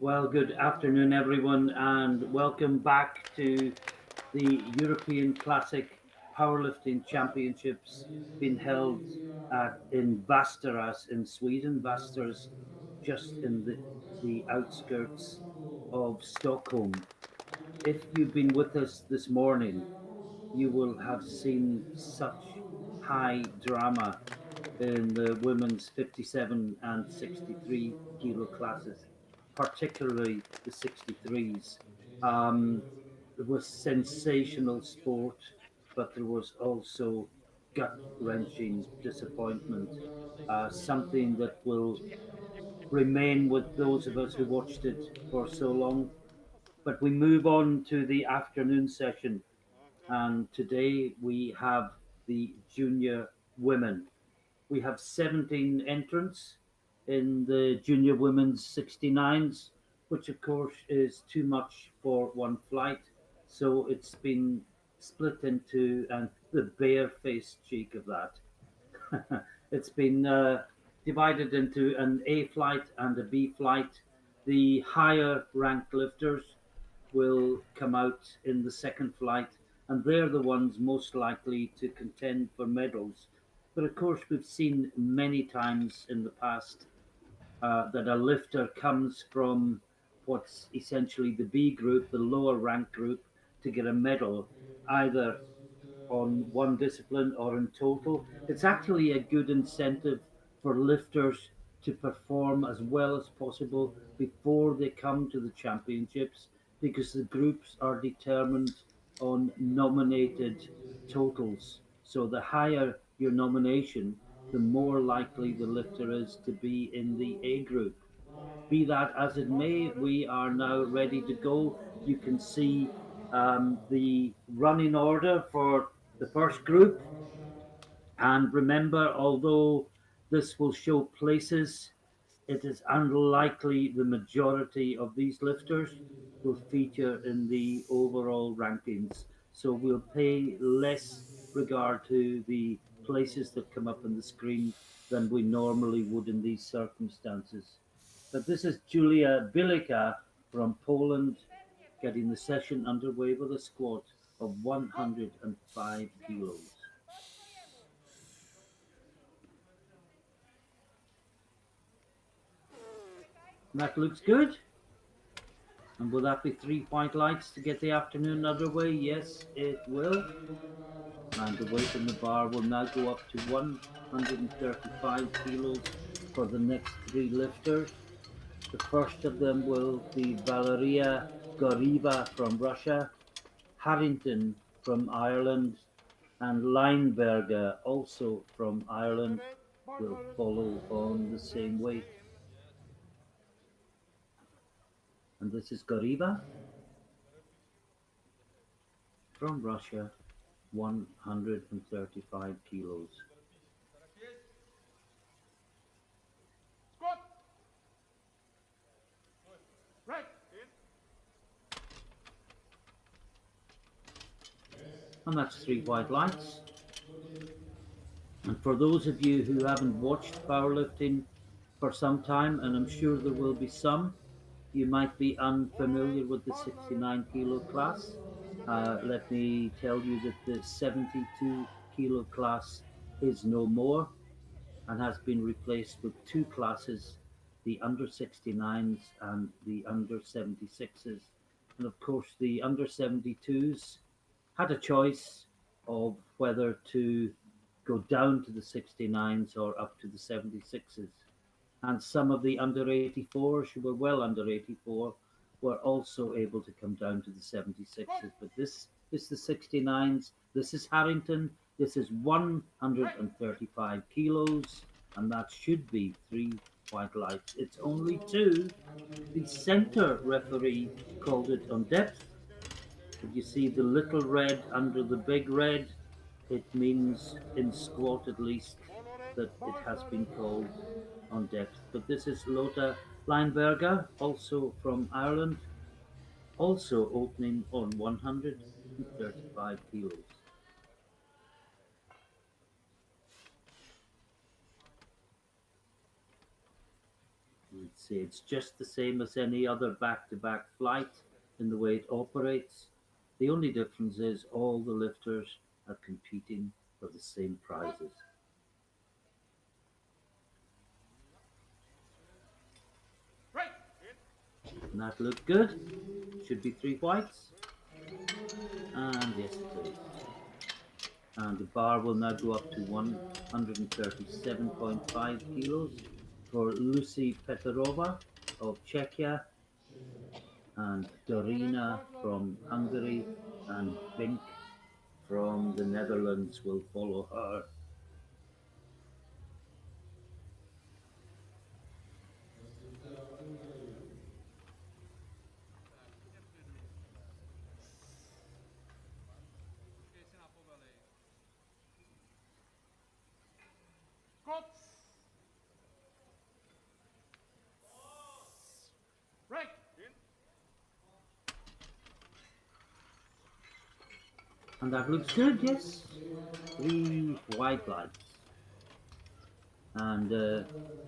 Well, good afternoon, everyone, and welcome back to the European Classic Powerlifting Championships being held in Västerås in Sweden. Västerås, just in the outskirts of Stockholm. If you've been with us this morning, you will have seen such high drama in the women's 57 and 63 kilo classes, particularly the 63s. Um, it was sensational sport, but there was also gut wrenching disappointment, something that will remain with those of us who watched it for so long. But we move on to the afternoon session, and today we have the junior women. We have 17 entrants in the junior women's 69s, which of course is too much for one flight. So it's been split into, and the bare-faced cheek of that, it's been divided into an A flight and a B flight. The higher ranked lifters will come out in the second flight, and they're the ones most likely to contend for medals. But of course, we've seen many times in the past that a lifter comes from what's essentially the B group, the lower rank group, to get a medal, either on one discipline or in total. It's actually a good incentive for lifters to perform as well as possible before they come to the championships because the groups are determined on nominated totals. So the higher your nomination, the more likely the lifter is to be in the A group. Be that as it may, we are now ready to go. You can see the running order for the first group. And remember, although this will show places, it is unlikely the majority of these lifters will feature in the overall rankings. So we'll pay less regard to the places that come up on the screen than we normally would in these circumstances. But this is Julia Bilika from Poland getting the session underway with a squat of 105 kilos. That looks good. And will that be three white lights to get the afternoon underway? Yes, it will. And the weight in the bar will now go up to 135 kilos for the next three lifters. The first of them will be Valeria Goriva from Russia, Harrington from Ireland, and Lineberger, also from Ireland, will follow on the same weight. And this is Goriva from Russia, 135 kilos. And that's three white lights. And for those of you who haven't watched powerlifting for some time, and I'm sure there will be some, you might be unfamiliar with the 69 kilo class. Let me tell you that the 72 kilo class is no more and has been replaced with two classes, the under 69s and the under 76s. And of course, the under 72s had a choice of whether to go down to the 69s or up to the 76s. And some of the under 84s who were well under 84 were also able to come down to the 76s. But this is the 69s. This is Harrington. This is 135 kilos, and that should be three white lights. It's only two. The center referee called it on depth. If you see the little red under the big red, it means in squat at least that it has been called on depth. But this is Lotta Lineberger, also from Ireland, also opening on 135 kilos. It's just the same as any other back-to-back flight in the way it operates. The only difference is all the lifters are competing for the same prizes. And that looked good. Should be three whites. And yes, it is. And the bar will now go up to 137.5 kilos for Lucy Petrova of Czechia and Dorina from Hungary and Bink from the Netherlands will follow her. And that looks good, yes. Three white lights. And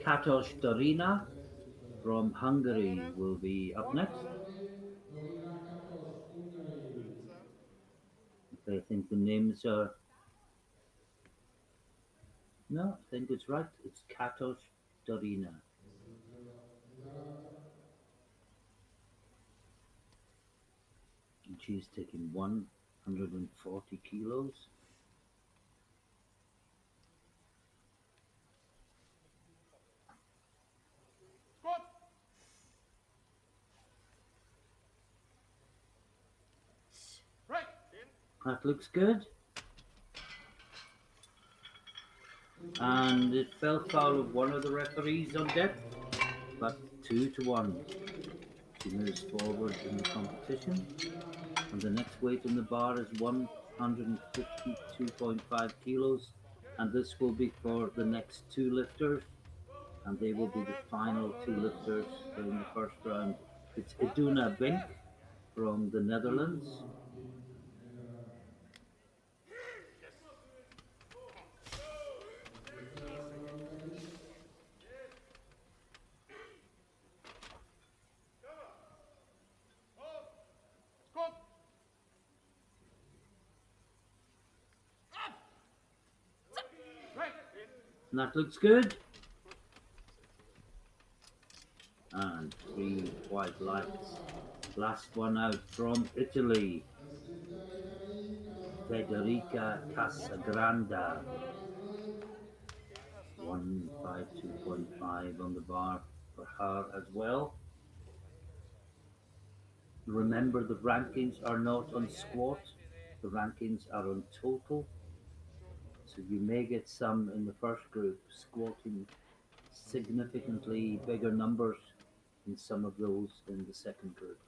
Katos Dorina from Hungary will be up next. Okay, I think the names are. No, I think it's right. It's Katos Dorina. And she's taking 140 kilos. That looks good. And it fell foul of one of the referees on depth, but 2-1. She moves forward in the competition. And the next weight on the bar is 152.5 kilos. And this will be for the next two lifters. And they will be the final two lifters in the first round. It's Iduna Bink from the Netherlands. And that looks good. And three white lights. Last one out from Italy, Federica Casagranda. 152.5 on the bar for her as well. Remember, the rankings are not on squat, the rankings are on total. So you may get some in the first group squatting significantly bigger numbers than some of those in the second group.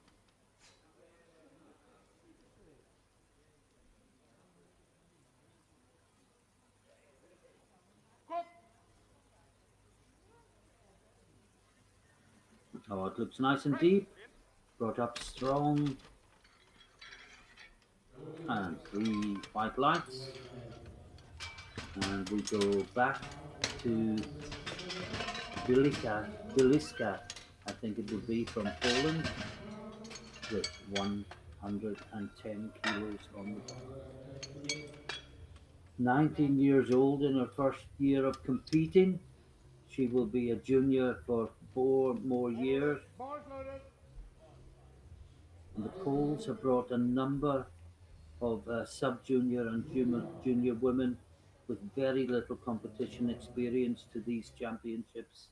Oh, it looks nice and deep, brought up strong, and three white lights. And we go back to Biliska, I think it would be, from Poland, with 110 kilos on the bar. 19 years old in her first year of competing. She will be a junior for 4 more years. And the Poles have brought a number of sub-junior and junior women with very little competition experience to these championships,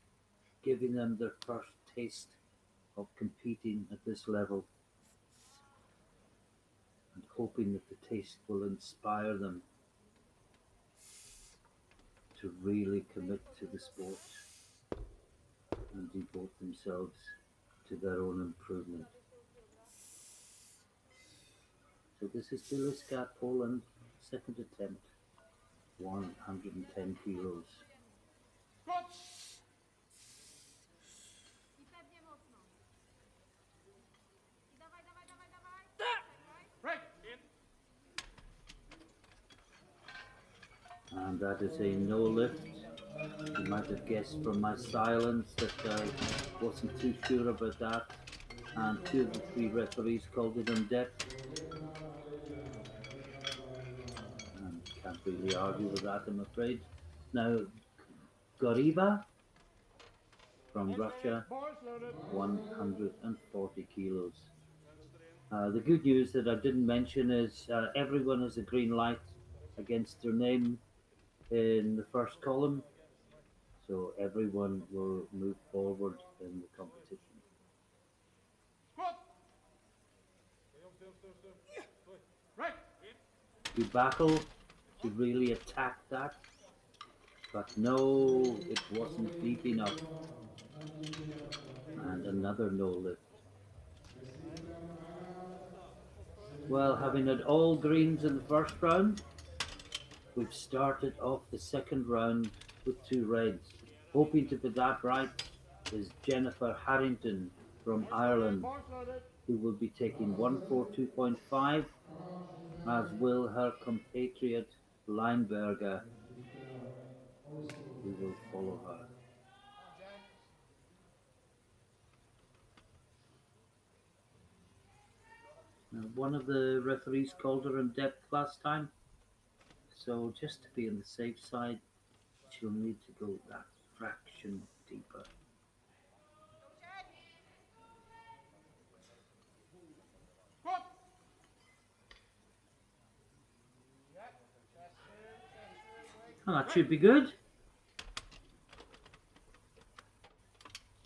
giving them their first taste of competing at this level and hoping that the taste will inspire them to really commit to the sport and devote themselves to their own improvement. So this is Biliska, Poland, second attempt, 110 kilos. And that is a no lift You might have guessed from my silence that I wasn't too sure about that. And two of the three referees called it on depth, and can't really argue with that, I'm afraid. Now, Goriba from Russia, 140 kilos. The good news that I didn't mention is everyone has a green light against their name in the first column, so everyone will move forward in the competition. To battle, to really attack that, but no, it wasn't deep enough, and another no lift. Well, having had all greens in the first round, we've started off the second round with two reds. Hoping to put that right is Jennifer Harrington from Ireland, who will be taking 142.5, as will her compatriot Lineberger, who will follow her. Now, one of the referees called her in depth last time, so just to be on the safe side, she'll need to go that fraction deeper. And that should be good.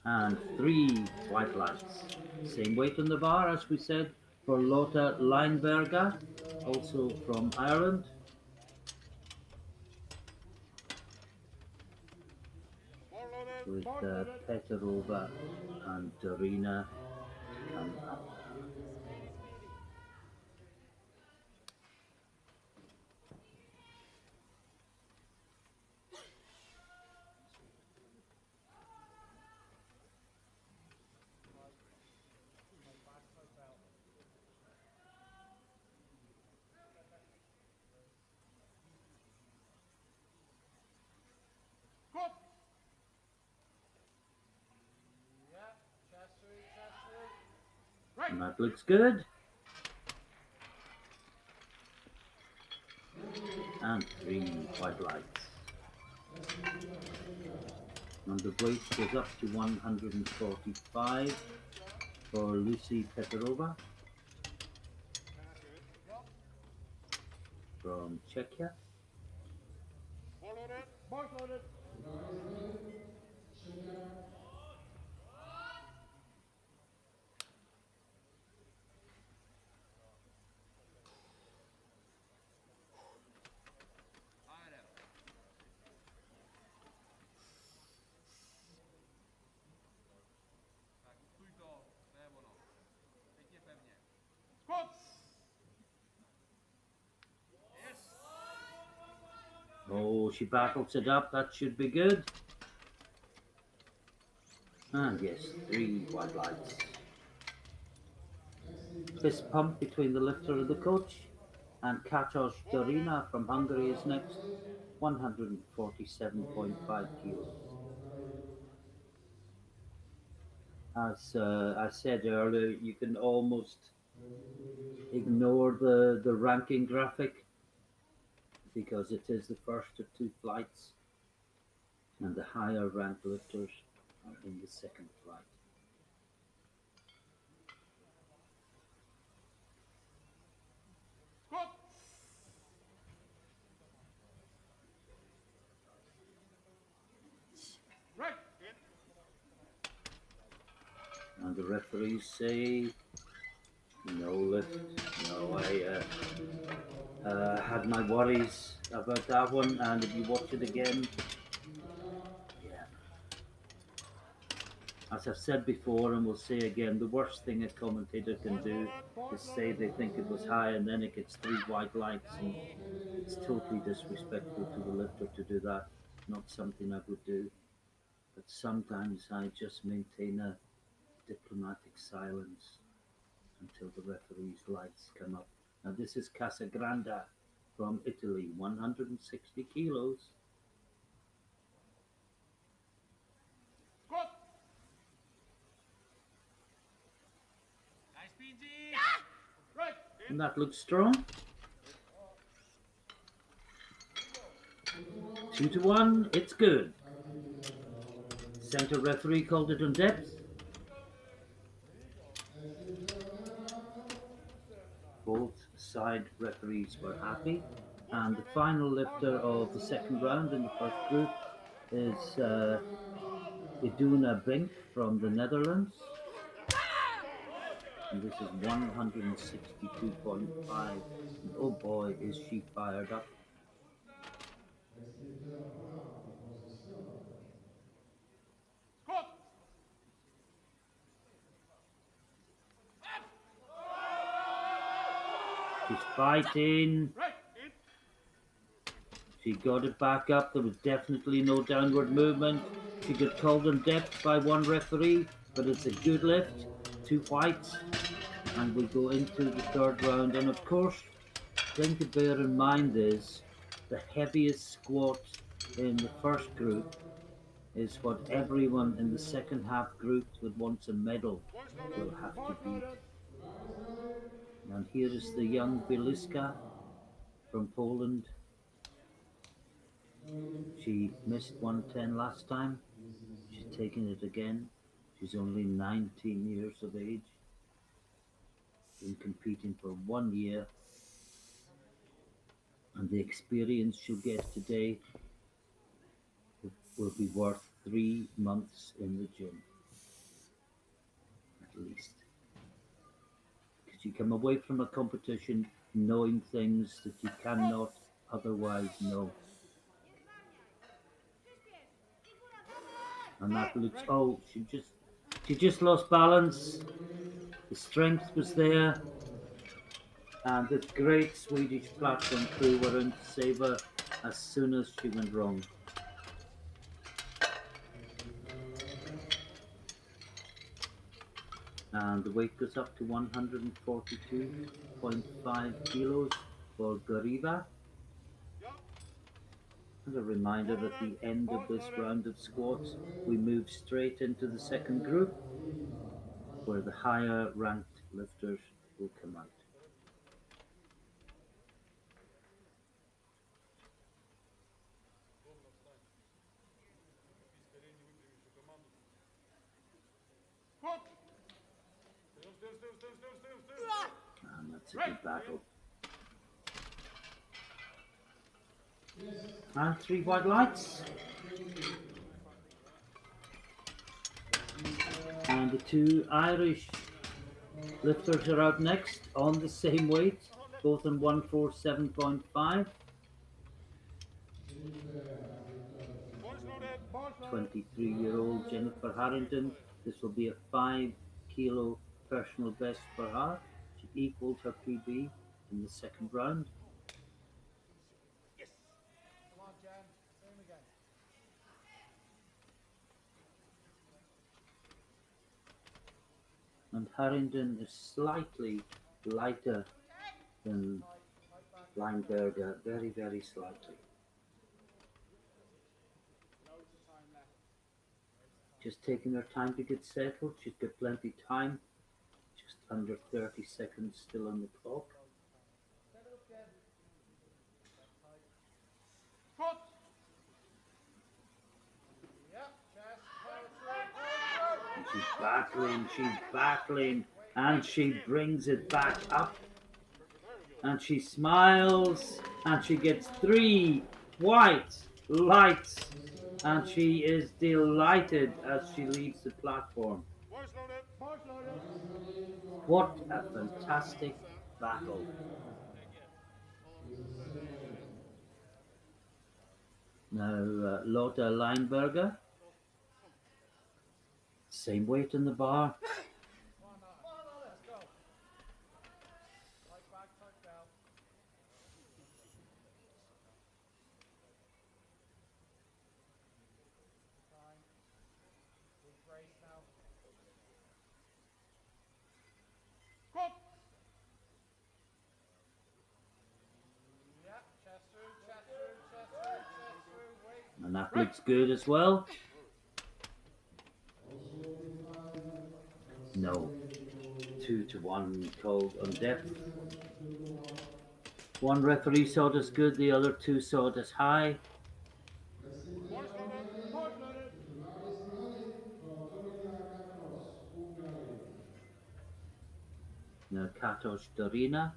And three white lights. Same weight on the bar as we said for Lotta Lineberger, also from Ireland. With Petrova and Dorina to come after her. And that looks good. And three white lights. And the weight goes up to 145 for Lucy Petrova from Czechia. Oh, she battles it up. That should be good. And yes, three white lights. Fist pump between the lifter and the coach. And Katos Dorina from Hungary is next, 147.5 kilos. As I said earlier, you can almost ignore the ranking graphic because it is the first of two flights, and the higher ranked lifters are in the second flight. And the referees say no lift. No, I had my worries about that one, and if you watch it again, yeah. As I've said before and will say again, the worst thing a commentator can do is say they think it was high and then it gets three white lights, and it's totally disrespectful to the lifter to do that. Not something I would do, but sometimes I just maintain a diplomatic silence until the referee's lights come up. Now this is Casagranda from Italy, 160 kilos. And that looks strong. 2-1, it's good. Center referee called it on depth. Both side referees were happy. And the final lifter of the second round in the first group is Iduna Brink from the Netherlands. And this is 162.5. And oh boy, is she fired up. She's fighting. She got it back up. There was definitely no downward movement. She got called on depth by one referee, but it's a good lift. 2 whites. And we go into the third round. And of course, the thing to bear in mind is the heaviest squat in the first group is what everyone in the second half group that wants a medal will have to beat. And here is the young Bieliska from Poland. She missed 110 last time. She's taking it again. She's only 19 years of age. Been competing for 1 year. And the experience she'll get today will be worth 3 months in the gym. At least. Because you come away from a competition knowing things that you cannot otherwise know. And that looks, oh, she just lost balance. The strength was there. And the great Swedish platform crew were in to save her as soon as she went wrong. And the weight goes up to 142.5 kilos for Gariva. And a reminder, at the end of this round of squats, we move straight into the second group, where the higher ranked lifters will come out. And that's a good battle. And 3 white lights. And the 2 Irish lifters are out next on the same weight, both on 147.5. 23-year-old Jennifer Harrington. This will be a 5 kilo personal best for her. She equaled her PB in the second round. Yes. Come on, Jen. Same again. And Harrington is slightly lighter than Lineberger, very, very slightly. Just taking her time to get settled. She's got plenty time. Just under 30 seconds still on the clock. And she's battling, and she brings it back up. And she smiles, and she gets 3 white lights. And she is delighted as she leaves the platform. What a fantastic battle. Now, Lotta Lineberger, same weight in the bar. And that looks good as well. No. 2-1 called on depth. One referee saw it as good, the other two saw it as high. Horse loaded. Horse loaded. Titolare is loaded from Dorolia Cross, Hungary. Now Katos Dorina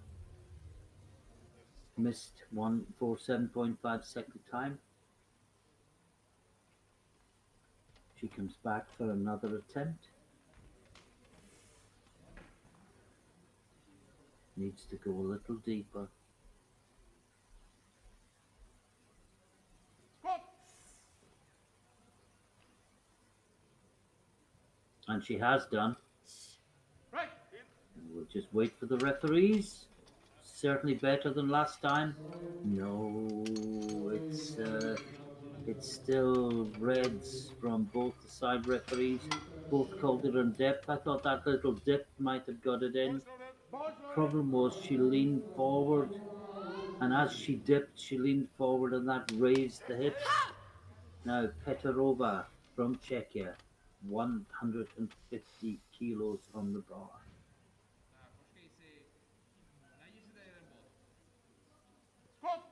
missed 1:47.5 second time. She comes back for another attempt. Needs to go a little deeper. Squat. And she has done. Right. We'll just wait for the referees. Certainly better than last time. Sorry, No, sorry, guys, not it's difficult. still reds from both the side referees. Both called it on depth. I thought that little dip might have got it in. Horse loaded. Horse loaded. Problem was she leaned forward, and as she dipped, she leaned forward, and that raised the hips. Now Petarova from Czechia, 150 kilos on the bar. Squat.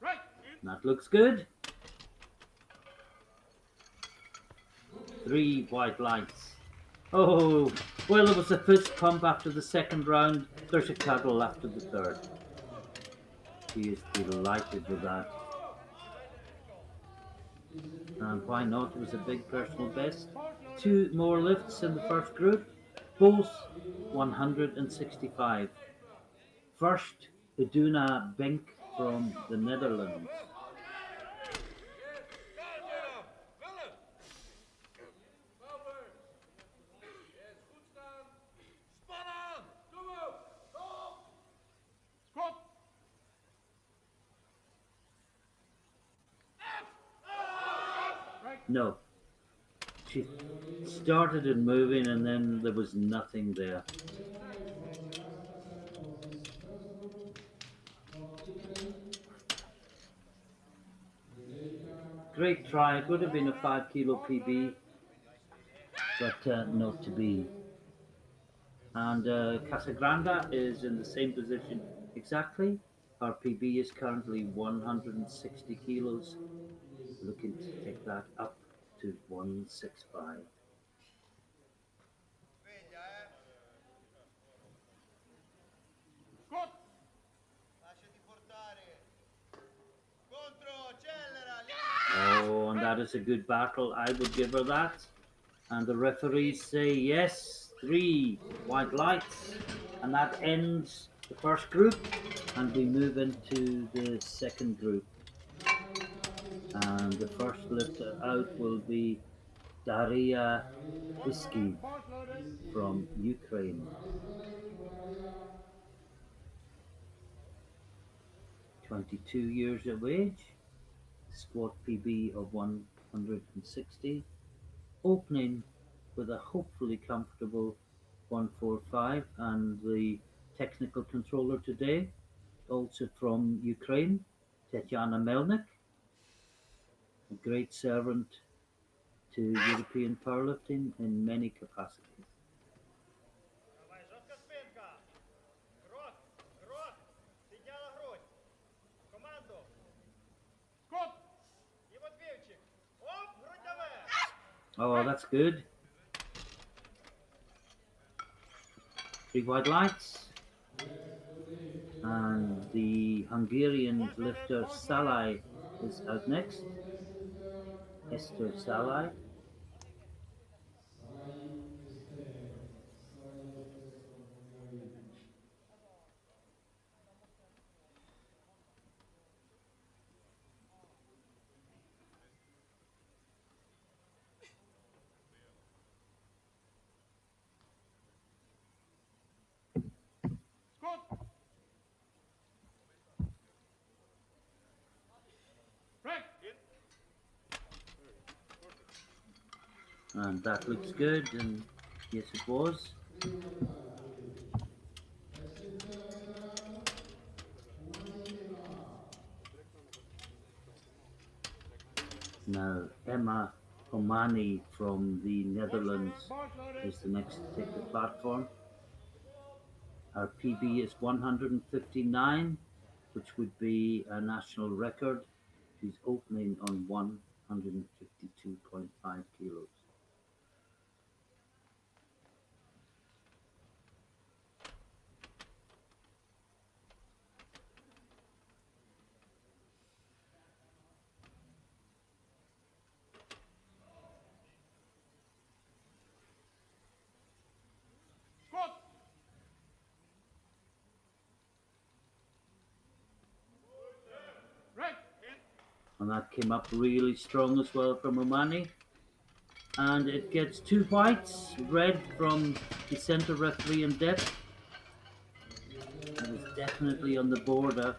Right. That looks good. 3 white lights. Oh, well, there was a fist pump after the second round. There's a cuddle after the third. She is delighted with that. And why not? It was a big personal best. 2 more lifts in the first group, both 165. First, Iduna Bink from the Netherlands. Squat. No, she started in moving and then there was nothing there. Great try. It would have been a 5 kilo PB, but not to be. And Casagranda is in the same position exactly. Her PB is currently 160 kilos, looking to take that up to 165. Squat. Lasciati portare. Contro, accelera. Oh, and that is a good battle. I would give her that. And the referees say yes, 3 white lights. And that ends the first group. And we move into the second group. And the first lifter out will be Daria Iski Horse loaded. from Ukraine. 22 years of age, squat PB of 160, opening with a hopefully comfortable 145, and the technical controller today, also from Ukraine, Tetiana Melnik, a great servant to European powerlifting in many capacities. Давай, жорстка спинка. Крок, крок. Підняла грудь. Команду. Squat. І відбивчик. Оп, грудь наверх. Oh, that's good. 3 white lights. And the Hungarian lifter Salai is out next. Esther Salai. Squat. Right. And that looks good, and yes, it was. Now Emma Omani from the Balls loaded. Netherlands Balls loaded. is the next to take the platform. Our PB is 159, which would be a national record. She's opening on 152.5 kilos. Squat. Right. And that came up really strong as well from Omani. And it gets two whites, red from the centre referee in depth. It was definitely on the border,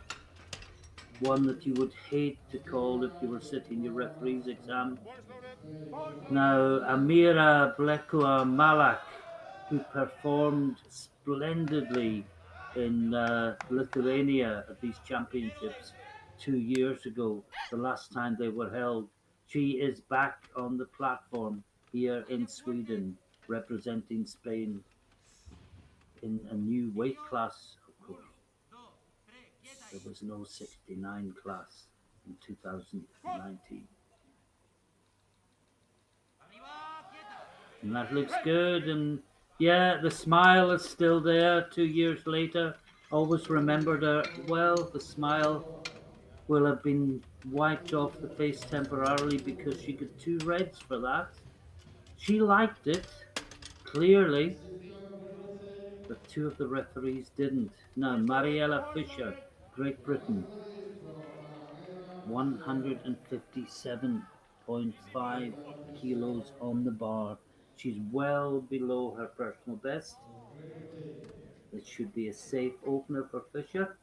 one that you would hate to call if you were sitting your referee's exam. Balls loaded. Balls loaded. Now, Amira Blekua Malak, who performed splendidly in Lithuania at these championships 2 years ago, the last time they were held, she is back on the platform here in Sweden, representing Spain in a new weight class, of course. There was no 69 class in 2019. And that looks good. And yeah, the smile is still there 2 years later. Always remembered her well. The smile will have been wiped off the face temporarily because she got two reds for that. She liked it, clearly, Restriction referee. but two of the referees didn't. Now, Mariella Balls Fisher, loaded. Great Last Britain, referee from Naira Fisher. 157.5 Naira kilos Fisher on the bar. She's well below her personal best. of Great Britain. It should be a safe opener for Fisher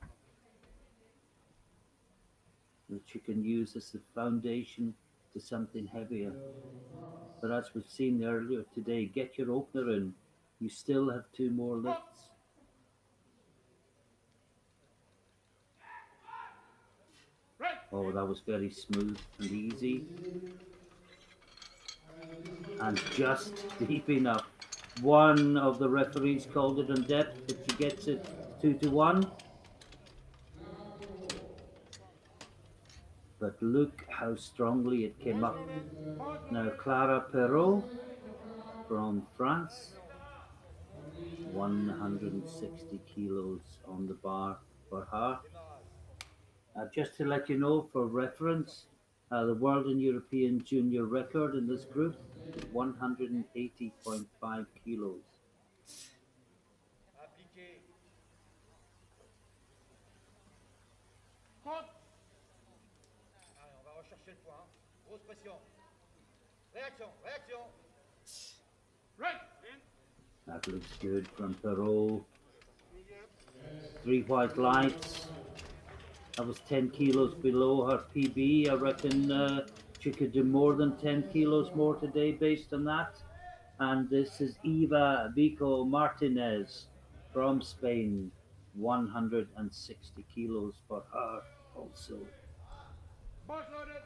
that she can use as the foundation to something heavier. Girl from France. But as we've seen earlier today, get your opener in. You still have two more Squat. lifts. Right. Oh, that was very smooth and easy Easy. And it is good. and just deep enough. One of the referees called it in depth, but she gets it 2-1. Clara Perrault. But look how strongly it came Balls up. loaded. Balls Now, loaded. Clara Perrault from France, Only 10 kilos 160 kilos on the bar for her. Démarrage. Just to let you know, for reference, the world and European junior record in this group is 180.5 kilos. Appliqué. Squat. Allez, on va rechercher le point. Grosse pression. Réaction, réaction. Right. That looks good from Perot. Three white lights. That was 10 kilos below her PB. I reckon she could do more than 10 kilos more today based on that. And this is Eva Vico Martinez from Spain. 160 kilos for her also. Balls loaded.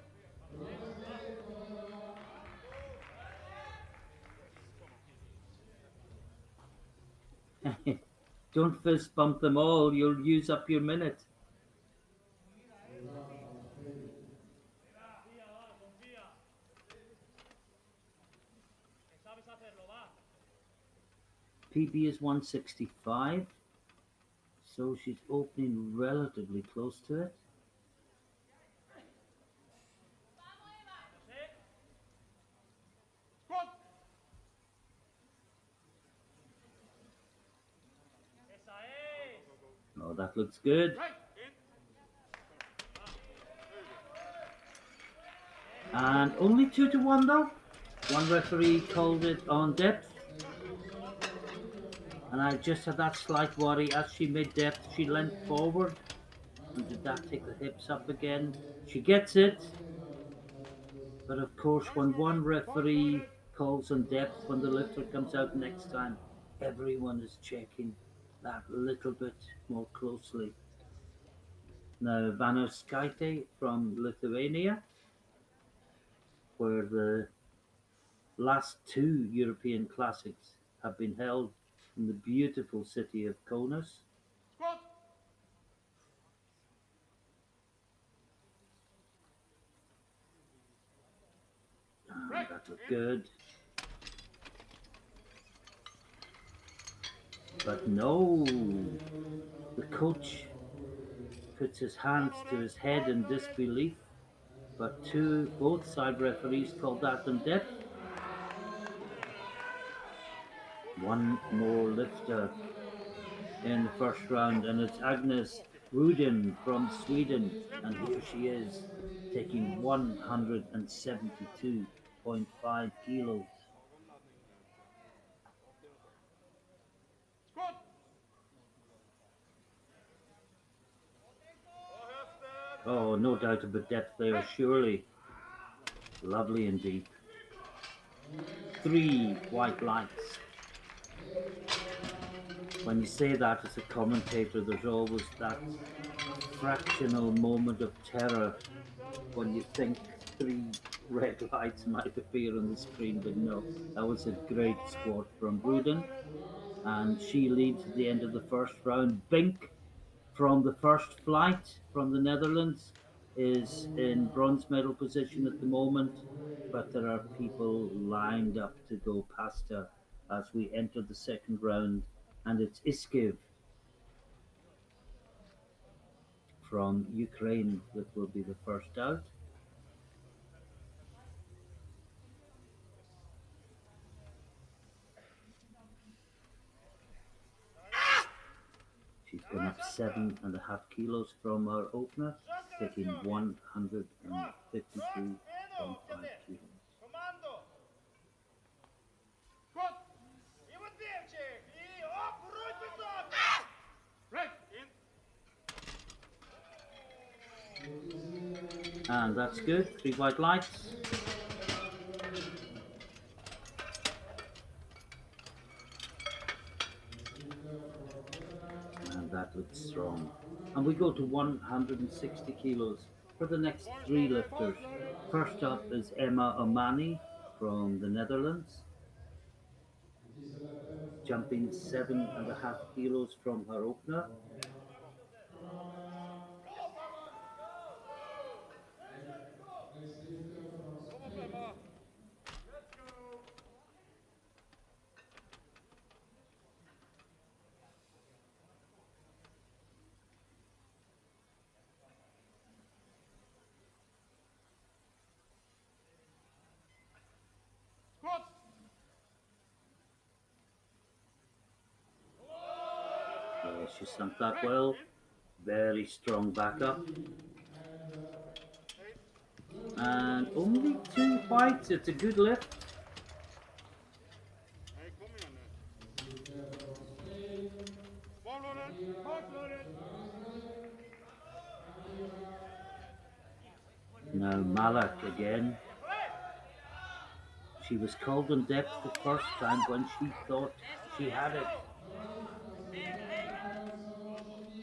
Don't fist bump them all, you'll use up your minute. Eva from Spain. PB is 165, so she's opening relatively close to it. Squat. Oh, that looks good. Right. And only 2-1 though. One referee called it on depth. And I just had that slight worry as she made depth, she leant forward. And did that take the hips up again? She gets it. But of course, when one referee calls on depth, when the lifter comes out next time, everyone is checking that little bit more closely. Now, Vanouskaite from Lithuania, where the last two European Classics have been held in the beautiful city of Kaunas. Squat. And Right. that looked In. good. But no, the coach puts his hands to his head in disbelief, but both side referees called that on depth. One more lifter in the first round, and it's Agnes Rudin from Sweden, and here she is taking 172.5 kilos. Squat. Oh, no doubt about depth there, Right. surely. Lovely indeed. Three white lights. When you say that as a commentator, there's always that fractional moment of terror when you think three red lights might appear on the screen, but no, that was a great squat from Rudin, and she leads at the end of the first round. Bink from the first flight from the Netherlands is in bronze medal position at the moment, but there are people lined up to go past her as we enter the second round, and it's Iskiv from Ukraine that will be the first out. She's gone up 7.5 kilos from her opener, taking 152.5 kilos. Comando. Squat. И вот девчик. И оп, руки высоко. Right. In. And that's good. Three white lights. And that looks strong. And we go to 160 kilos for the next three lifters. First up is Emma Omani from the Netherlands, It is an attempt for jumping weight 7.5 kilos from her opener. Okay. Come on, next lifter from Spain. Squat. She sunk that well. Very strong backup. And only two whites. It's a good lift. Hey, kom igen nu. Next lifter from Spain. Ball loaded. Mark loaded. Now Malak again. She was called on depth the first time when she thought she had it.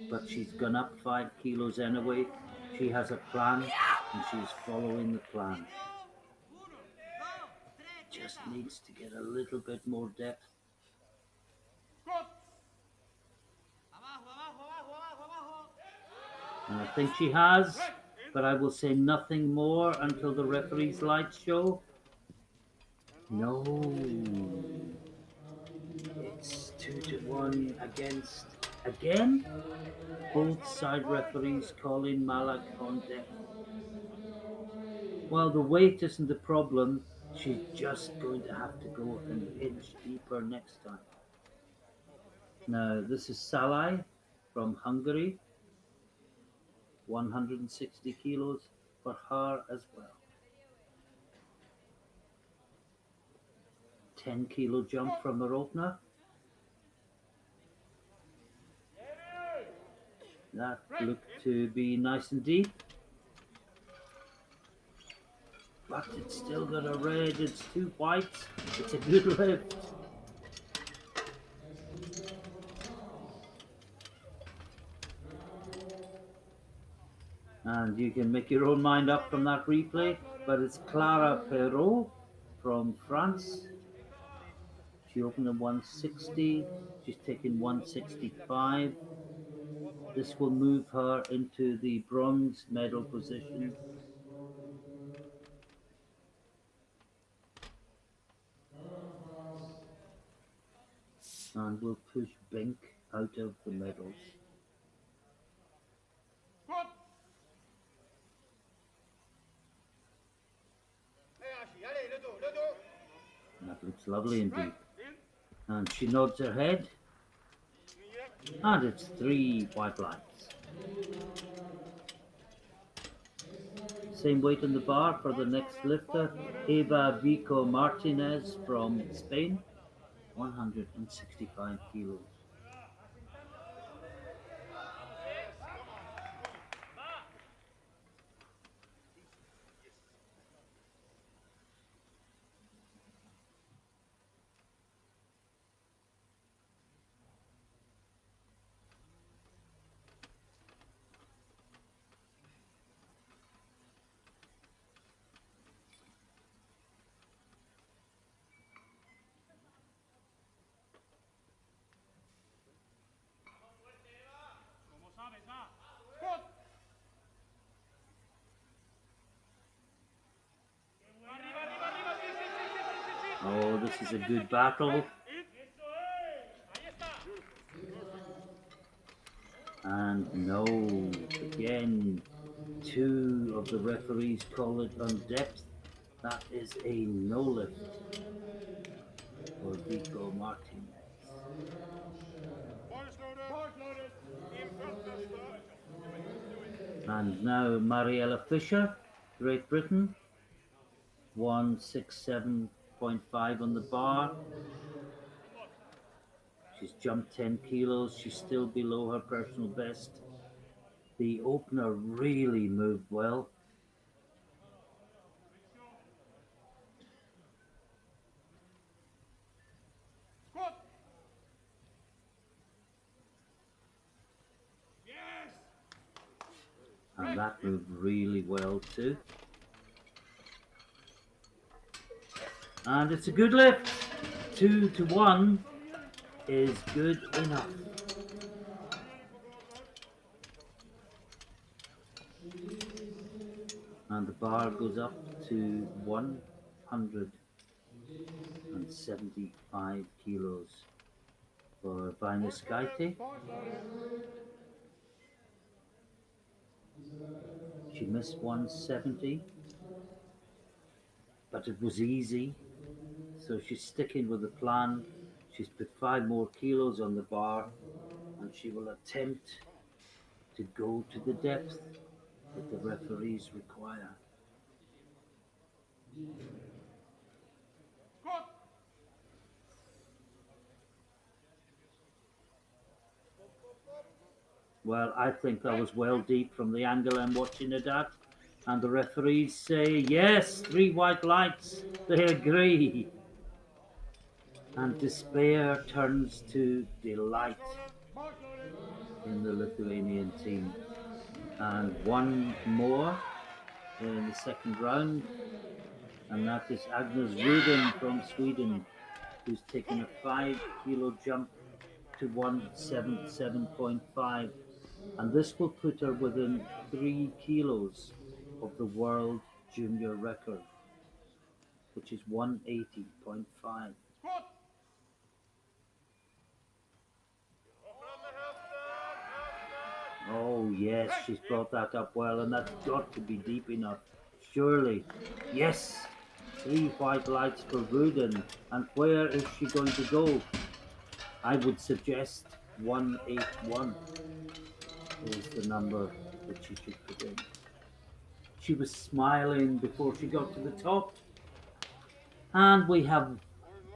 But she's gone up 5 kilos anyway. She has a plan and she's following the plan. Just needs to get a little bit more depth. Squat. And I think she has, but I will say nothing more until the referee's lights show. No, it's 2-1 against again. Both side referees calling Malak on depth. While the weight isn't the problem, she's just going to have to go an inch deeper next time. Now, this is Salai from Hungary. 160 kilos for her as well. 10 kilo jump from her opener. That looked to be nice and deep. But it's still got a red, it's two whites. It's a good lift. And you can make your own mind up from that replay, but it's Clara Perrault from France. She opened at 160. She's taken Thank 165. you all for taking the race this This morning. will move her into the bronze Thank medal you for taking the position. race this morning together. Round of applause. And will push Bink out of the medals. Good. Réagis. Allez, le dos, le dos. And that looks lovely Right. indeed. In. And she nods her head, Here. and it's 3 white lights. 3 white lights. Next light, Same weight on the bar for the March next loaded. March lifter, loaded. Eva Vico Martinez from Spain, 165 kilos. Good. Oh, this is a good battle. And no, again, two of the referees call it on depth. That is a no lift for Vico Martinez. March loaded. March loaded. In front of And now Mariella Fisher, Great Britain, 167.5 on the bar. She's jumped 10 kilos. She's still below her personal best. The opener really moved well. Good. Yes. And that moved really well too. And it's a good lift. 2-1 is good enough. And the bar goes up to 175 kilos for Vainiscaite. March loaded. She missed 170, but it was easy. So she's sticking with the plan. She's put 5 more kilos on the bar, and she will attempt to go to the depth that the referees require. Good. Well, I think that was well deep from the angle I'm watching it at. And the referees say, yes, 3 white lights. They agree. And despair turns to delight March loaded. in the Lithuanian team. And one more in the second round. And that is Agnes Rudin from Sweden, who's taken a 5 kilo jump to 177.5. And this will put her within 3 kilos of the world junior record, which is 180.5. Good. Oh yes, she's brought that up well, and that's got to be deep enough, surely. Yes, 3 white lights for Rudin, and where is she going to go? I would suggest 181 is the number that she should put in. She was smiling before she got to the top. And we have,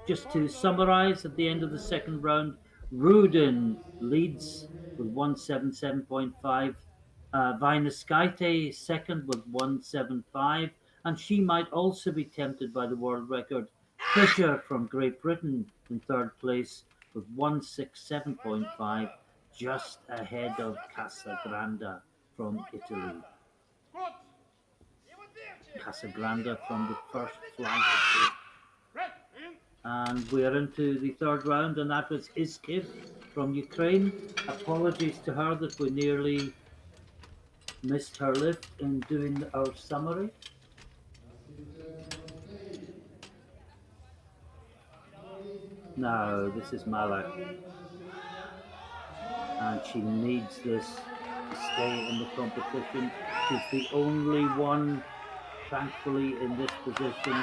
just to summarize, at the end of the second round, Rudin leads with 177.5. Vainiscaite second with 175. And she might also be tempted by the world record. Fisher from Great Britain in third place with 167.5, just ahead of Casagranda from Italy. Good. Casagranda from the first flight of And we are into the third round, and that was Iskiv from Ukraine. Apologies to her that we nearly missed her lift in doing our summary. Assisted from Spain. Molly Now, Alvarez, this is Malak, Spain, chest squat. and she needs this to stay in the competition. She's the only one, thankfully, in this position.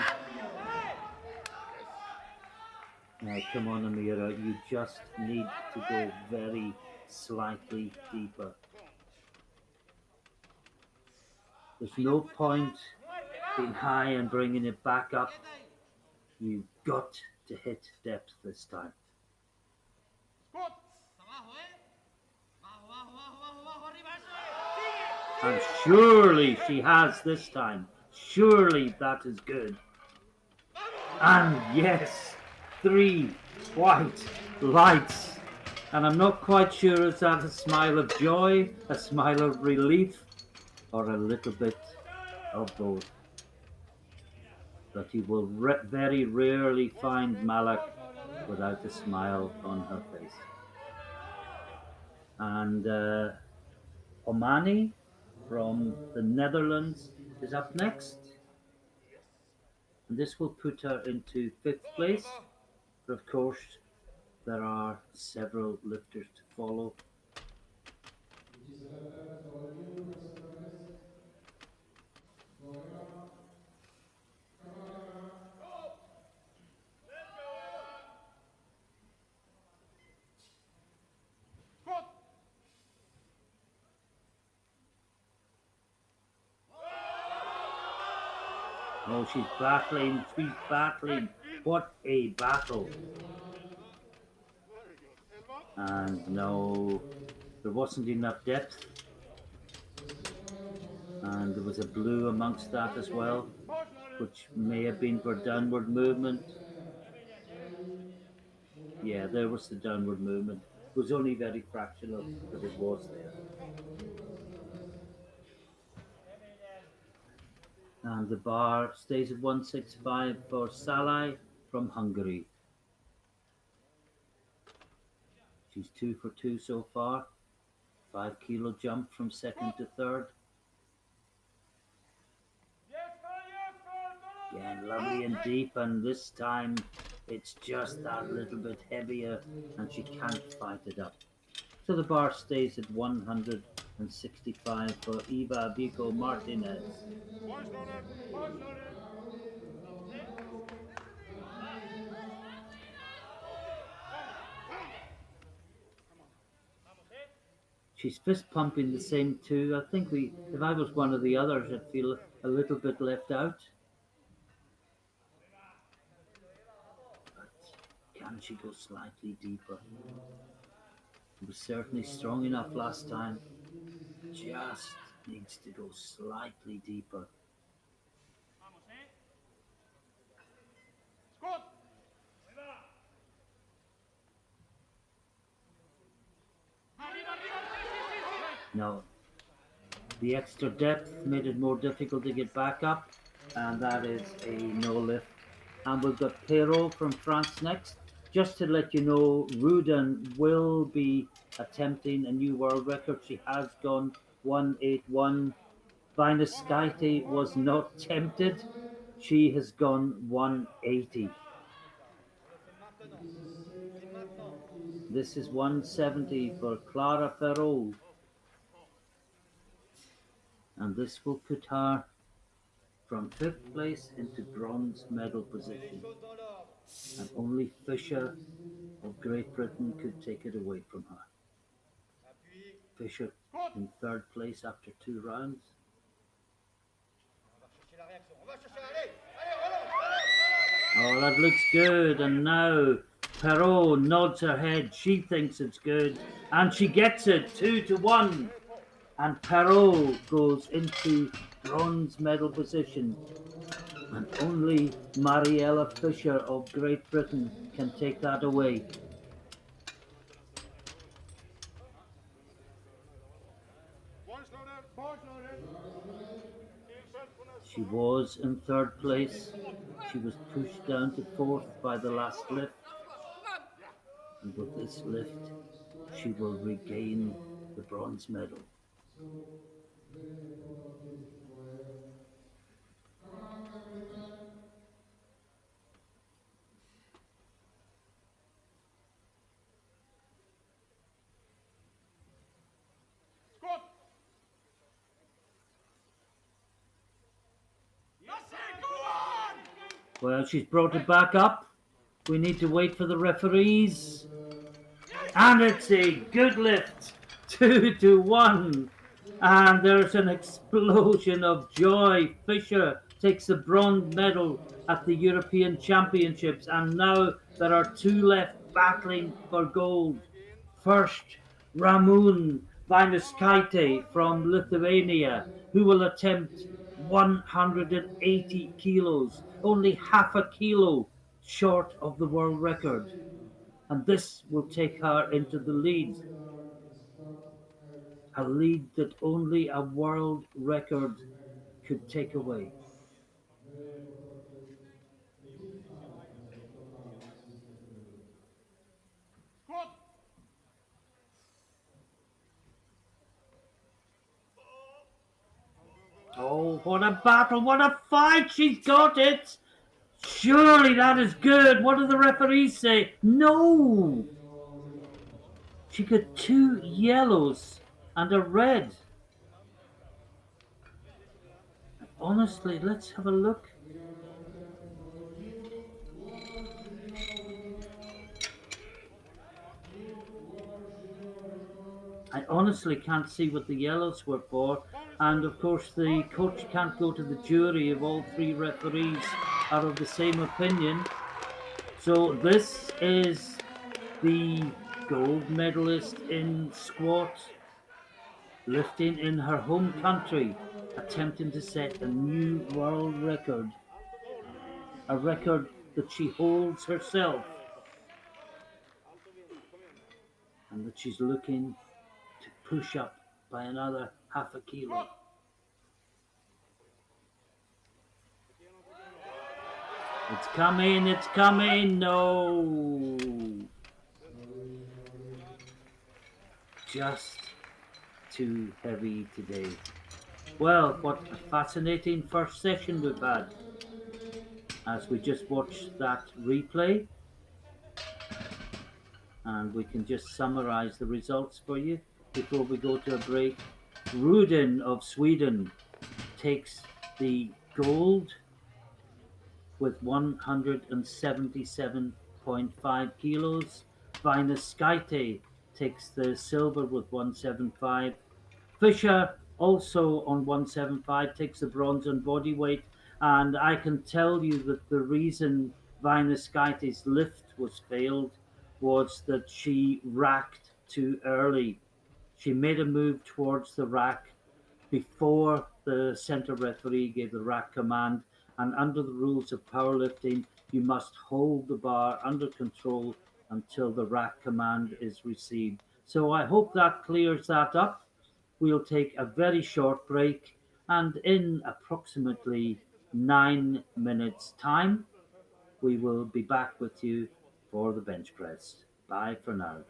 Now, come on, Amira, you just need to go very slightly deeper. There's no point being high and bringing it back up. You've got to hit depth this time. Squat. And surely she has this time. Surely that is good. And yes, 3 white lights. And I'm not quite sure is that a smile of joy, a smile of relief, or a little bit of both. But you will very rarely find Malak without a smile on her face. And Omani from the Netherlands is up next. And this will put her into 5th place. But of course, there are several lifters to follow. Which is selected for new personal best. Gorilla. Kamala. Squat. Oh, she's battling, she's battling. What a battle. And no, there wasn't enough depth. And there was a blue amongst that as well, which may have been for downward movement. Yeah, there was the downward movement. It was only very fractional, but it was there. And the bar stays at 165 for Salai from Hungary. She's 2 for 2 so far. 5 kilo jump from second to third. Again, lovely and deep, and this time it's just that little bit heavier and she can't fight it up. So the bar stays at 165 for Eva Vico Martinez. Punch loaded. Punch loaded. She's fist pumping the same two. I think if I was one of the others, I'd feel a little bit left out. But can she go slightly deeper? It was certainly strong enough last time. Just needs to go slightly deeper. Squat. No, the extra depth made it more difficult to get back up, and that is a no lift. And we've got Perrault from France next. Just to let you know, Rudin will be attempting a new world record. She has gone 181. Vinaskaite was not tempted. She has gone 180. This is 170 for Clara Perrault. And this will put her from 5th place into bronze medal position. And only Fisher of Great Britain could take it away from her. Fisher in 3rd place after 2 rounds. Oh, that looks good. And now Perrault nods her head. She thinks it's good. And she gets it 2-1. And Perrault goes into bronze medal position. And only Mariella Fisher of Great Britain can take that away. Punch loaded. Punch loaded. She was in third place. She was pushed down to fourth by the last lift, and with this lift, she will regain the bronze medal. So very important lift for her. Cameraman can return. Scott! That's it, go on! Well, she's brought it back up. We need to wait for the referees. Good, And it's a good lift. 2-1. And there's an explosion of joy. Fisher takes the bronze medal at the European Championships. And now there are two left battling for gold. First, Ramon Vainaskaite from Lithuania, who will attempt 180 kilos, only half a kilo short of the world record. And this will take her into the lead, gold medal start at a lead that only a world record the end could for the take away. balance. Very important lift. 85 as the total lifted level. Scott! Oh, what a battle, what a fight! She's got it! Surely that is good. What do the referees say? No! Provisional result. She got two yellows and a red. Honestly, let's have a look. We are present for a new World Junior record. New World Junior record. I honestly can't see what the yellows were for. And of course, the coach can't go to the jury if all three referees are of the same opinion. So this is the gold medalist in squat, lifting in her home country, attempting to set a new world record, a record that she holds herself and that she's looking to push up by another half a kilo. It's coming, no! Sorry. Just too heavy today. Well, what a fascinating first session we've had as we just watched that replay, and we can just summarize the results for you before we go to a break. Rudin of Sweden takes the gold with 177.5 kilos. Vainaskaite takes the silver with 175. Fisher also on 175 takes the bronze on body weight. And I can tell you that the reason Vainaskaite's lift was failed was that she racked too early. She made a move towards the rack before the center referee gave the rack command. And under the rules of powerlifting, you must hold the bar under control until the rack command is received. So I hope that clears that up. We'll take a very short break, and in approximately 9 minutes' time, we will be back with you for the bench press. Bye for now.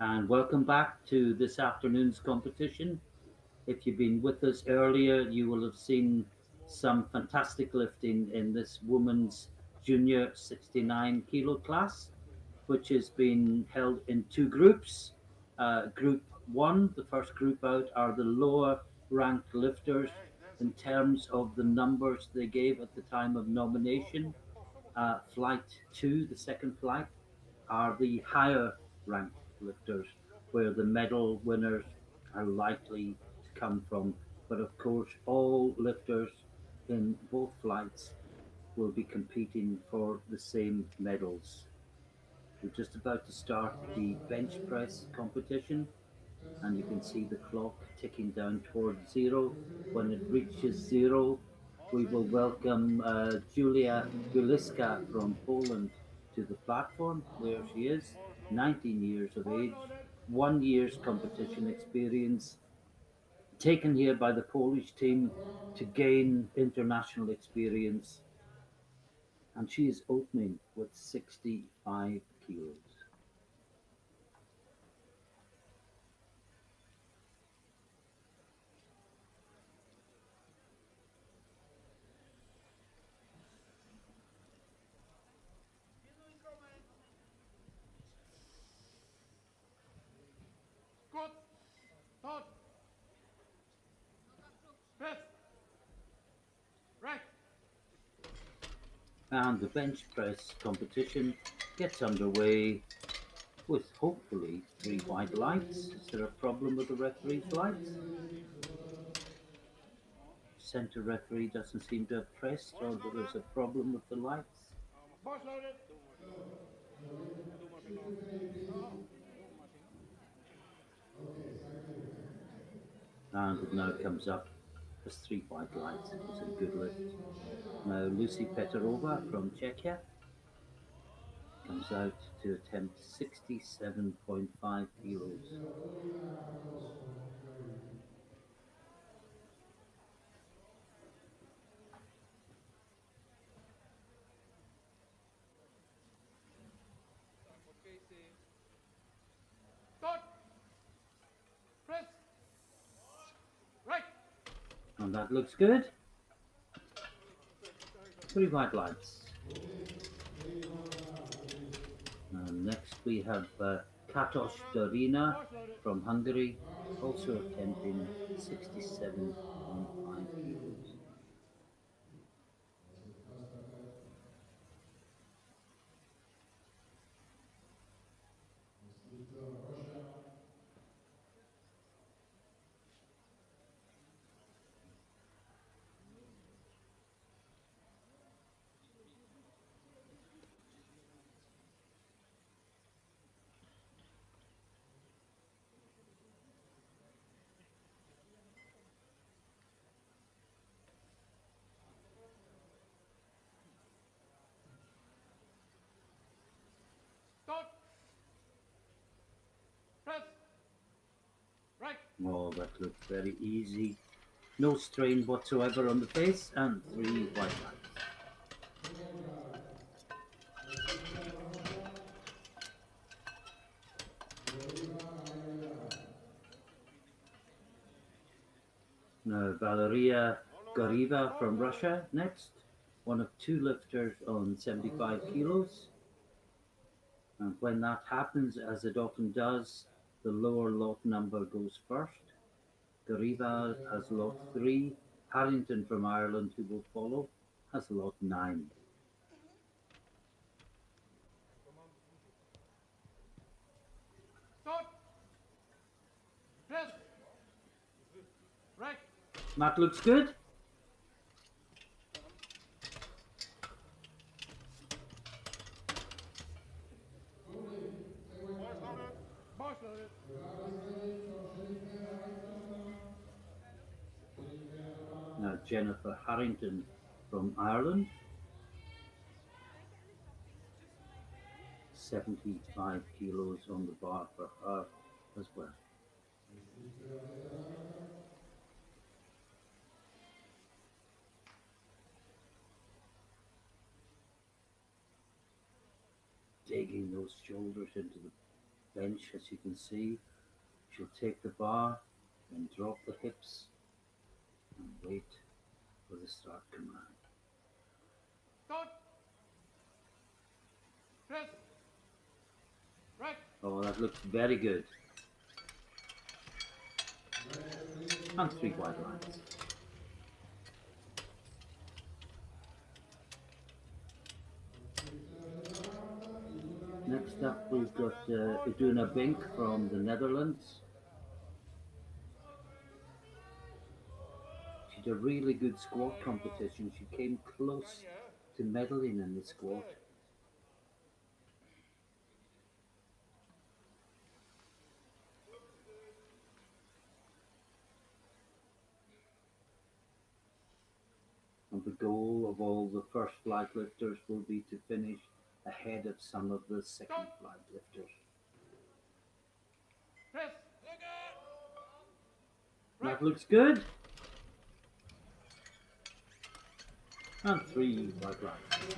and welcome back to this afternoon's competition. If you've been with us earlier, you will have seen some fantastic lifting in this women's junior 69 kilo class, which has been held in two groups. Group one, the first group out, are the lower ranked lifters in terms of the numbers they gave at the time of nomination. Flight two, the second flight, are the higher ranked lifters, where the medal winners are likely to come from. But of course, all lifters in both flights will be competing for the same medals. We're just about to start the bench press competition, and you can see the clock ticking down towards zero. When it reaches zero, we will welcome Julia Guliska from Poland to the platform, where she is, 19 years of Horse age, loaded. 1 year's competition experience, taken here by the Polish team to gain international experience, and she is opening with 65 kilos. Good. Thought. Press. Right. And the bench press competition gets underway with hopefully three white lights. Is there a problem with the referee's lights? Center referee doesn't seem to have pressed, or there is a problem with the lights. Horse loaded. If you may please. Okay, thank you. And it now comes up as three white lights. It was a good lift. From Czechia, Now Lucy Petrova from Czechia comes out to attempt 67.5 kilos. Olina Patos from Hungary. Thought. Press. Right. And that looks good. Three white lights. Next we have Katos Dorina Horse loaded. from Hungary, also attempting 67.5 kilos. Was it first attempt? Next lifter, Russia. Thought. Press. Right. Oh, that looked very easy. No strain whatsoever on the face, and three white lights. Next lifter, Russia. Valeria Ayala. Now Valeria Goriva from Russia next, one of two lifters on 75 kilos. And when that happens, as it often does, the lower lot number goes first. Goriva has lot 3. Harrington from Ireland, who will follow, has lot 9. Thought. Press. Right. That looks good. Horse loaded. Now Jennifer Harrington from Ireland, 75 kilos on the bar for her as well. Digging those shoulders into the bench, as you can see. She'll take the bar and drop the hips and wait for the start command. Start. Press. Right. Oh, that looks very good. And three wide lines. Next up, we've got Iduna Bink from the Netherlands. She did a really good squat competition. She came close to medaling in the squat. And the goal of all the first flag lifters will be to finish ahead of some of the second flag lifters. Press. That looks good. And three wide lines.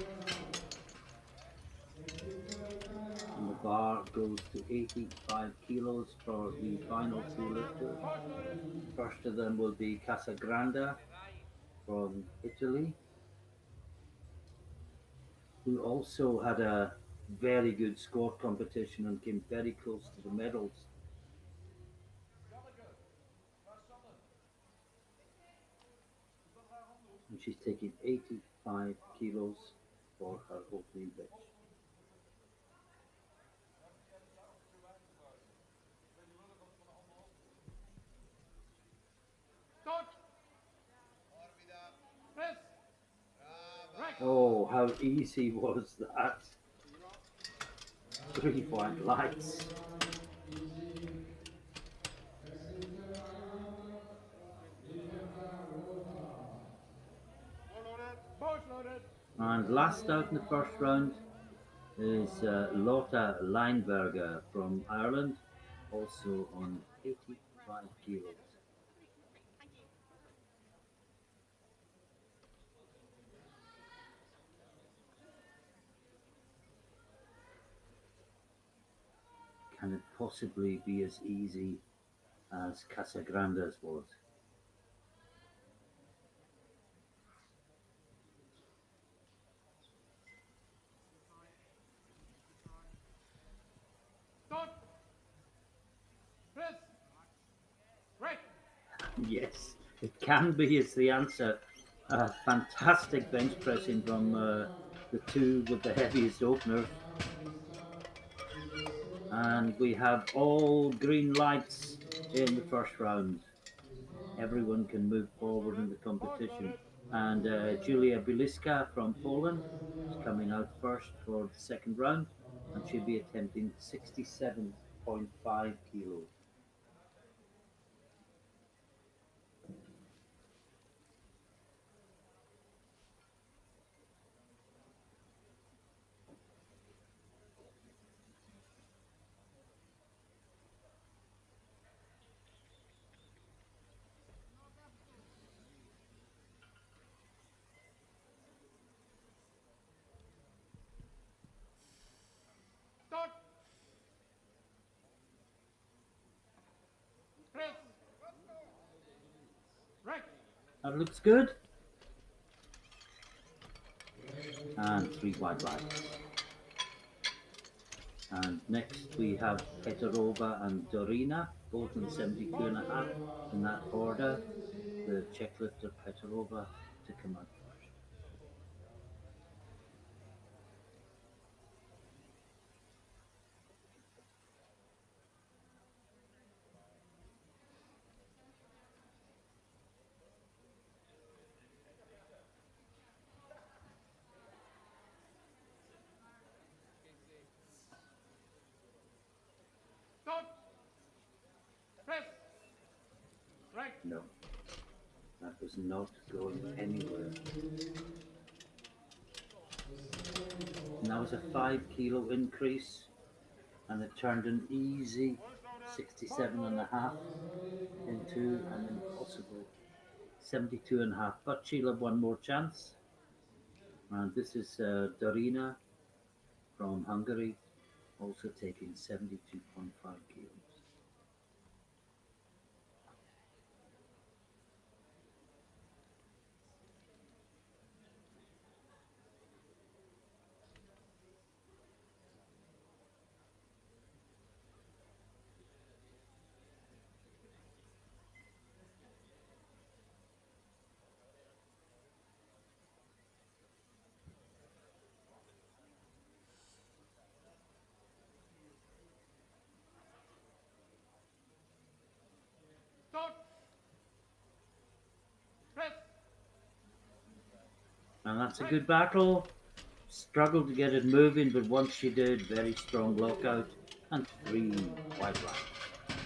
And the bar goes to 85 kilos for the final two lifters. First of them will be Casagrande from Italy, who also had a very good squat competition and came very close to the medals. And she's taking 85 kilos for her opening bench. Start. Press. Right. Oh, how easy was that? Three white lights. Both loaded. And last out in the first round is Lotta Lineberger from Ireland, also on 85 kilos. Can it possibly be as easy as Casagrande's was? Start. Press. Right. Yes, it can be is the answer. Fantastic bench pressing from the two with the heaviest openers. And we have all green lights in the first round. Everyone can move forward in the competition. And Julia Biliska from Poland is coming out first for the second round, and she'll be attempting 67.5 kilos. Start. Press. Right. That looks good. And three wide lights. And next we have Petarova and Dorina, both in 72.5 in that order. The Czech lifter Petarova to come out first. Start. Press. Right. No, that was not going anywhere. And that was a 5 kilo increase, and it turned an easy 67.5 into an impossible 72.5. But she'll have one more chance. And this is Dorina from Hungary. also taking 72.5 kilos. Start. Press. And that's a Right. good battle. Struggled to get it moving, but once she did, very strong lockout and three white lights.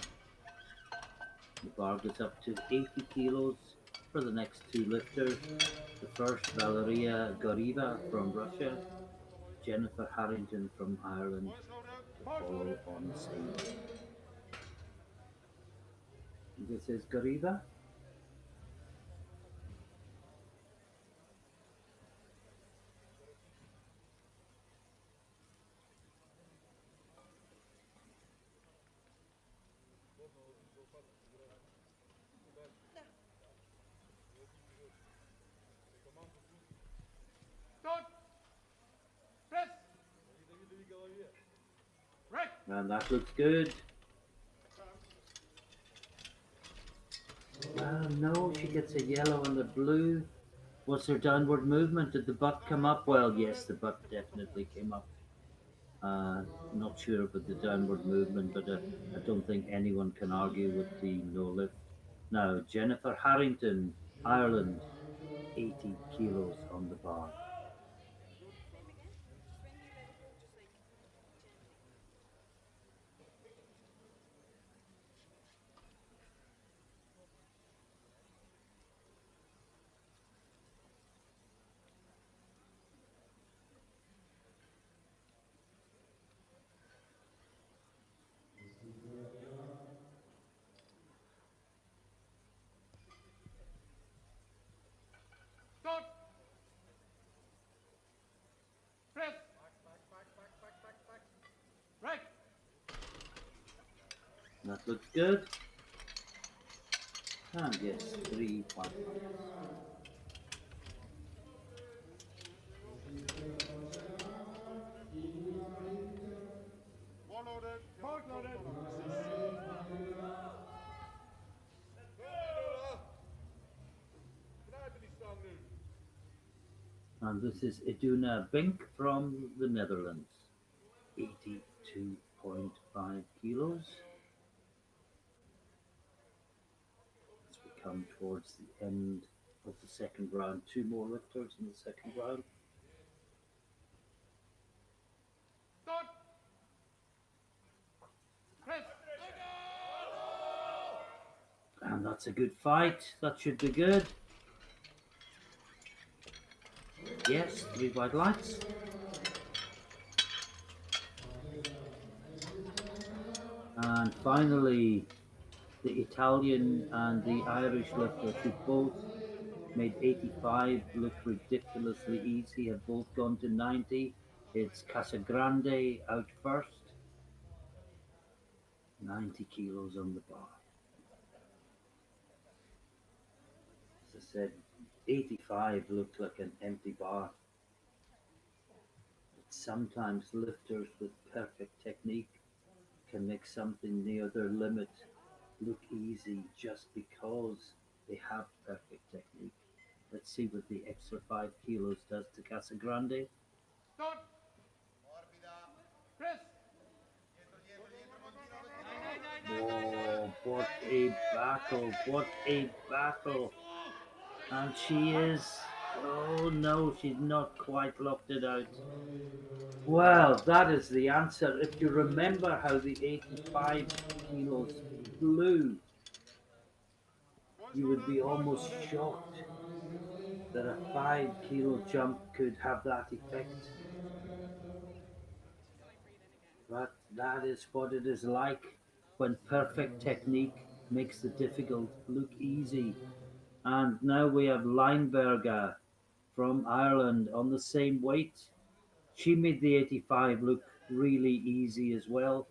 The bar goes up to 80 kilos for the next two lifters. The first, Valeria Goriva from Russia, Jennifer Harrington from Ireland to Both follow loaded. on the same weight. This is Goriva. Start. Press. Right. And that looks good. Well, no, she gets a yellow and a blue. Was there downward movement? Did the butt come up? Well, yes, the butt definitely came up. Uh, Not sure about the downward movement, but I don't think anyone can argue with the no lift. Now, Jennifer Harrington, Ireland, 80 kilos on the bar. Start. Press. Right. That looks good. And yes, three white lights. Both loaded. And this is Iduna Bink from the Netherlands, 82.5 kilos. As we come towards the end of the second round, two more lifters in the second round. Start. Press. And that's a good fight. That should be good. Yes, three white lights. And finally, the Italian and the Irish lifters who both made 85 look ridiculously easy, have both gone to 90. It's Casagrande out first, 90 kilos on the bar. As I said, 85 looked like an empty bar. But sometimes lifters with perfect technique can make something near their limit look easy just because they have perfect technique. Let's see what the extra 5 kilos does to Casagrande. Start. Press. Whoa, what a battle! What a battle! And she is. Oh no, she's not quite locked it out. Well, that is the answer. If you remember how the 85 kilos flew, you would be almost shocked that a 5 kilo jump could have that effect. But that is what it is like when perfect technique makes the difficult look easy. And now we have Lineberger from Ireland on the same weight. She made the 85 look really easy as well.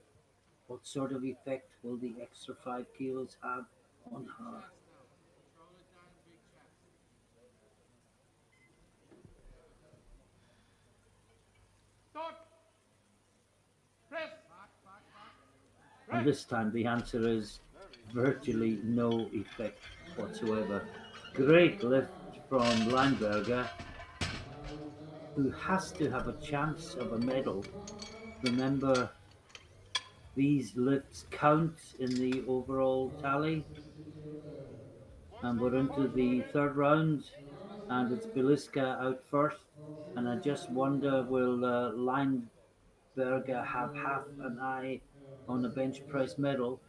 What sort of effect will the extra 5 kilos have on Big her? chest now. Control it down, big chest. Start. Press. Back, back, back. And Right. this time the answer is virtually no effect whatsoever. Great lift from Lineberger, who has to have a chance of a medal. Remember, these lifts count in the overall tally, 162 and we're into the third round, and it's Biliska out first. And I just wonder, will Lineberger have half an eye on a bench press medal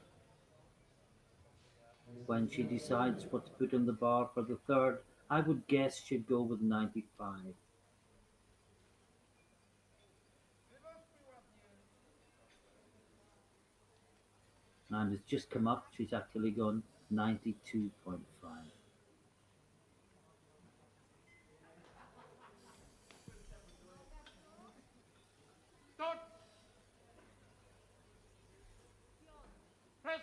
when she decides what to put on the bar for the third? I would guess she'd go with 95. And it's just come up, she's actually gone 92.5. Start. Press.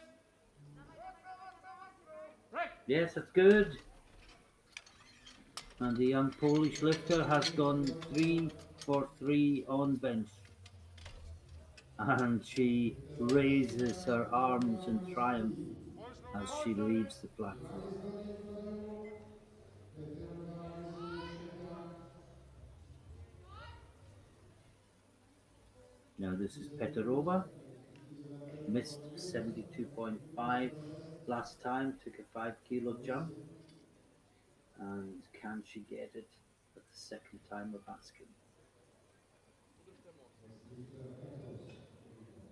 Right. Yes, that's good. And the young Polish lifter has gone 3 for 3 on bench. And she raises her arms in triumph Voice as loaded. she leaves the platform. Następnie wkładają Peterka z Szczepan. Now this is Peterova, Izolata missed wkładają 72.5 26. last time, took a 5 kilo jump. And can she get it at the second time of asking? Stricte metals.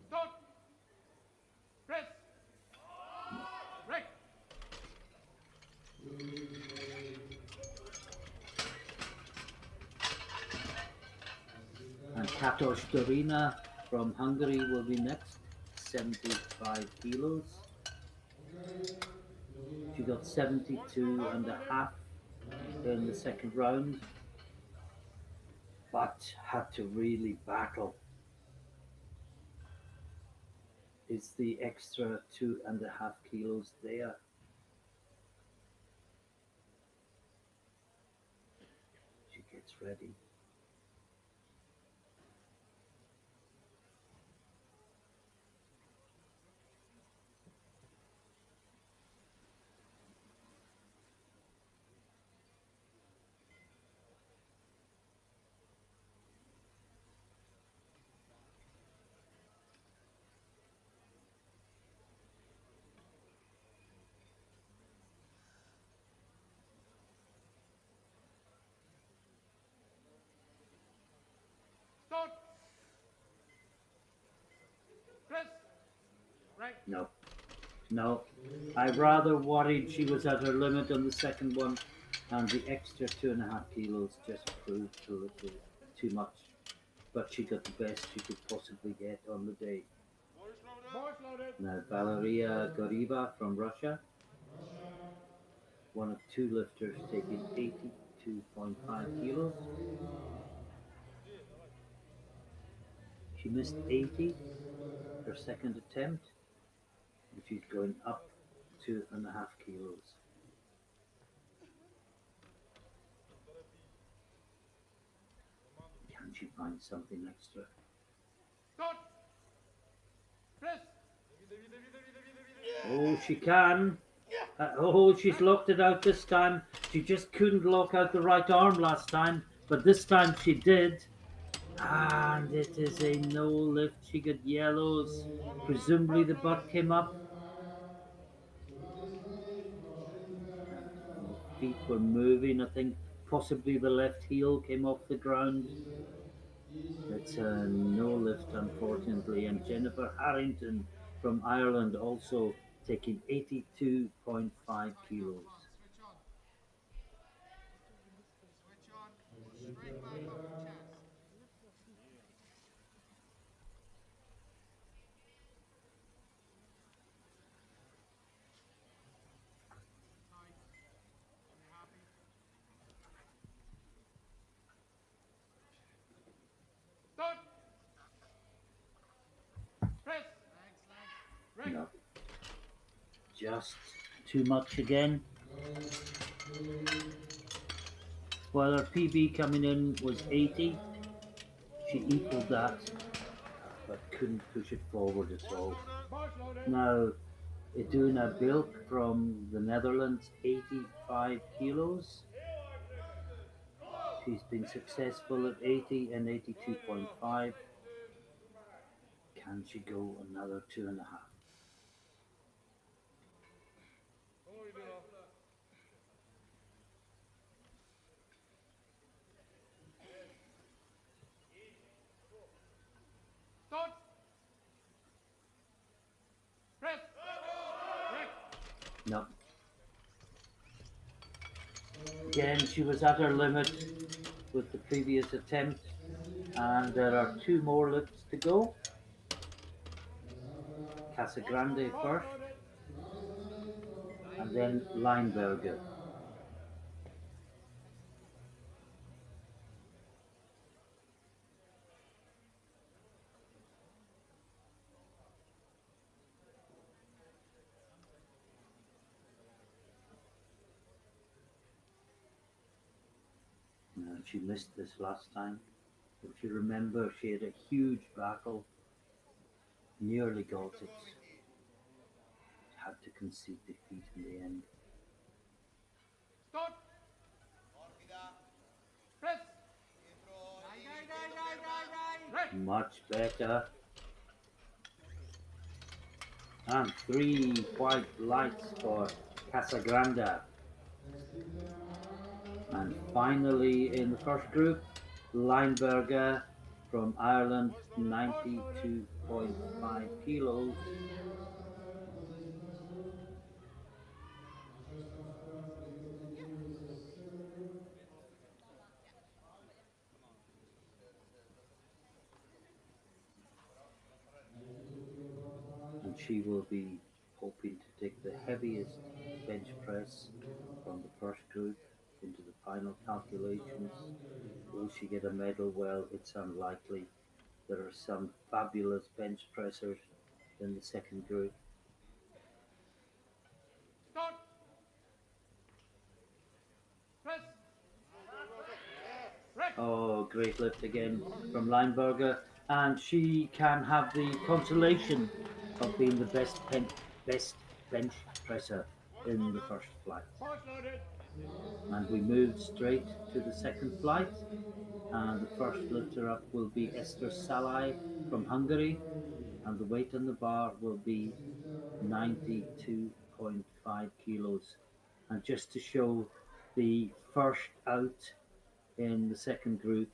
Start. Press. No. Right. And Katos Dorina from Hungary will be next, 75 kilos. Hungary, She got Dorina Katos. 72 and a half in the second round, but had to really battle. Is the extra 2.5 kilos there? She gets ready. Start. Press. Right. No, no. I rather worried she was at her limit on the second one, and the extra 2.5 kilos just proved a little too much. But she got the best she could possibly get on the day. Voice loaded. Now, Valeria Gorieva from Russia, Russia, one of two lifters taking 82.5 kilos. Gorina. She missed Hungary, 80 Izolata. her second attempt, and she's going up 2.5 kilos. Can she find something extra? Start. Press. Oh, she can. Oh, she's locked it out this time. She just couldn't lock out the right arm last time, but this time she did. And it is a no lift. She got yellows. Presumably the butt came up. And the feet were moving. I think possibly the left heel came off the ground. It's a no lift, unfortunately. And Jennifer Harrington from Ireland also taking 82.5 kilos. Switch on. Switch on. Straight back off the chest. Tight. Are you happy? Start. just too much again. Guys, please. While her PB coming in was 80, she equaled that, but couldn't push it forward at all. March loaded. Now, Iduna Bilk from the Netherlands, 85 kilos. She's been successful at 80 and 82.5. Can she go another 2.5? Start. Press. Break. No. Again, she was at her limit with the previous attempt, and there are two more lifts to go. Casagrande March first, loaded. and then Lineberger. She missed this last time. If you remember, she had a huge battle, nearly got it, had to concede defeat in the end. Start. Press. Right. Much better. And 3 white lights for Casagrande. And finally, in the first group, Lineberger from Ireland, 92.5 kilos. Just after we continue with the second group. 92.5. And she will be hoping to take the heaviest bench press from the first group into the final calculations. Will she get a medal? Well, it's unlikely. There are some fabulous bench pressers in the second group. Start. Press. Right. Oh, great lift again from Lineberger, and she can have the consolation of being the best bench presser in the first flight. March loaded. And we move straight to the second flight, and the first lifter up will be Esther Salai from Hungary, and the weight on the bar will be 92.5 kilos. And just to show, the first out in the second group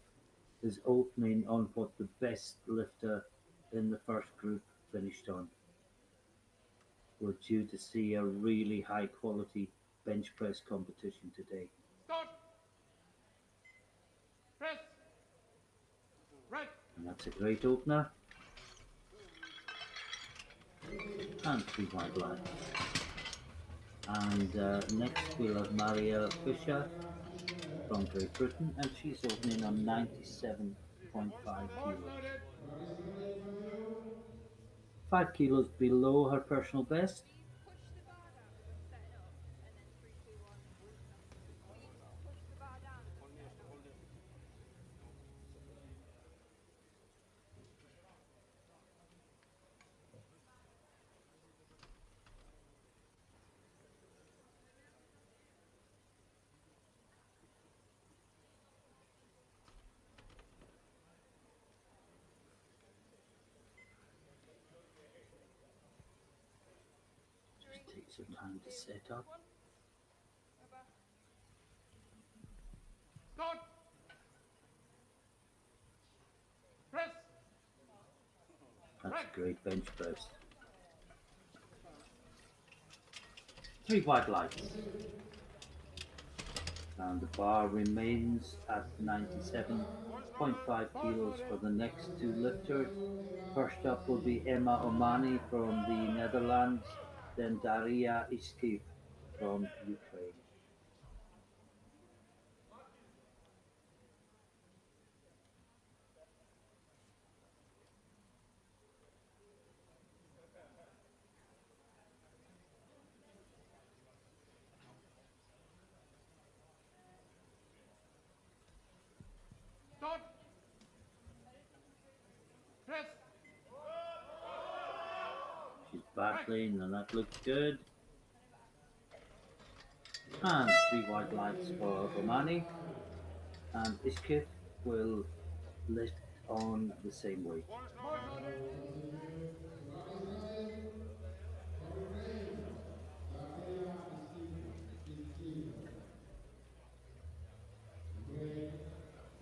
is opening on what the best lifter in the first group finished on. We're due to see a really high quality bench press competition today. Start. Press. Right. And that's a great opener. And 3 white lights. And next we'll have Marielle Fischer from Great Britain, and she's opening on 97.5 March kilos. loaded. 5 kilos below her personal best. Push the bar down and then set it up, and then 3, 2, 1. Push the bar down and then set it up. Just take some time to set up. Start. Press. That's a great bench press. 3 white lights. And the bar remains at 97.5 kilos for the next 2 lifters. First up will be Emma Omani from the Netherlands, then Daria Iskiv from Ukraine. Right. battling, and that looks good. And three white lights for Romani, and Ishkif will lift on the same weight. Board loaded. Surah Israel from Ukraine, Tamira Iskina. Ukraine,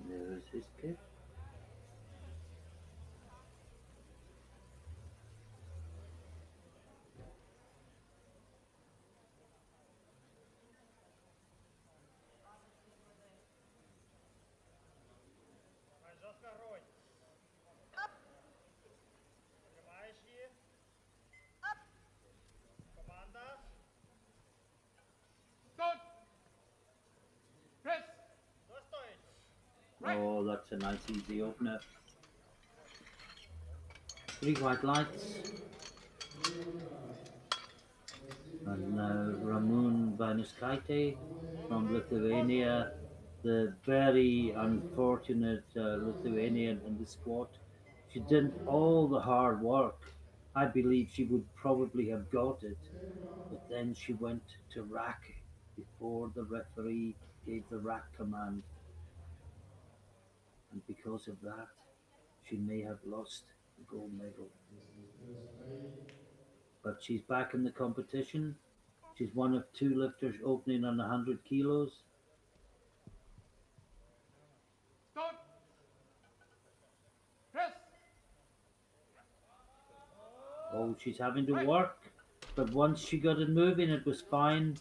There's Ishkif. Майже второй. Поднимающие. Команда. Start. Press. Кто стоит? Right. Oh, that's a nice easy opener. Three white lights. And now Ramon Vanuskaite from Lithuania, the very unfortunate Lithuanian in the squad. She did all the hard work. I believe she would probably have got it, but then she went to rack before the referee gave the rack command, and because of that, she may have lost the gold medal. this is first pay. But she's back in the competition. She's one of two lifters opening on 100 kilos. Start. Press. Oh, she's having to work. But once she got it moving, it was fine.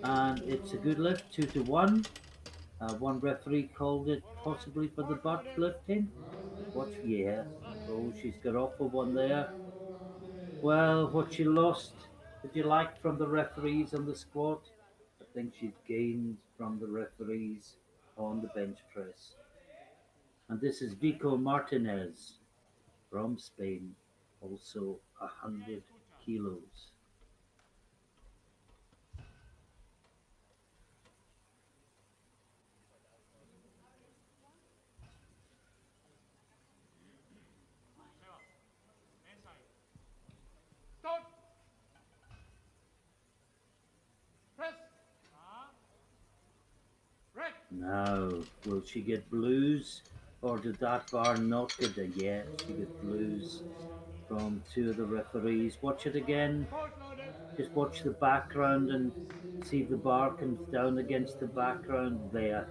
And it's a good lift, 2-1. One referee called it possibly for the Board butt loaded. lifting. Watch, yeah. Oh, she's got off with one there. Volante, Well, what she lost, if you like, from the referees on the squat, I think she's gained from the referees on the bench press. And this is Vico Martinez from Spain, also 100 kilos. Start. Press. Right. Now, will she get blues, or did that bar not get a yeah? She got blues from two of the referees. Watch it again. Board loaded. Just watch the background and see if the bar comes down against the background there,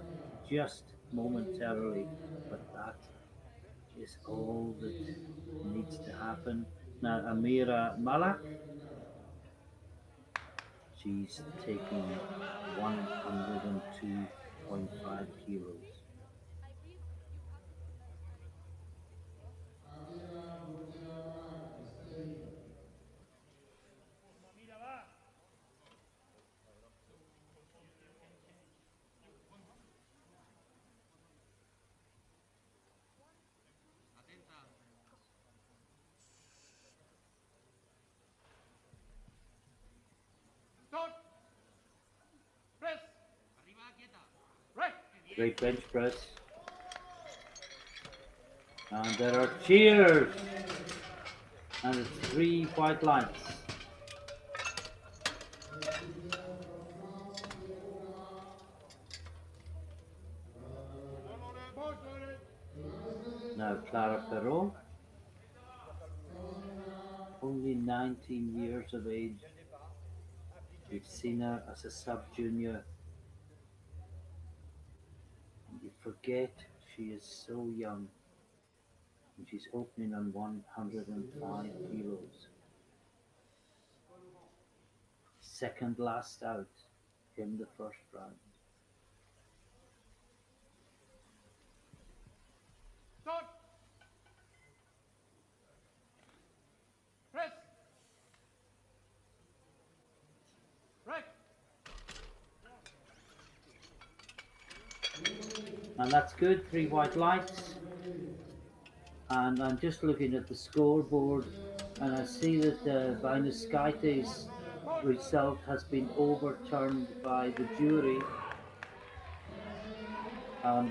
just momentarily. But that is all that needs to happen. Now, Amira Malak, she's taking 102.5 kilos. Amira Burniawa, Spain. Mira, va. Start. Press. Right. Great bench press. And there are cheers. And it's three white lights. Board loaded. Now Clara Perrault, only 19 years of age. We've seen her as a sub-junior. And you forget she is so young. And she's opening on 105 kilos. Second last out in the first round. Start. Press. Right. And that's good, three white lights. And I'm just looking at the scoreboard and I see that Vainoskaite's result has been overturned by the jury.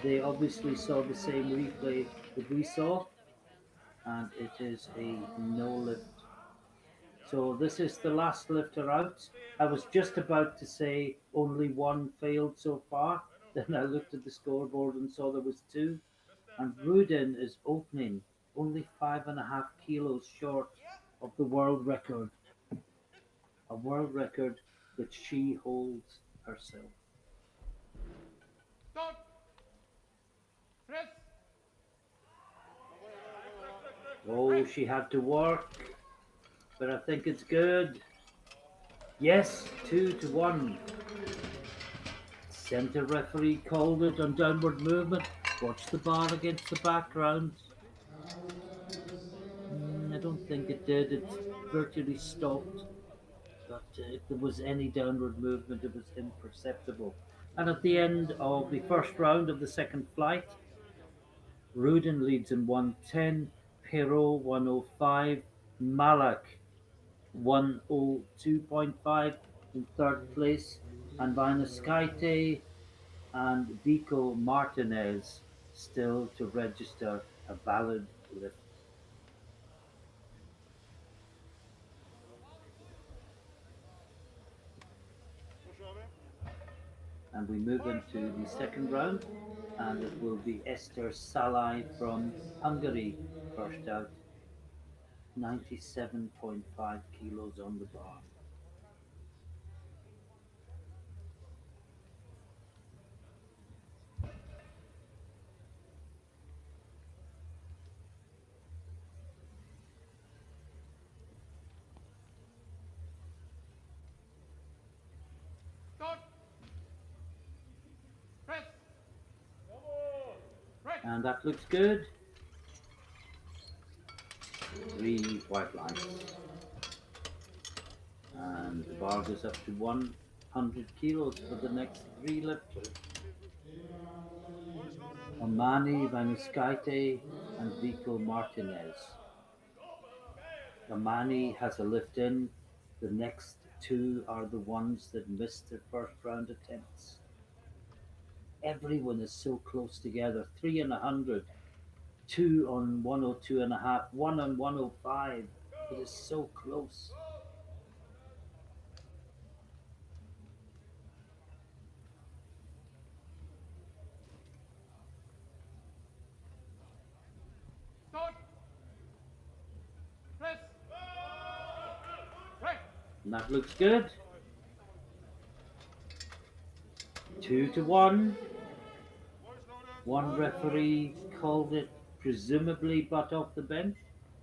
They obviously saw the same replay that we saw, and it is a no lift So this is the last lifter out. I was just about to say only one failed so far. Then I looked at the scoreboard and saw there was two. And Rudin is opening only 5.5 kilos short of the world record, a world record that she holds herself. Start. Press. Oh, she had to work, but I think it's good. Yes, 2-1. Center referee called it on downward movement. Watch the bar against the background. And we start with the second I don't think it exercise did. It weight virtually stopped. skill. But if there was any downward movement, it was imperceptible. And at the end of the first round of the second flight, Rudin leads in 110, Perot 105, Malak 102.5 in third place, and Vinaskaite and Vico Martinez still to register a valid lift. And we move into the second round, and it will be Esther Salai from Hungary first out, 97.5 kilos on the bar. Start. Press. Right. And that looks good. Three white lines. And the bar goes up to 100 kilos for the next three lifters. Omani Vanuskaite and Vico Martinez. Omani has a lift in. The next two are the ones that missed their first round attempts. Everyone is so close together. Three on 100, two on 102.5, one on 105. It is so close. Start. Press. Right. And that looks good. 2-1. One referee called it presumably butt off the bench.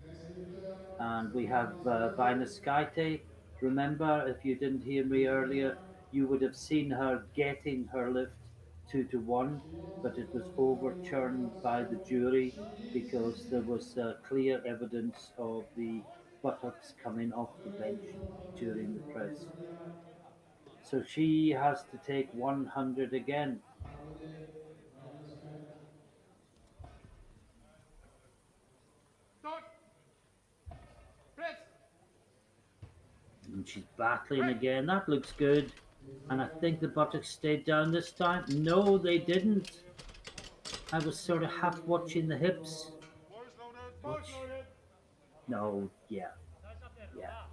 Next lifter, And we have Sandra Vinaskaite. Remember, if you didn't hear me earlier, you would have seen her getting her lift 2-1, She wants but to it was continue overturned her by the step. jury She needs because there 60. was clear evidence of the buttocks coming off the Après, bench nous sommes parvenus during the pour press. l'Italien So she has to take 100 again. Arnaud Vanoscat. Start. Press. And she's battling Right. again. That looks good. And I think the buttocks stayed down this time. No, they didn't. I was sort of half watching the hips. Force Which, loaded. no, yeah, yeah.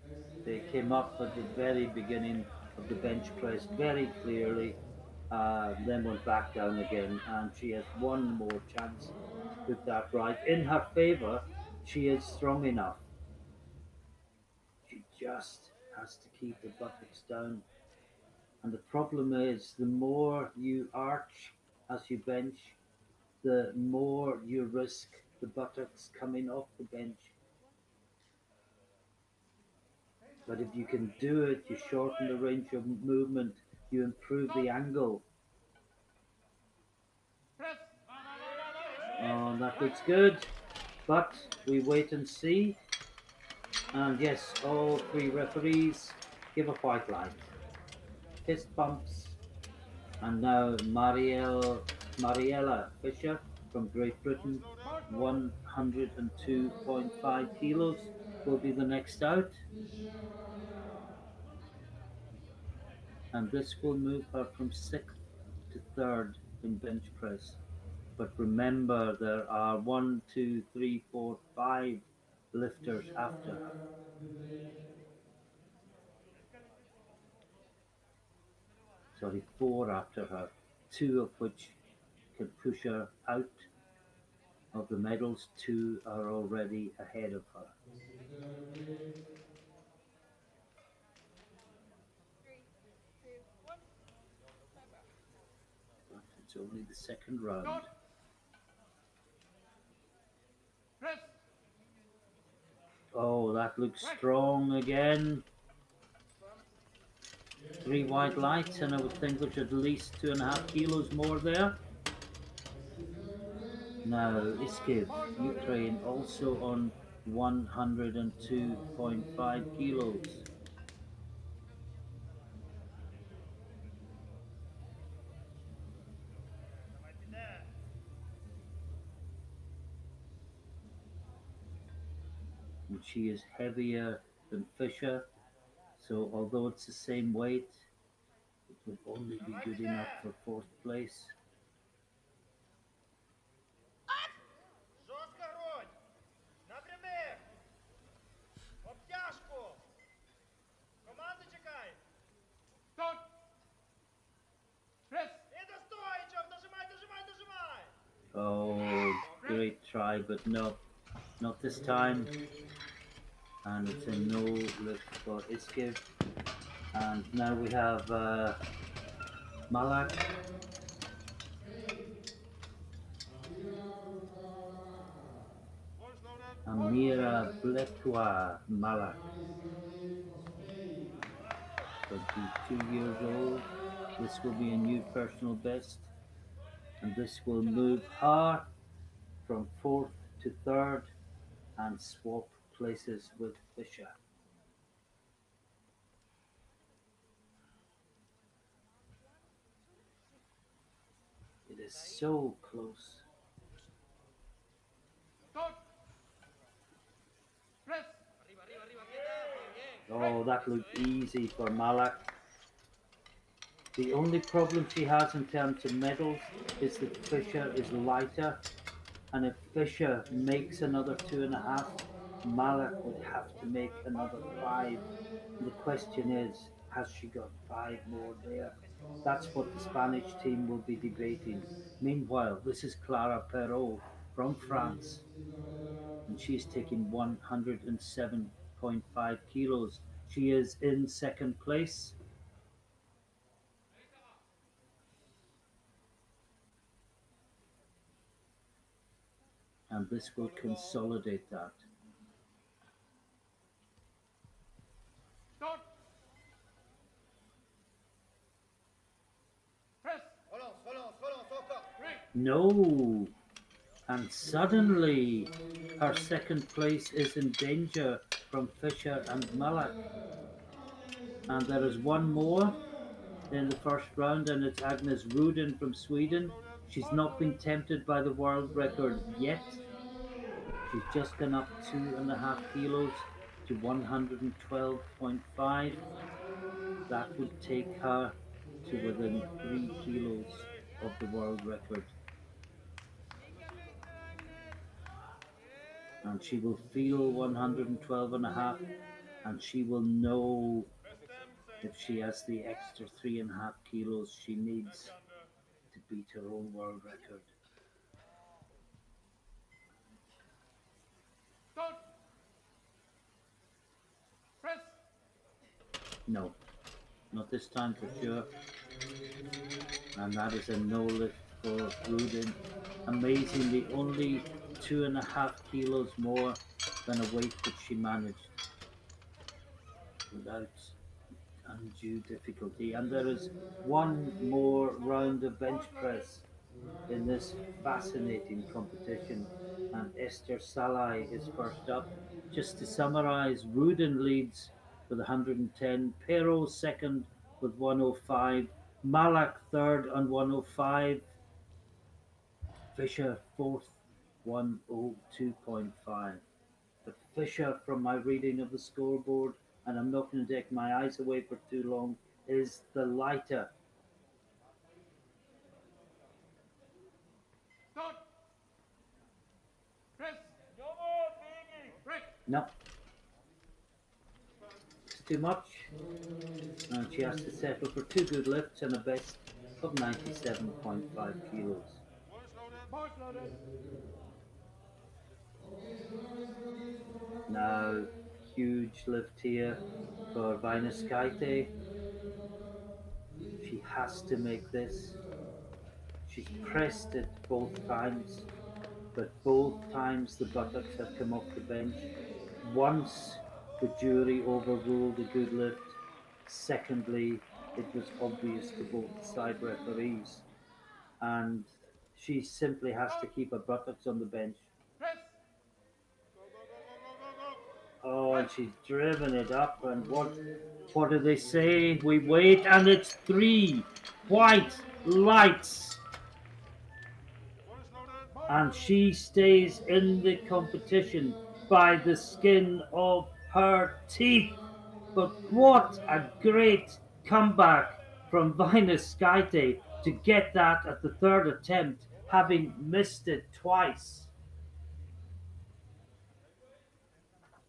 Next They lifter, came up at the very beginning of the bench press very clearly, then went back down again. And she has one more chance to put that right in her favor. She is strong enough. She just has to keep the buttocks down. And the problem is, the more you arch as you bench, the more you risk the buttocks coming off the bench. But if you can do it, you shorten the range of movement, you improve the angle. Press. Oh, that looks good. But we wait and see. And yes, all three referees give a white light. Fist bumps. And now Mariella Fisher from Great Britain, 102.5 kilos, will be the next out. Fischer Maria. And this will move her from sixth to third in bench press. But remember, there are one, two, three, four, five lifters after her. Fischer Deadlift. Sorry, four after her, two of which can push her out of the medals, two are already ahead of her. This is Deadlift. Three, two, one. Over. But it's only the second round. Start. Press. Oh, that looks strong again. Three white lights, and I would think there's at least 2.5 kilos more there. Now, Iskiv, Ukraine, also on 102.5 kilos. And she is heavier than Fisher, so although it's the same weight, it would only be good enough for fourth place. Жорстко грудь! Напрямик! Обтяжку! Команду чекай! Start. Press. І до стоїчок! Дожимай, дожимай, дожимай! Oh, great try, but no, not this time. And it's a no lift for Iskiv. And now we have Malak, One's loaded. Amira Bletois Malak, 22 years old. This will be a new personal best, and this will move her from fourth to third and swap places with Fisher. It is so close. Start. Press. Arriba, arriba, arriba, quieta, bien. Oh, that looked easy for Malak. The only problem she has in terms of medals is that Fisher is lighter, and if Fisher makes another 2.5, Malak would have to make another 5. And the question is, has she got 5 more there? That's what the Spanish team will be debating. Meanwhile, this is Clara Perrault from France, and she's taking 107.5 kilos. She is in second place. And this will consolidate that. Start. Press. Relance, relance, relance, encore. Break. No! And suddenly, her second place is in danger from Fisher and Malak. And there is one more in the first round, and it's Agnes Rudin from Sweden. She's not been tempted by the world record yet. She's just gone up 2.5 kilos to 112.5. That would take her to within 3 kilos of the world record. And she will feel 112.5, and she will know if she has the extra 3.5 kilos she needs to beat her own world record. Start. Press. No, not this time for sure. And that is a no lift for Rudin. Amazingly, only 2.5 kilos more than a weight that she managed without undue difficulty. And there is one more round of bench press in this fascinating competition, and Esther Salai is first up. Just to summarize, Rudin leads with 110, Perrault second with 105, Malak third on 105, Fisher fourth, 102.5. But Fisher, from my reading of the scoreboard, and I'm not going to take my eyes away for too long, is the lighter. Start. Press. Break. No, it's too much. And she has to settle for two good lifts and a best of 97.5 kilos. Voice loaded. March loaded. Okay, so now let's go again for round Now, 5. huge lift here Let's for start with Vainaskaite. Dr. She Lift has to those make this. reserve. She's Shimo, pressed it both times, but both times the buttocks have come off the bench. Once the jury overruled a good lift. Secondly, it was obvious to both side referees, and she simply has to Stop. keep her buttocks on the bench. Press. Go, go, go, go, go, go, go. Oh, and Press. she's driven it up. And what do they say? We wait, and it's three white lights, Voice loaded. March and loaded. she stays in the competition by the skin of her teeth. But what a great comeback from Vinus Skyte to get that at the third attempt, having missed it twice.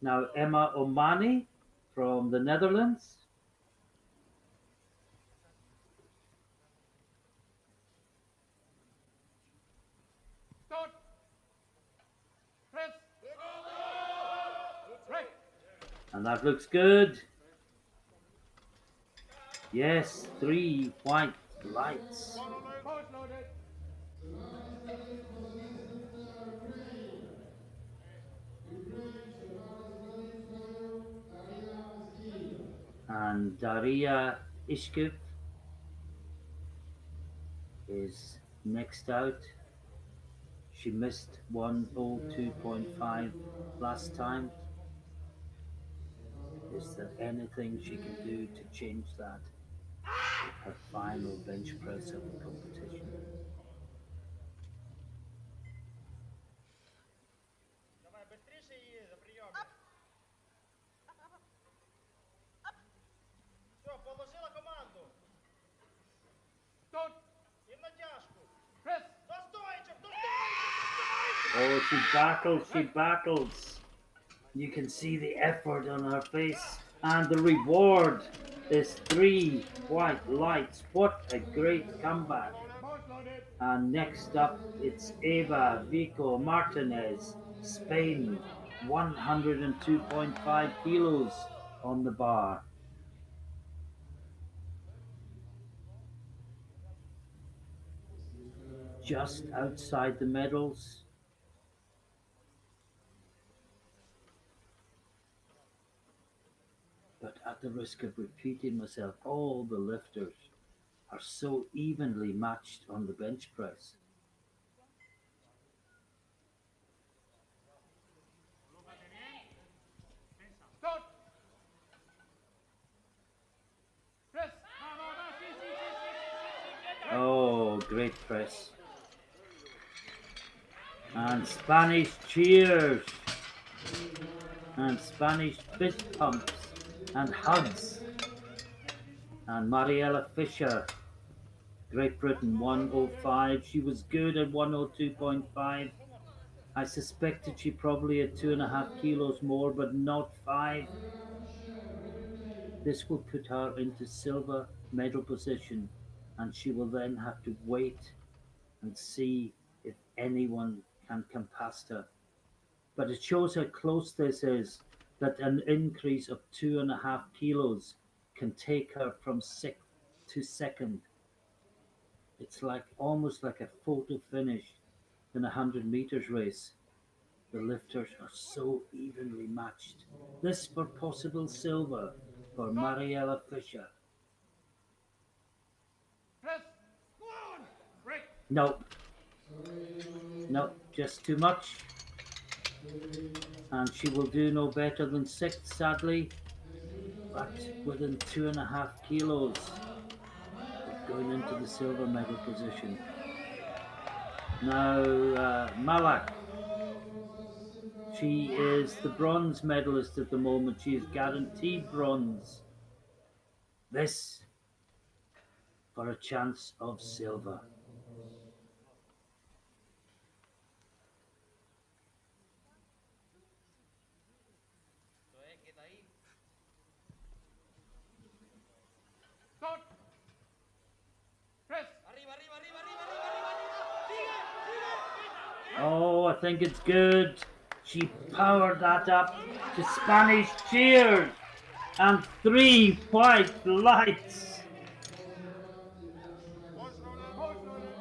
Now, Emma Omani from the Netherlands. Start. Press. Break. And that looks good. Yes, three white lights. One loaded. March loaded. So now is the lift for the next lifter, Ukraine. Ukraine, so now is the lift for you, Daria Skill. And Daria Ishkov is next out. She missed 102.5 last time. Is there anything she can do to change that with her final bench press of the competition? Давай быстріше її за прийоми. Все, положила команду. Start. І в натяжку. Press. Достойчик, Oh, she battles, she battles. You can see the effort on her face, and the reward is three white lights. What a great comeback. March loaded. And next up, it's Eva Vico Martinez, Spain, 102.5 kilos on the bar. Just outside the medals. But at the risk of repeating myself, all the lifters are so evenly matched on the bench press. Start. Press. No, no, no. See, see, see, see. Oh, great press. And Spanish cheers. And Spanish fist pumps and hugs. And Mariella Fisher, Great Britain, 105. She was good at 102.5. I suspected she probably had 2.5 kilos more, but not 5. This will put her into silver medal position, and she will then have to wait and see if anyone can come past her. But it shows how close this is, that an increase of 2.5 kilos can take her from sixth to second. It's like almost like a photo finish in a 100 meters race. The lifters are so evenly matched. This for possible silver for Mariella Fisher. Press. One. Break. No, no, just too much. And she will do no better than sixth, sadly. But within 2.5 kilos of going into the silver medal position. Now, Malak. She is the bronze medalist at the moment. She is guaranteed bronze. This for a chance of silver. think it's good. She powered that up to Spanish cheers and 3 white lights.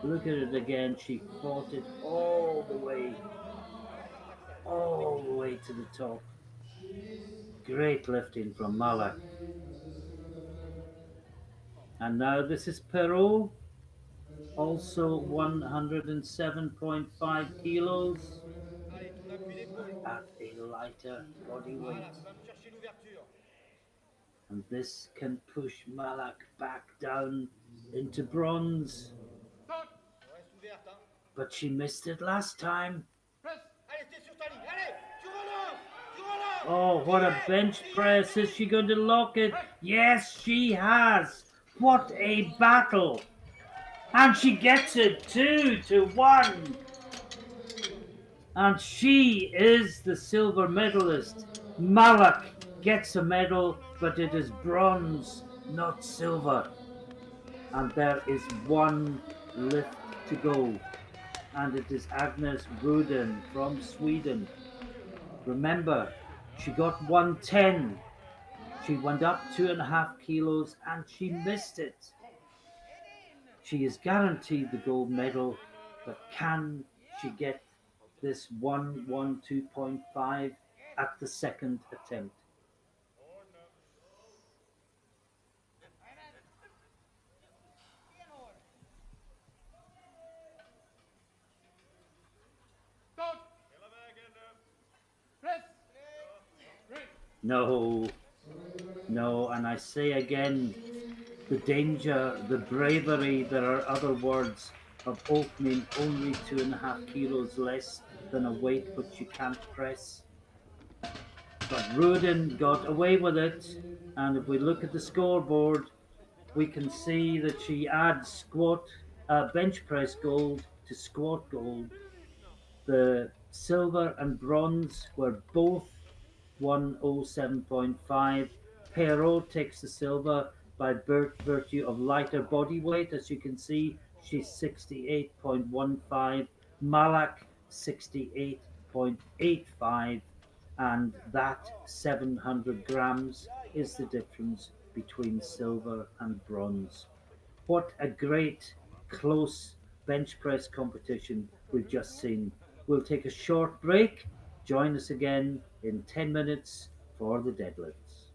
Look at it again. She fought it all the way to the top. Great lifting from Malak. And now this is Perot, also 107.5 kilos, Allez, ton appui d'épaule. but at a lighter body weight. Voilà, tu vas me chercher l'ouverture. And this can push Malak back down into bronze. Stop. Reste ouverte, hein. But she missed it last time. Press. Allez, t'es sur ta ligne. Allez, tu relances. Tu relances. Oh, what a bench press. Is she going to lock it? Yes, she has. What a battle. And she gets it 2-1. And she is the silver medalist. Malak gets a medal, but it is bronze, not silver. And there is one lift to go. And it is Agnes Ruden from Sweden. Remember, she got 110. She went up 2.5 kilos and she missed it. She is guaranteed the gold medal, but can she get this 112.5 at the second attempt? Stop. Press. No, no, and I say again, the danger, the bravery, there are other words of opening only 2.5 kilos less than a weight which you can't press. But Rudin got away with it, and if we look at the scoreboard, we can see that she adds bench press gold to squat gold. The silver and bronze were both 107.5. Perrault takes the silver by virtue of lighter body weight. As you can see, she's 68.15. Malak 68.85. And that 700 grams is the difference between silver and bronze. What a great close bench press competition we've just seen. We'll take a short break. Join us again in 10 minutes for the deadlifts.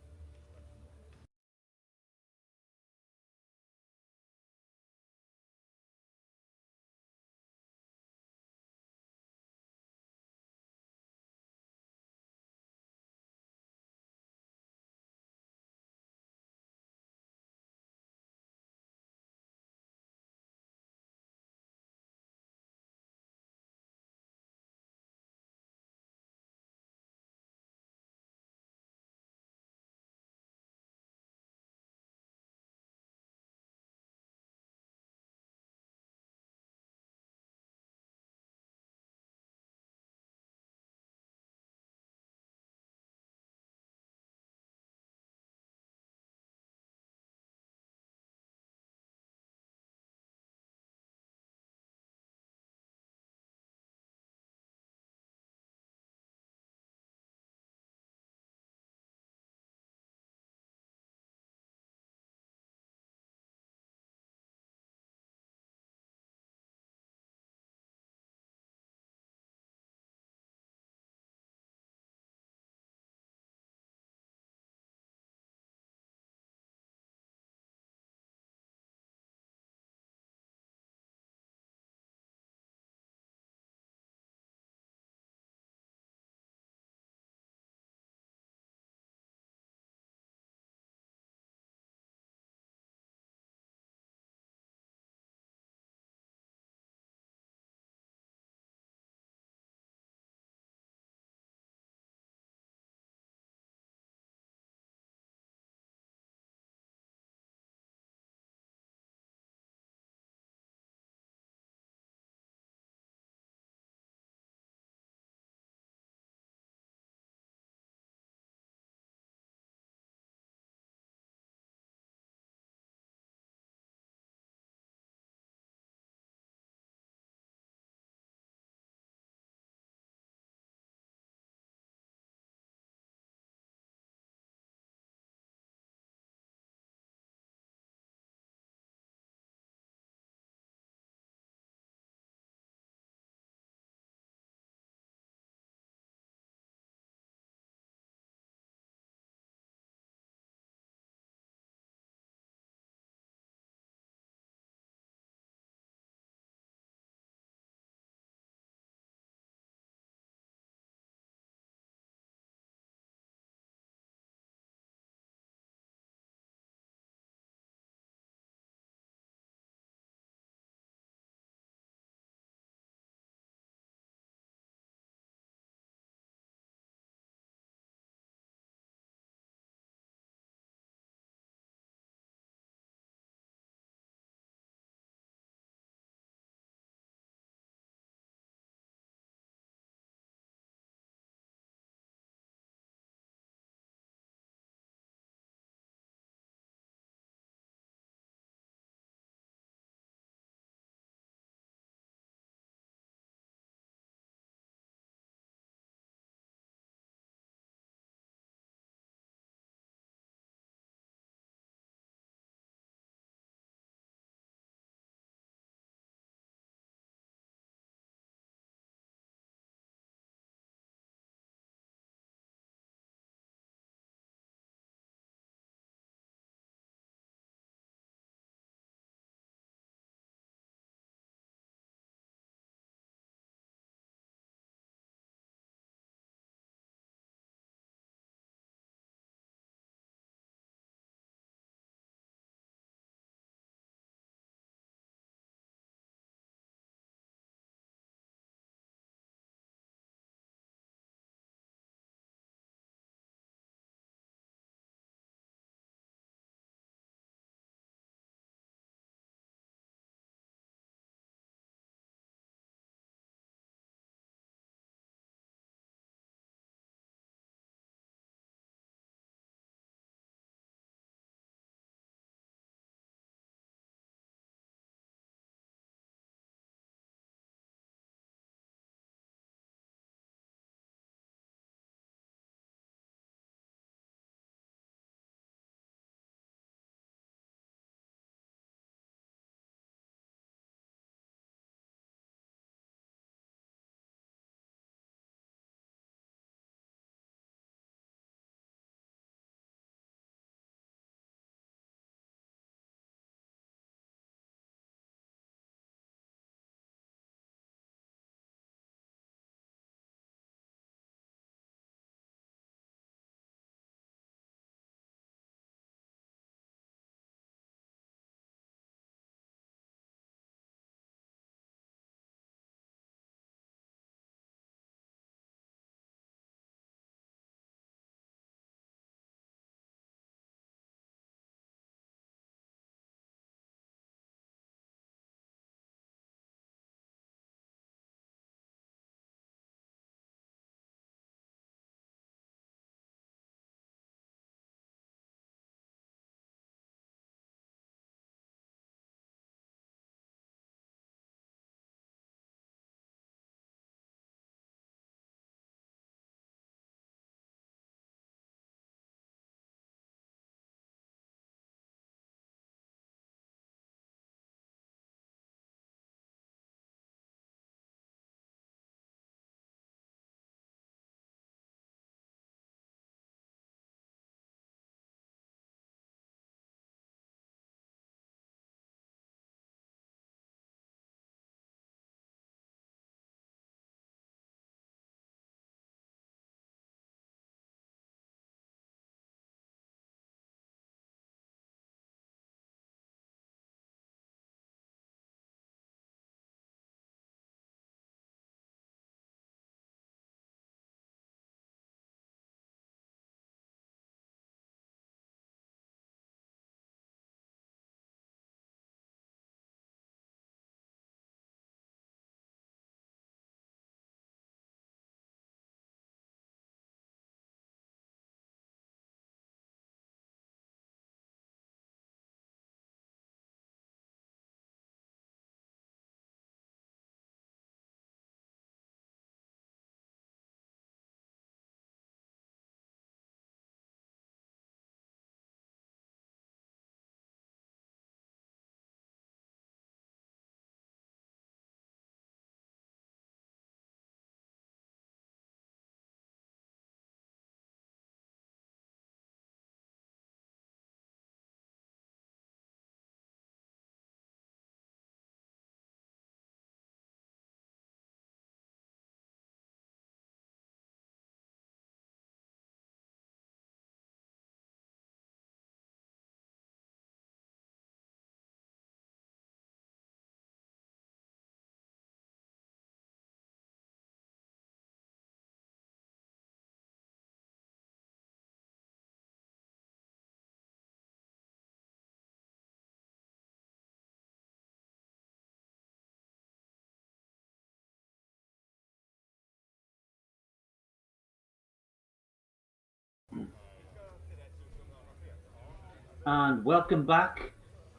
and welcome back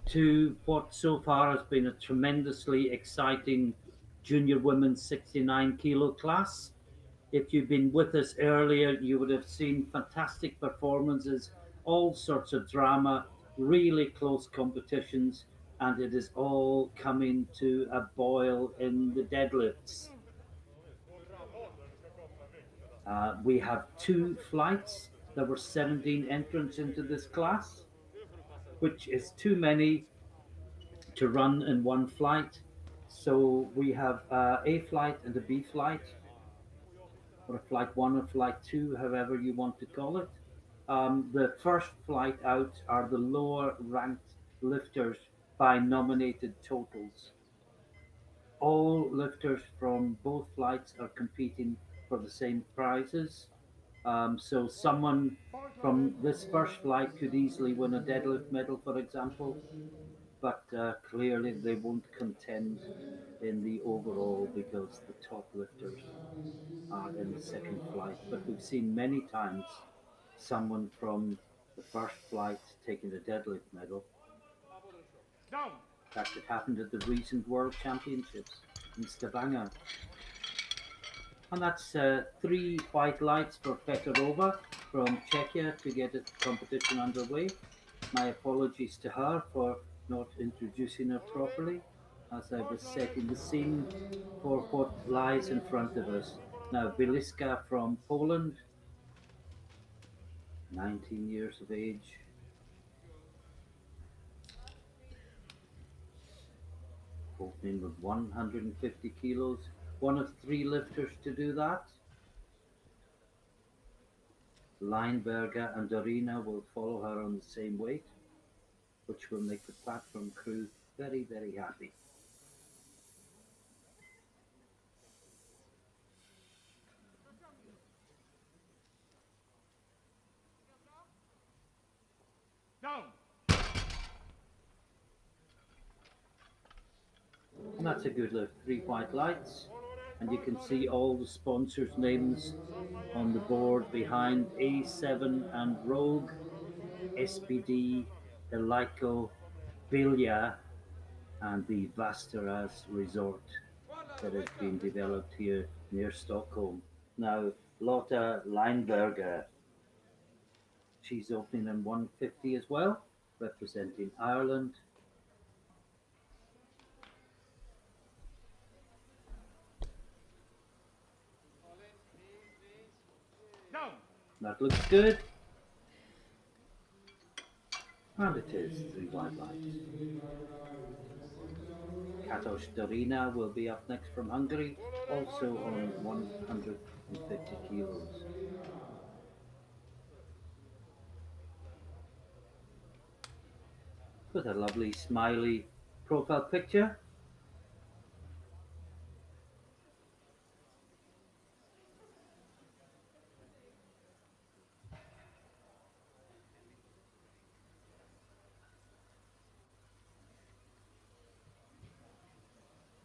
to what so far has been a tremendously exciting junior women's 69 kilo class. If you've been with us earlier, you would have seen fantastic performances, all sorts of drama, really close competitions, and it is all coming to a boil in the deadlifts. We have two flights. There were 17 entrants into this class, which is too many to run in one flight. So we have A flight and a B flight, or a flight one or flight two, however you want to call it. The first flight out are the lower ranked lifters by nominated totals. All lifters from both flights are competing for the same prizes. So someone from this first flight could easily win a deadlift medal, for example, but clearly they won't contend in the overall because the top lifters are in the second flight. But we've seen many times someone from the first flight taking a deadlift medal. Down. In fact, it happened at the recent World Championships in Stavanger. And that's three white lights for Petrova from Czechia to get the competition underway. My apologies to her for not introducing her properly as I was setting the scene for what lies in front of us. Now, Biliska from Poland, 19 years of age, opening with 150 kilos, one of three lifters to do that. Lineberger and Dorina will follow her on the same weight, which will make the platform crew very, very happy. Down. And that's a good lift. Three white lights. And you can see all the sponsors' names on the board behind A7 and Rogue, SPD, Elico, Bilia, and the Vasteras resort that has been developed here near Stockholm. Now, Lotta Lineberger, she's opening in 150 as well, representing Ireland. Down. That looks good. And it is three white lights. Katos Dorina will be up next from Hungary, also on 150 kilos. With a lovely smiley profile picture.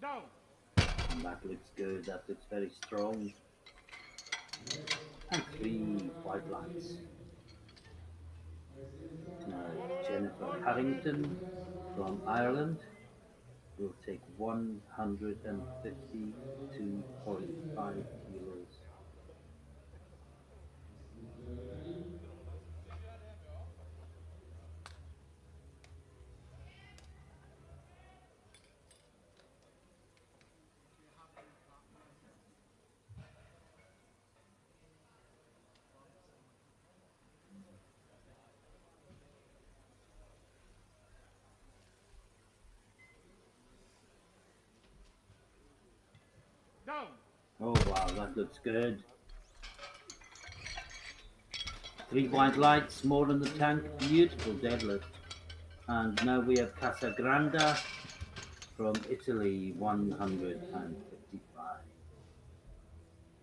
Down. And that looks good, that looks very strong. And three white lights. Now, Jennifer Harrington from Ireland will take 152.5 kilos. Down. Oh wow, that looks good. Three white lights, more in the tank, beautiful deadlift. And now we have Casagranda from Italy, 155.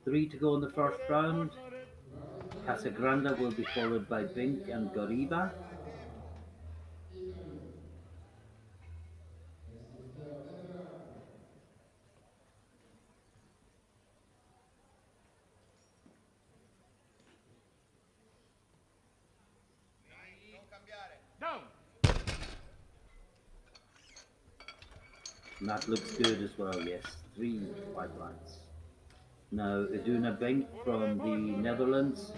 Three to go in the first round. Casagranda will be followed by Bink and Goriba. Italy. Next is the Netherlands. Non cambiare. Down. And that looks good as well, yes. 3 white lights. Now, Iduna Bink from the Netherlands.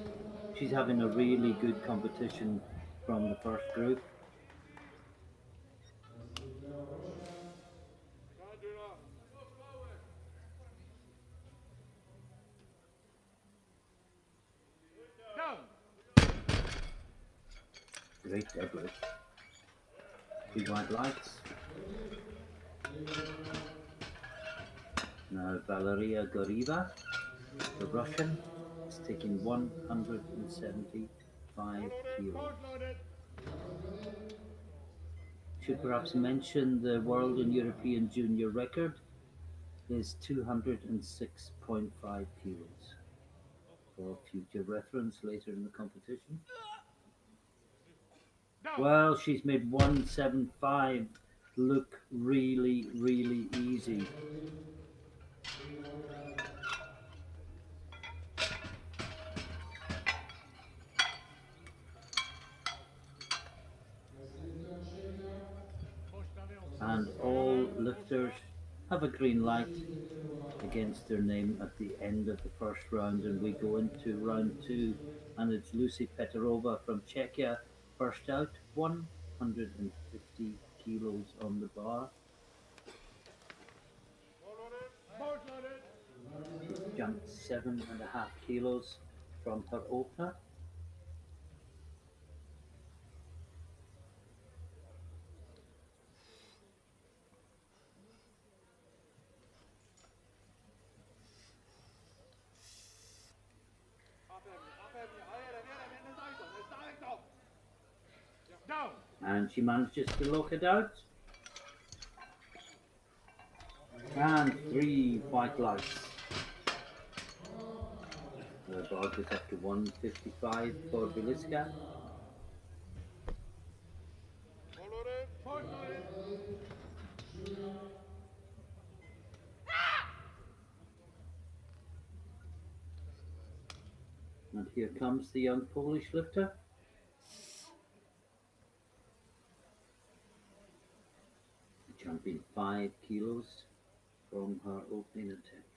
She's having a really good competition from the first group. Instructeur Rocha. Down. Great deadlift. 3 white lights. Now, Valeria Goriva, the Russian, is taking 175 kilos. Should perhaps mention the world and European junior record is 206.5 kilos for future reference later in the competition. Down. Well, she's made 175 look really, really easy. Instructeur Tchèque. Proche d'arrêt en And all lifters have a green light against their name at the end of the first round, and we go into round 2, and it's Lucy Petrova from Czechia first out, 150 kilos on the bar. Bolt loaded. She's jumped 7.5 kilos from her opener. Down. And she manages to lock it out. And 3 white lights. The bar goes up to 155 for Biliska. Bolt loaded. And here comes the young Polish lifter. Jumping 5 kilos from her opening attempt.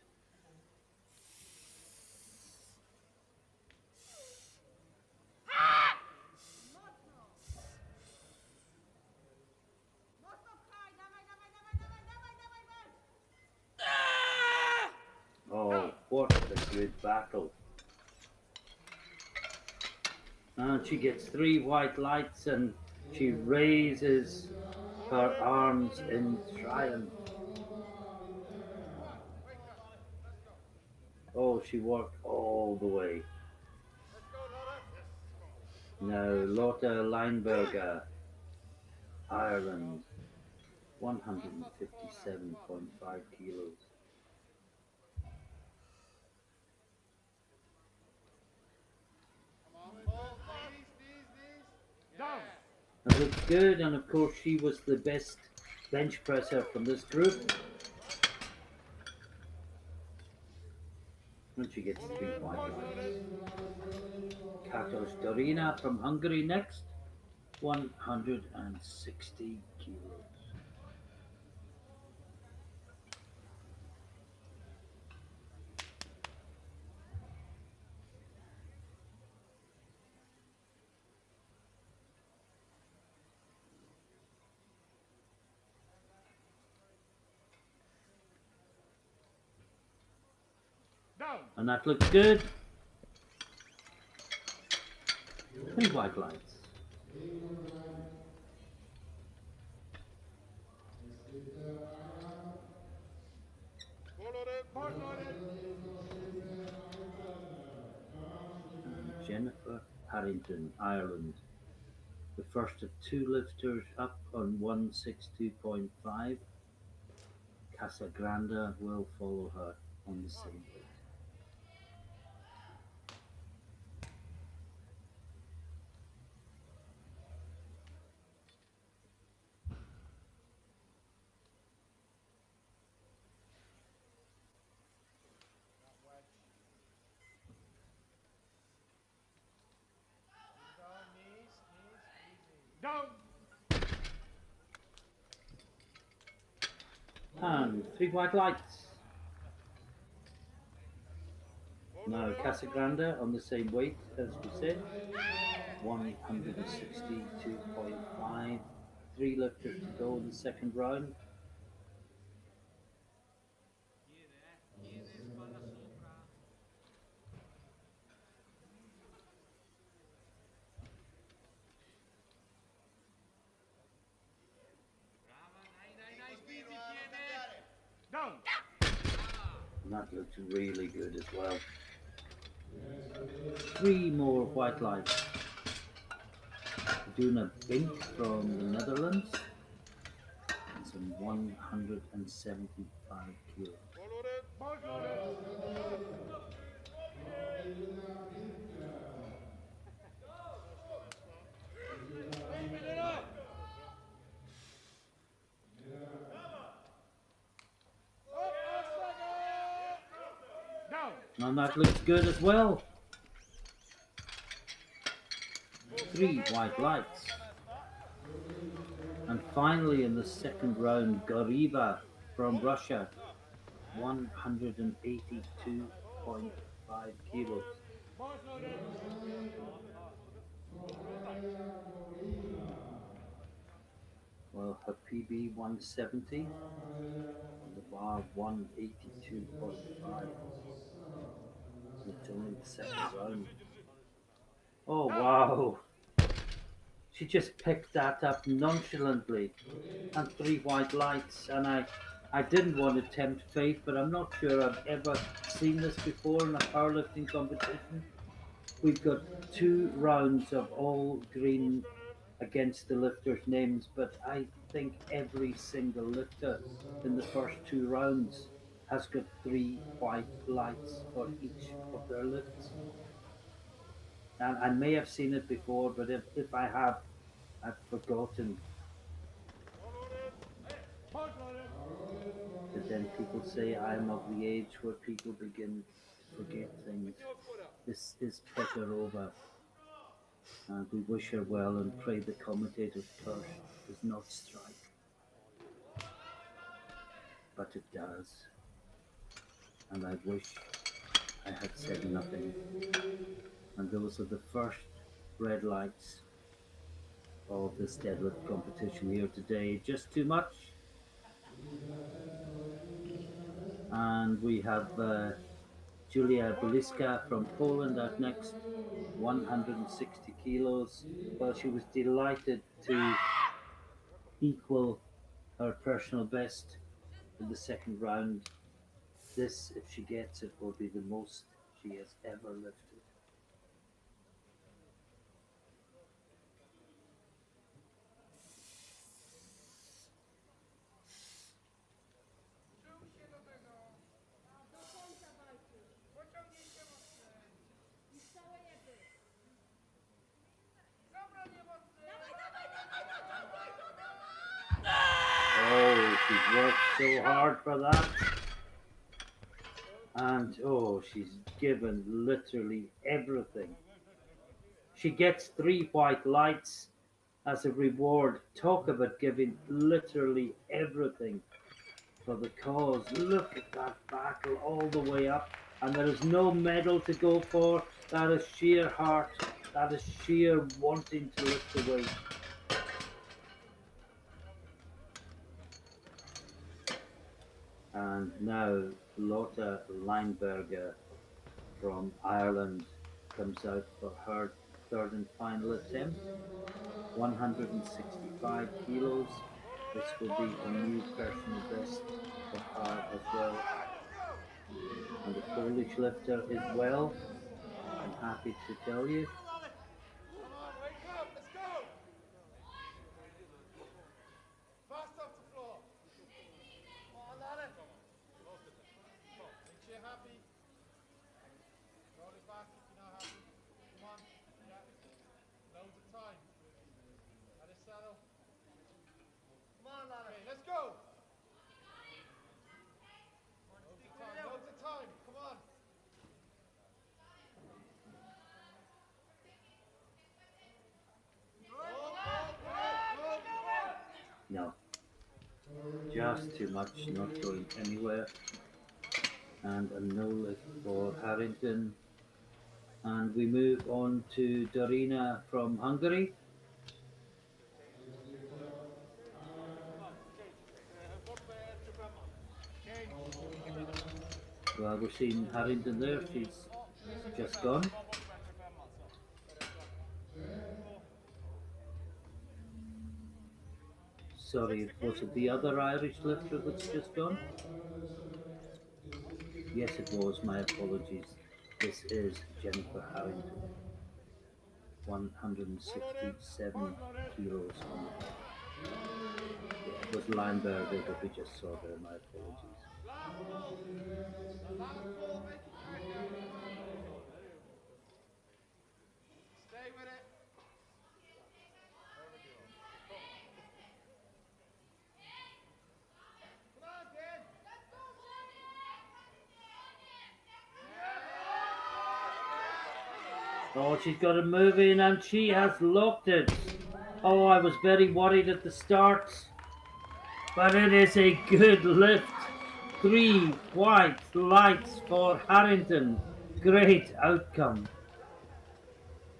Oh, what a good battle. And she gets 3 white lights and she raises her arms in triumph. Oh, she worked all the way. Now, Lotta Leinberger, Ireland, 157.5 kilos. Down. That looks good, and of course she was the best bench presser from this group. And she gets 3 white lights. Katos Dorina from Hungary next, 160 kilos. Down. And that looks good. 3 white lights. Bolt loaded. And Jennifer Harrington, Ireland, the first of 2 lifters up on 162.5. Casagrande will follow her on the same weight. Down. And 3 white lights. Now Casagrande on the same weight as we said, 162.5. 3 lifters to go in the second round. Chiede, spalla sopra. Brava, dai, spingi, chiede. Down. And that looks really good as well. 3 more white lights. Duna Bink from the Netherlands. And some 175 kilos. Down. And that looks good as well. 3 white lights. And finally in the second round, Goriba from Russia, 182.5 kilos. Boys loaded. Well, her PB 170 and the bar 182.5. It's only the second round. Oh wow! She just picked that up nonchalantly, and 3 white lights. And I didn't want to tempt fate, but I'm not sure I've ever seen this before in a powerlifting competition. We've got 2 rounds of all green against the lifters' names, but I think every single lifter in the first 2 rounds has got 3 white lights for each of their lifts. And I may have seen it before, but if I have, I've forgotten. Boys loaded. But then people say I'm of the age where people begin to forget things. This is Pekarova, and we wish her well and pray the commentator's curse does not strike. But it does, and I wish I had said nothing. And those are the first red lights of this deadlift competition here today. Just too much. And we have Julia Buliska from Poland out next, 160 kilos. Well, she was delighted to equal her personal best in the second round. This, if she gets it, will be the most she has ever lifted. Rzuć się do tego. Do końca walki. Pociągnijcie mocniej. I z całej jeby. Zabranie mocniej. Oh, she's worked so hard for that. And oh, she's given literally everything. She gets 3 white lights as a reward. Talk about giving literally everything for the cause. Look at that battle all the way up, and there is no medal to go for. That is sheer heart. That is sheer wanting to lift the weight. And now Lotta Lineberger from Ireland comes out for her third and final attempt. 165 kilos. This will be a new personal best for her as well. And the Polish lifter is well, I'm happy to tell you. Come on, wake up, let's go! Fast off the floor. Come on, Lale. Make sure you're happy. Roll it back if you're not happy. Come on. Yeah. Loads of time. Let it settle. Come on, Lale. Okay, let's go. Loads of time. Come on. just too much, not going anywhere. And a no lift for Harrington. And we move on to Dorina from Hungary. Deadlifter Iron Change. Get Powerlifter better. Well, we're seeing Harrington there. She's just gone. Ted Sorry, was it the other Irish lifter that's just gone? 107. This is Yes, it physical was. My ability. apologies. This is Jennifer Harrington, 167 kilos on the bar. Yeah, it was Lineberger that we just saw there. My apologies. Powerlifting event next lifter Dorina Iron. Stay with it. Come on, kid. Oh, she's got it moving and she has locked it. Oh, I was very worried at the start, but it is a good lift. 3 white lights for Harrington. Great outcome.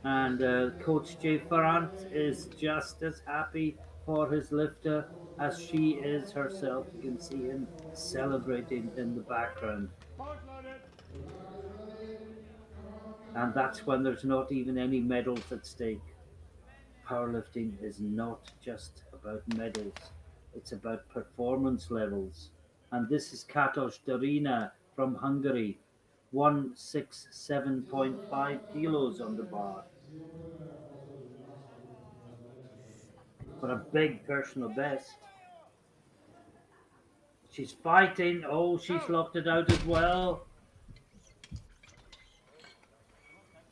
And Coach Jay Farrant is just as happy for his lifter as she is herself. You can see him celebrating in the background. Pause loaded. The clock is ready. Come on, And that's when there's not even any medals at stake. Powerlifting is not just about medals, it's about performance levels. And this is Katos Dorina from Hungary, 167.5 kilos on the bar. 0.5 was the last one, last direction. For Last a one. big personal best. She's fighting. Oh, she's locked it out as well.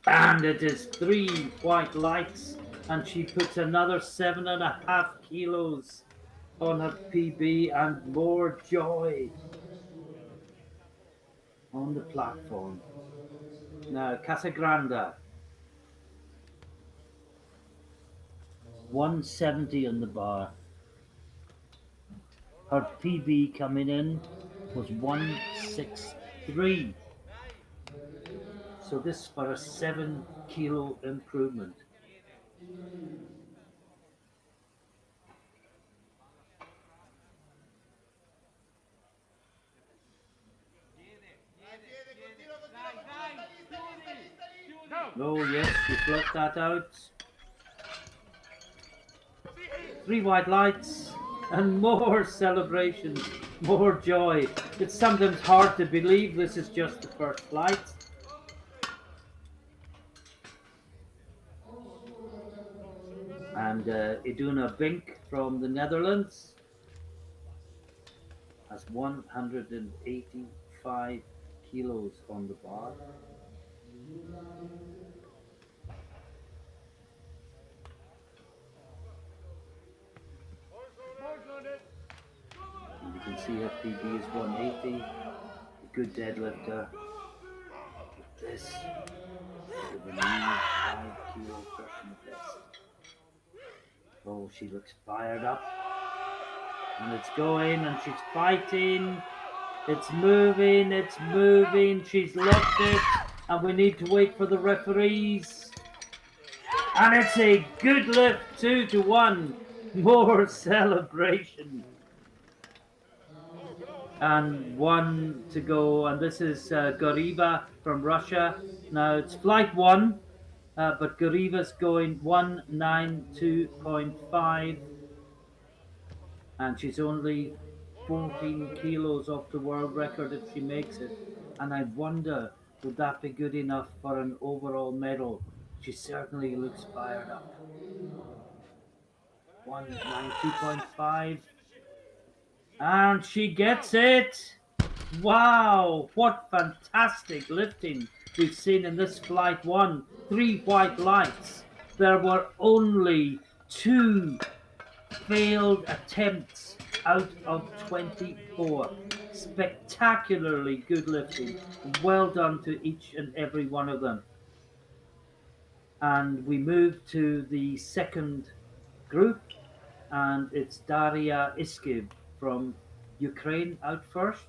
And it is 3 white lights. And she puts another 7.5 kilos on her PB and more joy Was the next one. on the Powerlifting platform. was the next group. Now, Casagranda, Was the 170 on the bar. Her PB coming in was 163. So this for a 7 kilo improvement. Italy. Oh yes, she blocked that out. 3 white lights and more celebrations, more joy. It's sometimes hard to believe this is just the first flight. And Iduna Bink from the Netherlands has 185 kilos on the bar. Pause loaded. And you can see her PB is 180. A good deadlifter. This is a new 5 kilo personal best. Oh, she looks fired up. And it's going and she's fighting. It's moving. She's locked it. And we need to wait for the referees. And it's a good lift, 2-1. More celebration. And 1 to go. And this is Goriva from Russia. Now it's flight 1. But Goriva's going 192.5. And she's only 14 kilos off the world record if she makes it. And I wonder, would that be good enough for an overall medal? She certainly looks fired up. 192.5. And she gets it! Wow, what fantastic lifting we've seen in this flight 1. 3 white lights. There were only 2 failed attempts out of 24. Spectacularly good lifting. Well done to each and every one of them. And we move to the second group, and it's Daria Iskib from Ukraine out first,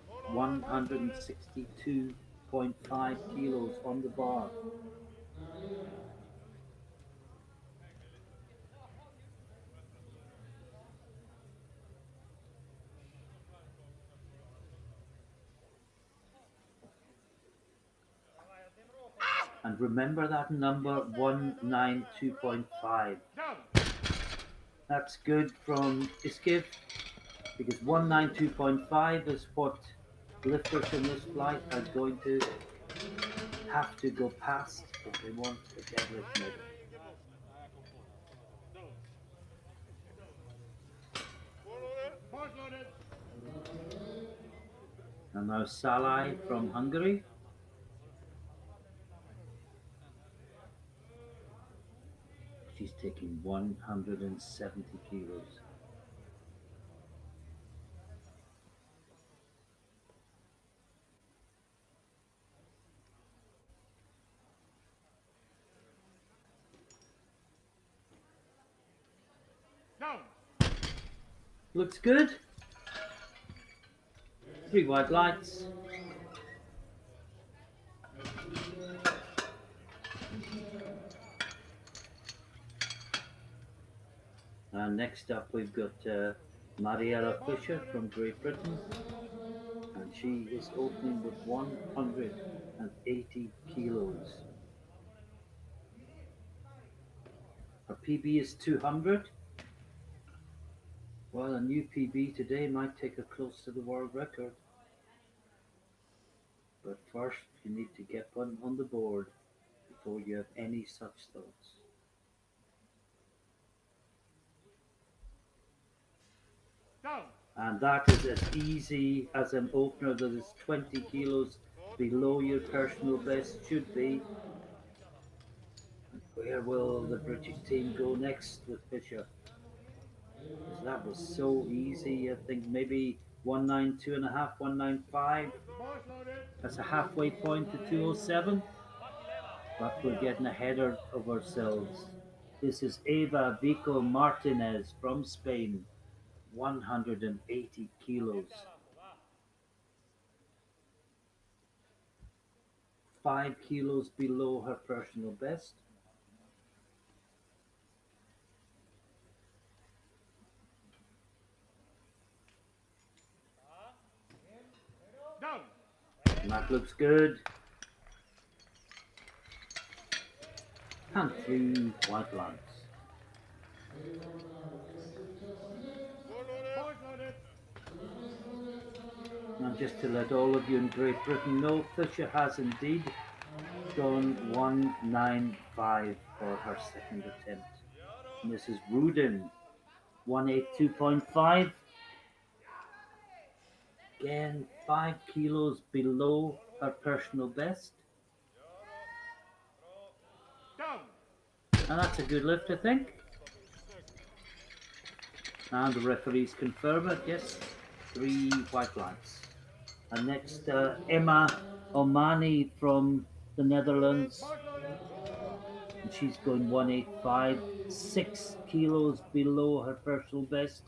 Hold on, march on it. 162.5 kilos on the bar. Maria. And remember that number 192.5. Down. That's good from Iskiv because 192.5 is what lifters in this flight are going to have to go past if they want a deadlift medal. Hold on it. March loaded. And now Salai from Hungary. She's taking 170 kilos. Down. Looks good. 3 white lights. And next up we've got Mariella Fisher from Great Britain. And she is opening with 180 kilos. Her PB is 200. Well, a new PB today might take her close to the world record. But first, you need to get one on the board before you have any such thoughts. Down. And that is as easy as an opener that is 20 kilos below your personal best should be. And where will the British team go next with Fisher? Because that was so easy. I think maybe 192.5, 195. March loaded. That's a halfway point to 207. But we're getting ahead of ourselves. This is Eva Vico Martinez from Spain, 180 kilos. 5 kilos below her personal best. Down. And that looks good. And 3 white lights. March loaded. And just to let all of you in Great Britain know, Fisher has indeed gone 195 for her second attempt. Mrs. Rudin, 182.5. Again, 5 kilos below her personal best. Down. And that's a good lift, I think. And the referees confirm it, yes. 3 white lights. And next, Emma Omani from the Netherlands. March loaded. And she's going 185, 6 kilos below her personal best.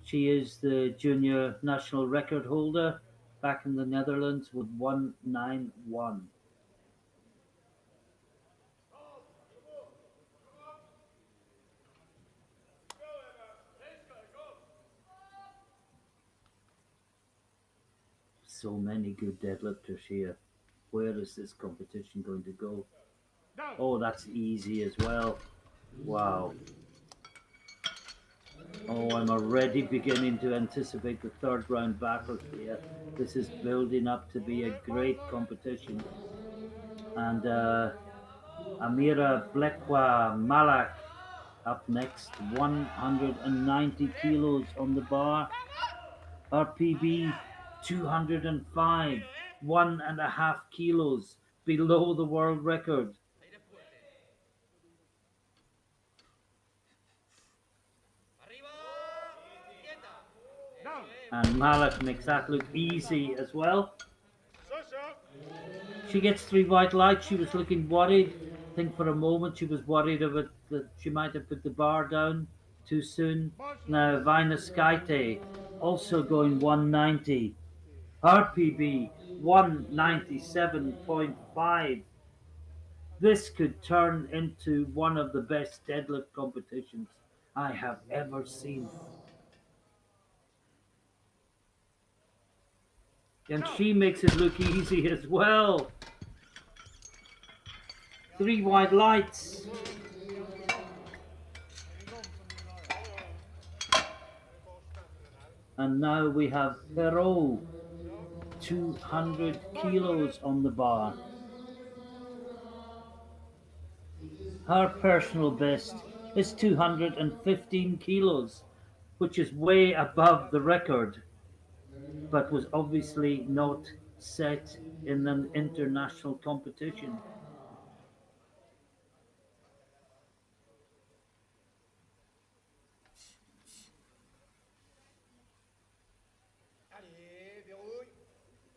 She is the junior national record holder back in the Netherlands with 191. So many good deadlifters here. Where is this competition going to go? Down. Oh, that's easy as well. Wow. Oh, I'm already beginning to anticipate the third round battles here. This is building up to be a great competition. And Amira Blekwa Malak up next, 190 kilos on the bar. RPB 205, 1.5 kilos below the world record. Down. And Malak makes that look easy as well. Sasha. She gets 3 white lights. She was looking worried. I think for a moment she was worried of it, that she might have put the bar down too soon. Now Vina Skaite also going 190. RPB 197.5. This could turn into one of the best deadlift competitions I have ever seen. And she makes it look easy as well. Three white lights. And now we have Perot, 200 kilos on the bar. Her personal best is 215 kilos, which is way above the record, but was obviously not set in an international competition.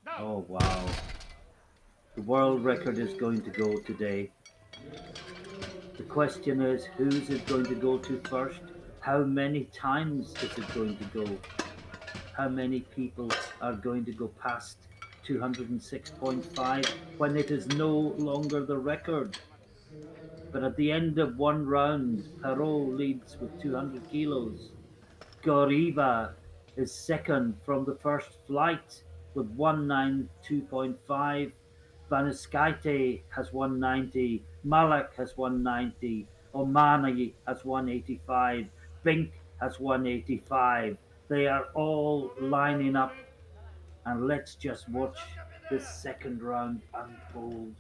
Down. Oh wow. The world record is going to go today. The question is, who's it going to go to first? How many times is it going to go? How many people are going to go past 206.5 when it is no longer the record? But at the end of one round, Perot leads with 200 kilos. Goriva is second from the first flight with 192.5. Vaniskaite has 190. Malak has 190. Omani has 185. Bink has 185. They are all lining up, and let's just watch this second round unfold.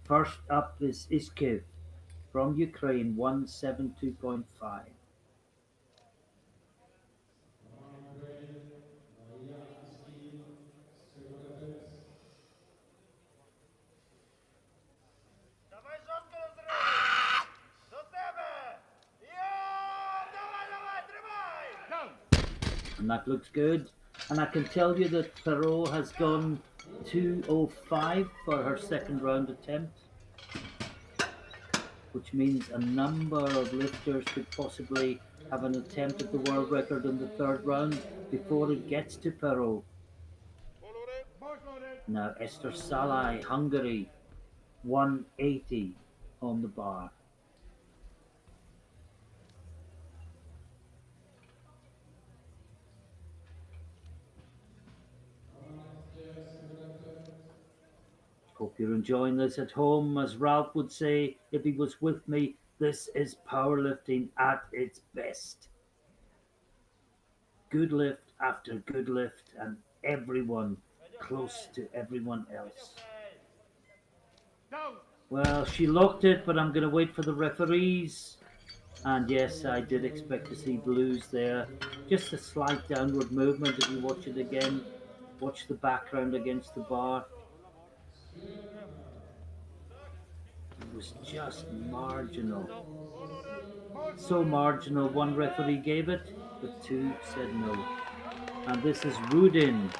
First up is Iskiv from Ukraine, 172.5. From Ukraine, Maria Iskiv, second attempts. Давай жорстко розриви! До тебе! Йо! Давай, давай, тримай! Down. And that looks good. And I can tell you that Perot has gone 205 for her second round attempt, which means a number of lifters could possibly have an attempt at the world record in the third round before it gets to Perot. Both loaded. Now Esther Salai, Hungary, 180 on the bar. Amatke, second attempt. Hope you're enjoying this at home. As Ralph would say if he was with me, this is powerlifting at its best. Good lift after good lift, and everyone close to everyone else. Down. Well, she locked it, but I'm going to wait for the referees. And yes, I did expect to see blues there. Just a slight downward movement if you watch it again. Watch the background against the bar. It was just marginal. So marginal, one referee gave it, but two said no. And this is Rudin.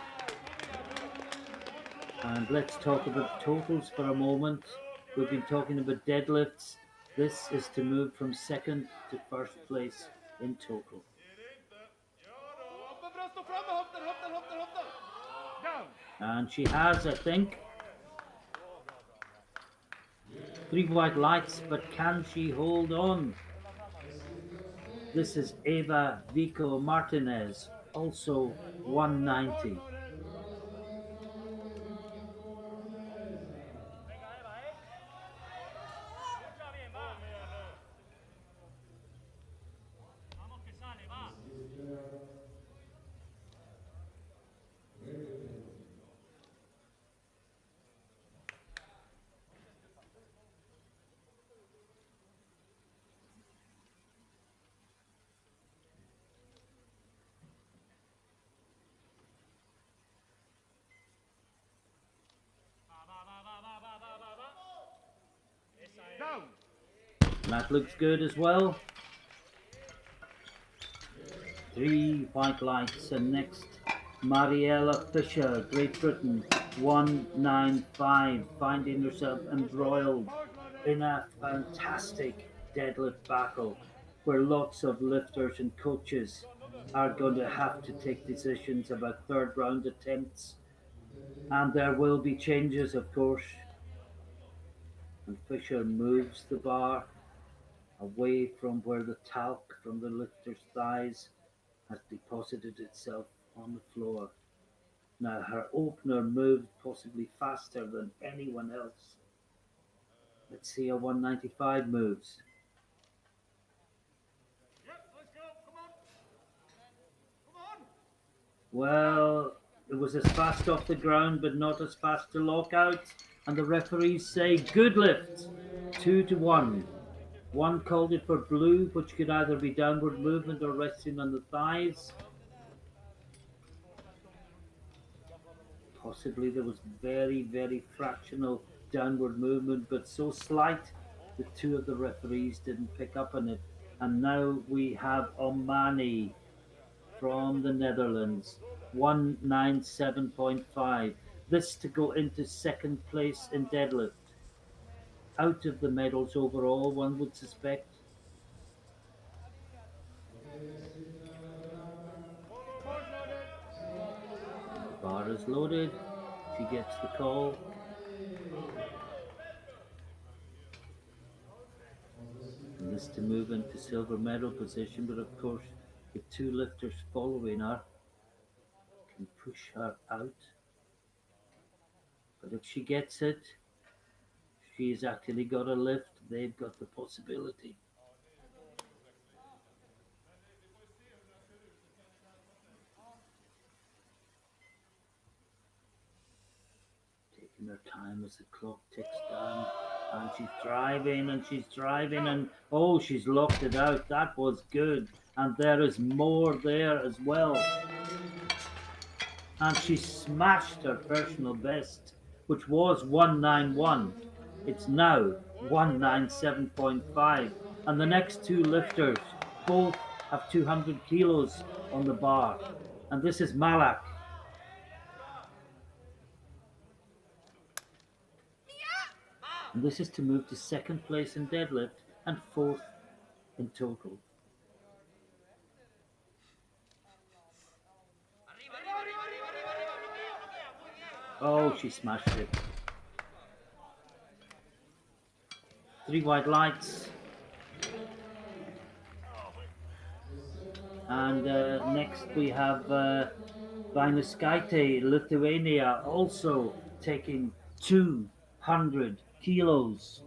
And let's talk about totals for a moment. We've been talking about deadlifts. This is to move from second to first place in total. Upp med bröst och fram med höften, höften, höften, höften. Down. And she has, I think, three white lights, but can she hold on? This is Eva Vico Martinez, also 190. Both loaded. Vamos que sale, va. Down. That looks good as well. Three white lights, and next Mariella Fisher, Great Britain, 195, finding herself embroiled in a fantastic deadlift battle where lots of lifters and coaches are going to have to take decisions about third round attempts, and there will be changes, of course. And Fisher moves the bar away from where the talc from the lifter's thighs has deposited itself on the floor. Now her opener moved possibly faster than anyone else. Let's see how 195 moves. Yep, let's go. Come on. Come on. Well, it was as fast off the ground, but not as fast to lock out. And the referees say good lift, 2-1. One called it for blue, which could either be downward movement or resting on the thighs. Possibly there was very, very fractional downward movement, but so slight that two of the referees didn't pick up on it. And now we have Omani from the Netherlands, 197.5. This to go into second place in deadlift. Out of the medals overall, one would suspect. Okay, next in the round. Bar's loaded. Second place The attempt. bar is loaded. She gets the call. Omani. On the And this speaker, to move into silver medal position, but of course the two lifters following her can push her out. But if she gets it, she's actually got a lift. They've got the possibility. Taking her time as the clock ticks down. And she's driving and she's driving and oh, she's locked it out. That was good. And there is more there as well. And she smashed her personal best, which was 191. It's now 197.5. And the next two lifters both have 200 kilos on the bar. And this is Malak. And this is to move to second place in deadlift and fourth in total. Oh, she smashed it. Three white lights. And next we have Vainaskaite, Lithuania, also taking 200 kilos.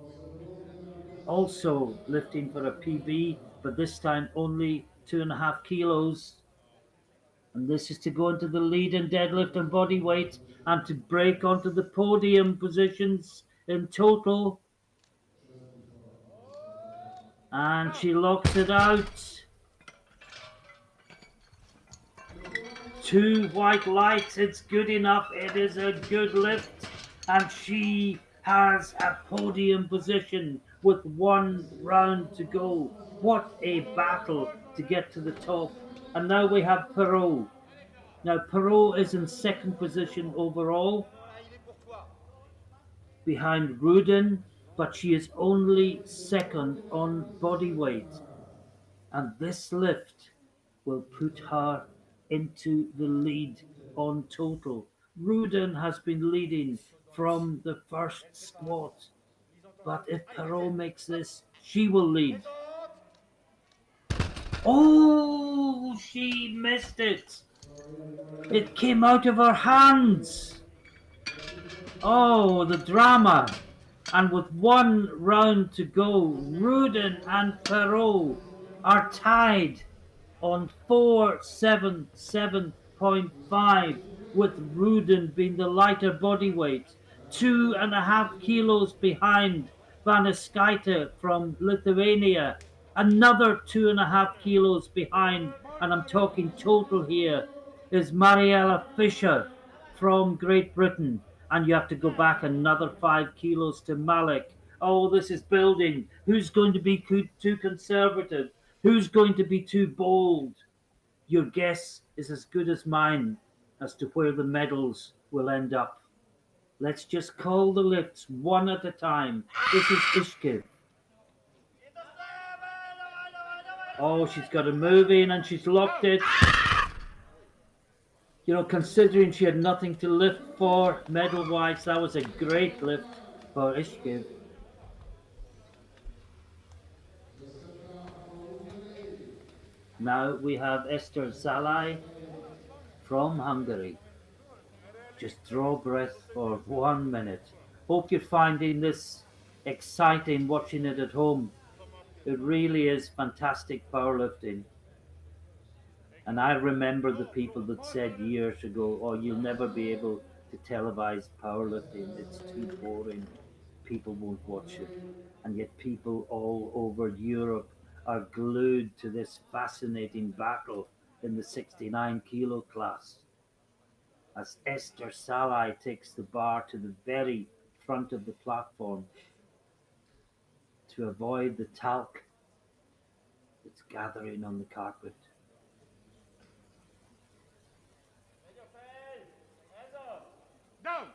Also lifting for a PB, but this time only 2.5 kilos. And this is to go into the lead in deadlift and body weight and to break onto the podium positions in total. just before the second attempt. And she locks it out. Two white lights, it's good enough. It is a good lift. And she has a podium position with one round to go. What a battle to get to the top. And now we have Perot. Now Perot is in second position overall behind Rudin, but she is only second on body weight. And this lift will put her into the lead on total. Rudin has been leading from the first squat, but if Perot makes this, she will lead. Oh, she missed it. It came out of her hands. Oh, the drama. And with one round to go, Rudin and Perot are tied on 477.5, with Rudin being the lighter body weight, 2.5 kilos behind Vanaskaita from Lithuania, another 2.5 kilos behind, and I'm talking total here, is Mariella Fisher from Great Britain. And you have to go back another 5 kilos to Malik. Oh, this is building. Who's going to be too conservative? Who's going to be too bold? Your guess is as good as mine as to where the medals will end up. Let's just call the lifts one at a time. This is Ishkiv. Oh, she's got to move in and she's locked it. You know, considering she had nothing to lift for medal wise, that was a great lift for Ishkiv. Now we have Esther Zalai from Hungary. Just draw breath for 1 minute. Hope you're finding this exciting watching it at home. It really is fantastic powerlifting. And I remember the people that said years ago, oh, you'll never be able to televise powerlifting. It's too boring. People won't watch it. And yet people all over Europe are glued to this fascinating battle in the 69 kilo class. As Esther Salai takes the bar to the very front of the platform to avoid the talc that's gathering on the carpet. Down.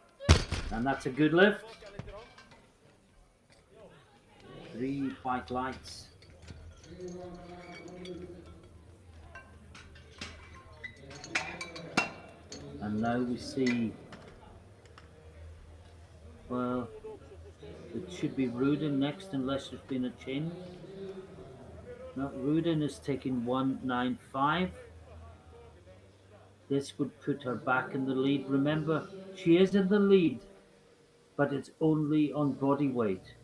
And that's a good lift. 3 white lights. And now we see, well, it should be Rudin next unless there's been a change. No, Rudin is taking 195. This would put her back in the lead. Remember, she is in the lead, but it's only on body weight.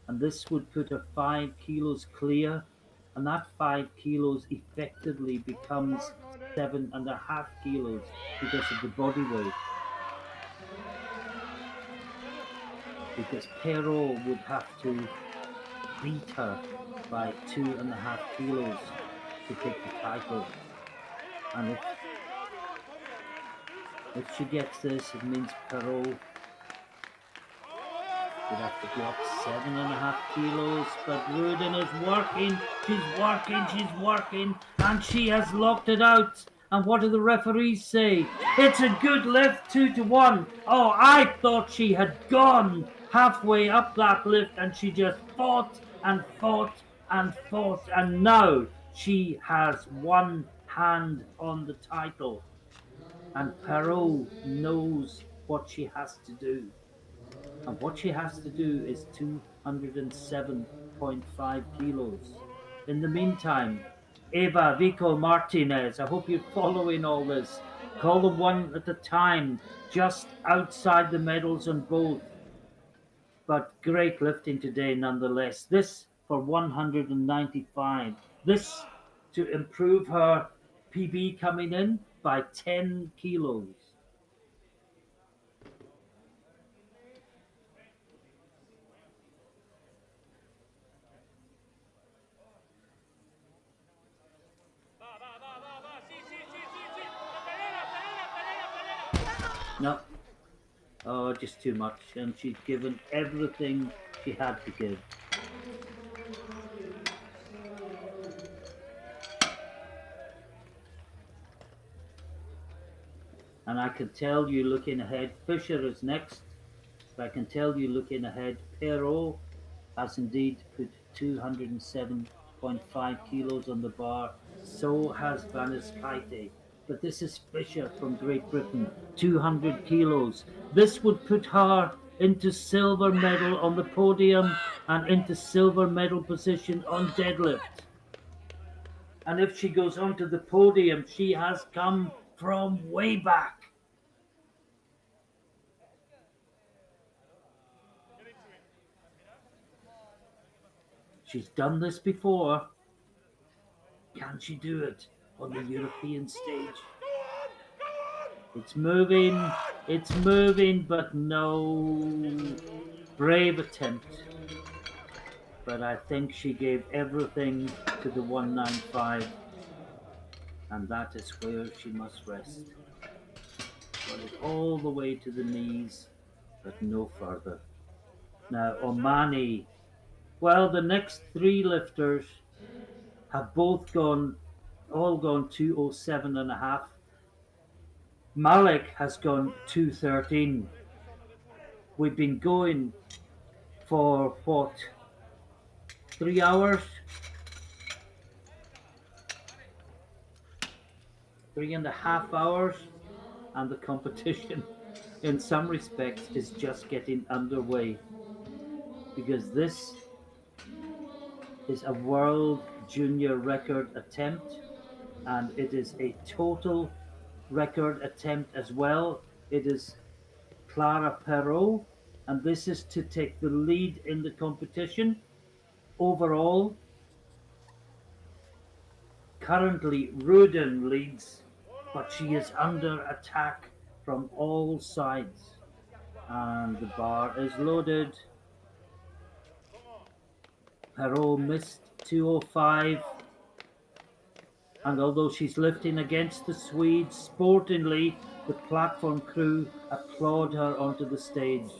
And this would put her 5 kilos clear, and that 5 kilos effectively becomes 7.5 kilos because of the body weight. Because Perot would have to beat her by 2.5 kilos to take the title. And if she gets this, it means Perot would have to go up 7.5 kilos. But Rudin is working, she's working, and she has locked it out. And what do the referees say? It's a good lift, 2-1. Oh, I thought she had gone halfway up that lift and she just fought and fought and fought. And now she has one hand on the title. And Perot knows what she has to do. And what she has to do is 207.5 kilos. In the meantime, Eva Vico Martinez, I hope you're following all this. Call them one at a time, just outside the medals on both. But great lifting today nonetheless. This for 195. This to improve her PB coming in by 10 kilos. Va. Sì. Pedala. No, oh, just too much. And she'd given everything she had to give. And I can tell you looking ahead, Fisher is next. But I can tell you looking ahead, Perot has indeed put 207.5 kilos on the bar. So has Vaniskaite. But this is Fisher from Great Britain, 200 kilos. This would put her into silver medal on the podium and into silver medal position on deadlift. And if she goes onto the podium, she has come from way back. She's done this before. Can she do it on the European stage? It's moving, but no. Brave attempt. But I think she gave everything to the 195, and that is where she must rest. Got it all the way to the knees, but no further. Now, Omani, well, the next three lifters have all gone 207.5. Malik has gone 213. We've been going for what, 3 hours? 3.5 hours, and the competition, in some respects, is just getting underway because this is a world junior record attempt, and it is a total record attempt as well. It is Clara Perrault, and this is to take the lead in the competition. Overall, currently Rudin leads, but she is under attack from all sides. And the bar is loaded. Perrault missed 205. And although she's lifting against the Swedes sportingly, the platform crew applaud her onto the stage.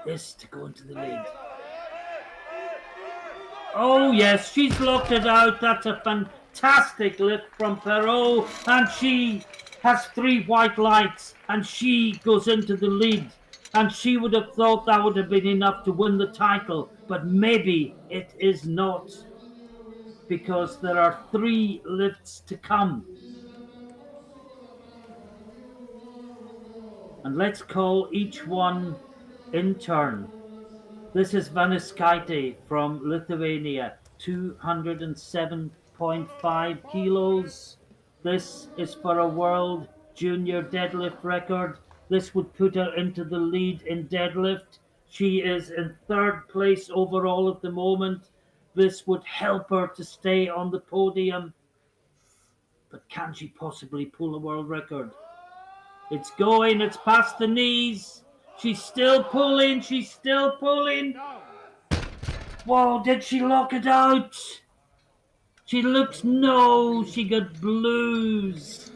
This to go into the lead. Oh yes, she's locked it out. That's a fantastic lift from Perrault, and she has 3 white lights, and she goes into the lead. And she would have thought that would have been enough to win the title, but maybe it is not, because there are 3 lifts to come. And let's call each one in turn. This is Vaniskaitė from Lithuania, 207.5 kilos. This is for a world junior deadlift record. This would put her into the lead in deadlift. She is in 3rd place overall at the moment. This would help her to stay on the podium. But can she possibly pull a world record? It's going, it's past the knees. She's still pulling, she's still pulling. Whoa, did she lock it out? She looks, no, she got blues,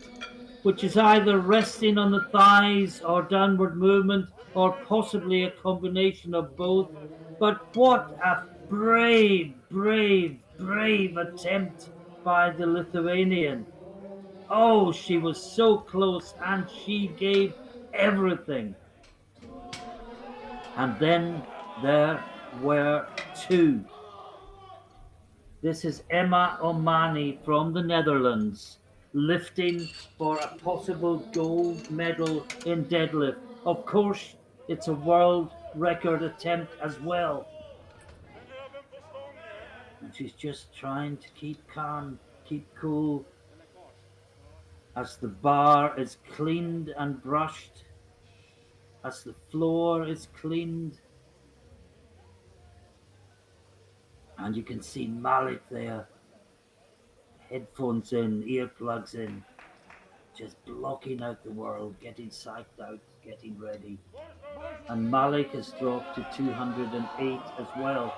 which is either resting on the thighs or downward movement, or possibly a combination of both. But what a brave, brave, brave attempt by the Lithuanian. Oh, she was so close, and she gave everything. And then there were 2. This is Emma Omani from the Netherlands, lifting for a possible gold medal in deadlift. Of course, it's a world record attempt as well. And she's just trying to keep calm, keep cool, as the bar is cleaned and brushed, as the floor is cleaned. And you can see Malik there, headphones in, earplugs in, just blocking out the world, getting psyched out, getting ready. And Malik has dropped to 208 as well,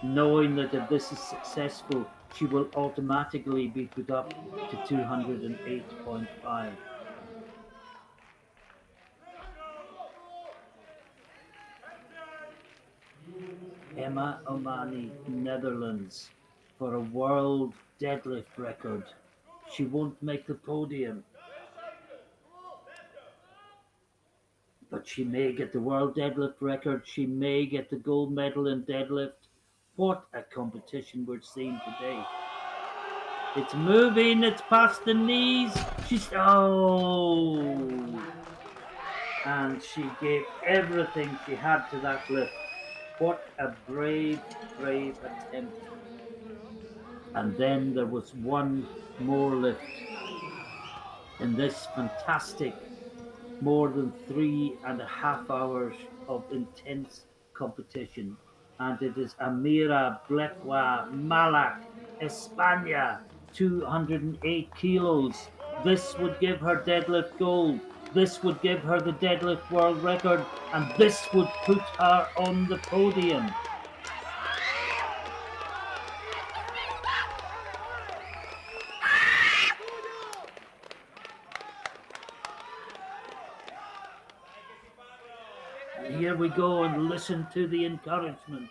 knowing that if this is successful, she will automatically be put up to 208.5. Emma Omani, Netherlands, for a world deadlift record. She won't make the podium, but she may get the world deadlift record. She may get the gold medal in deadlift. What a competition we're seeing today. It's moving, it's past the knees. And she gave everything she had to that lift. What a brave, brave attempt. And then there was one more lift in this fantastic, more than 3.5 hours of intense competition. And it is Amira Bletwa Malak, España, 208 kilos. This would give her deadlift gold. This would give her the deadlift world record, and this would put her on the podium. And here we go, and listen to the encouragement.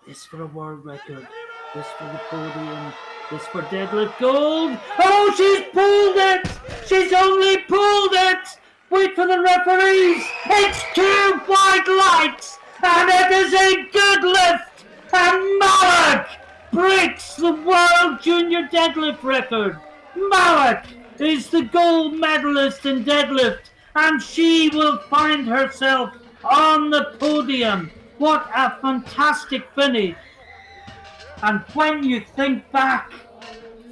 This for a world record. This for the podium. This for deadlift gold. Oh, she's pulled it! She's only pulled it! Wait for the referees! It's 2 white lights! And it is a good lift, and Malik breaks the world junior deadlift record. Malik is the gold medalist in deadlift, and she will find herself on the podium. What a fantastic finish. And when you think back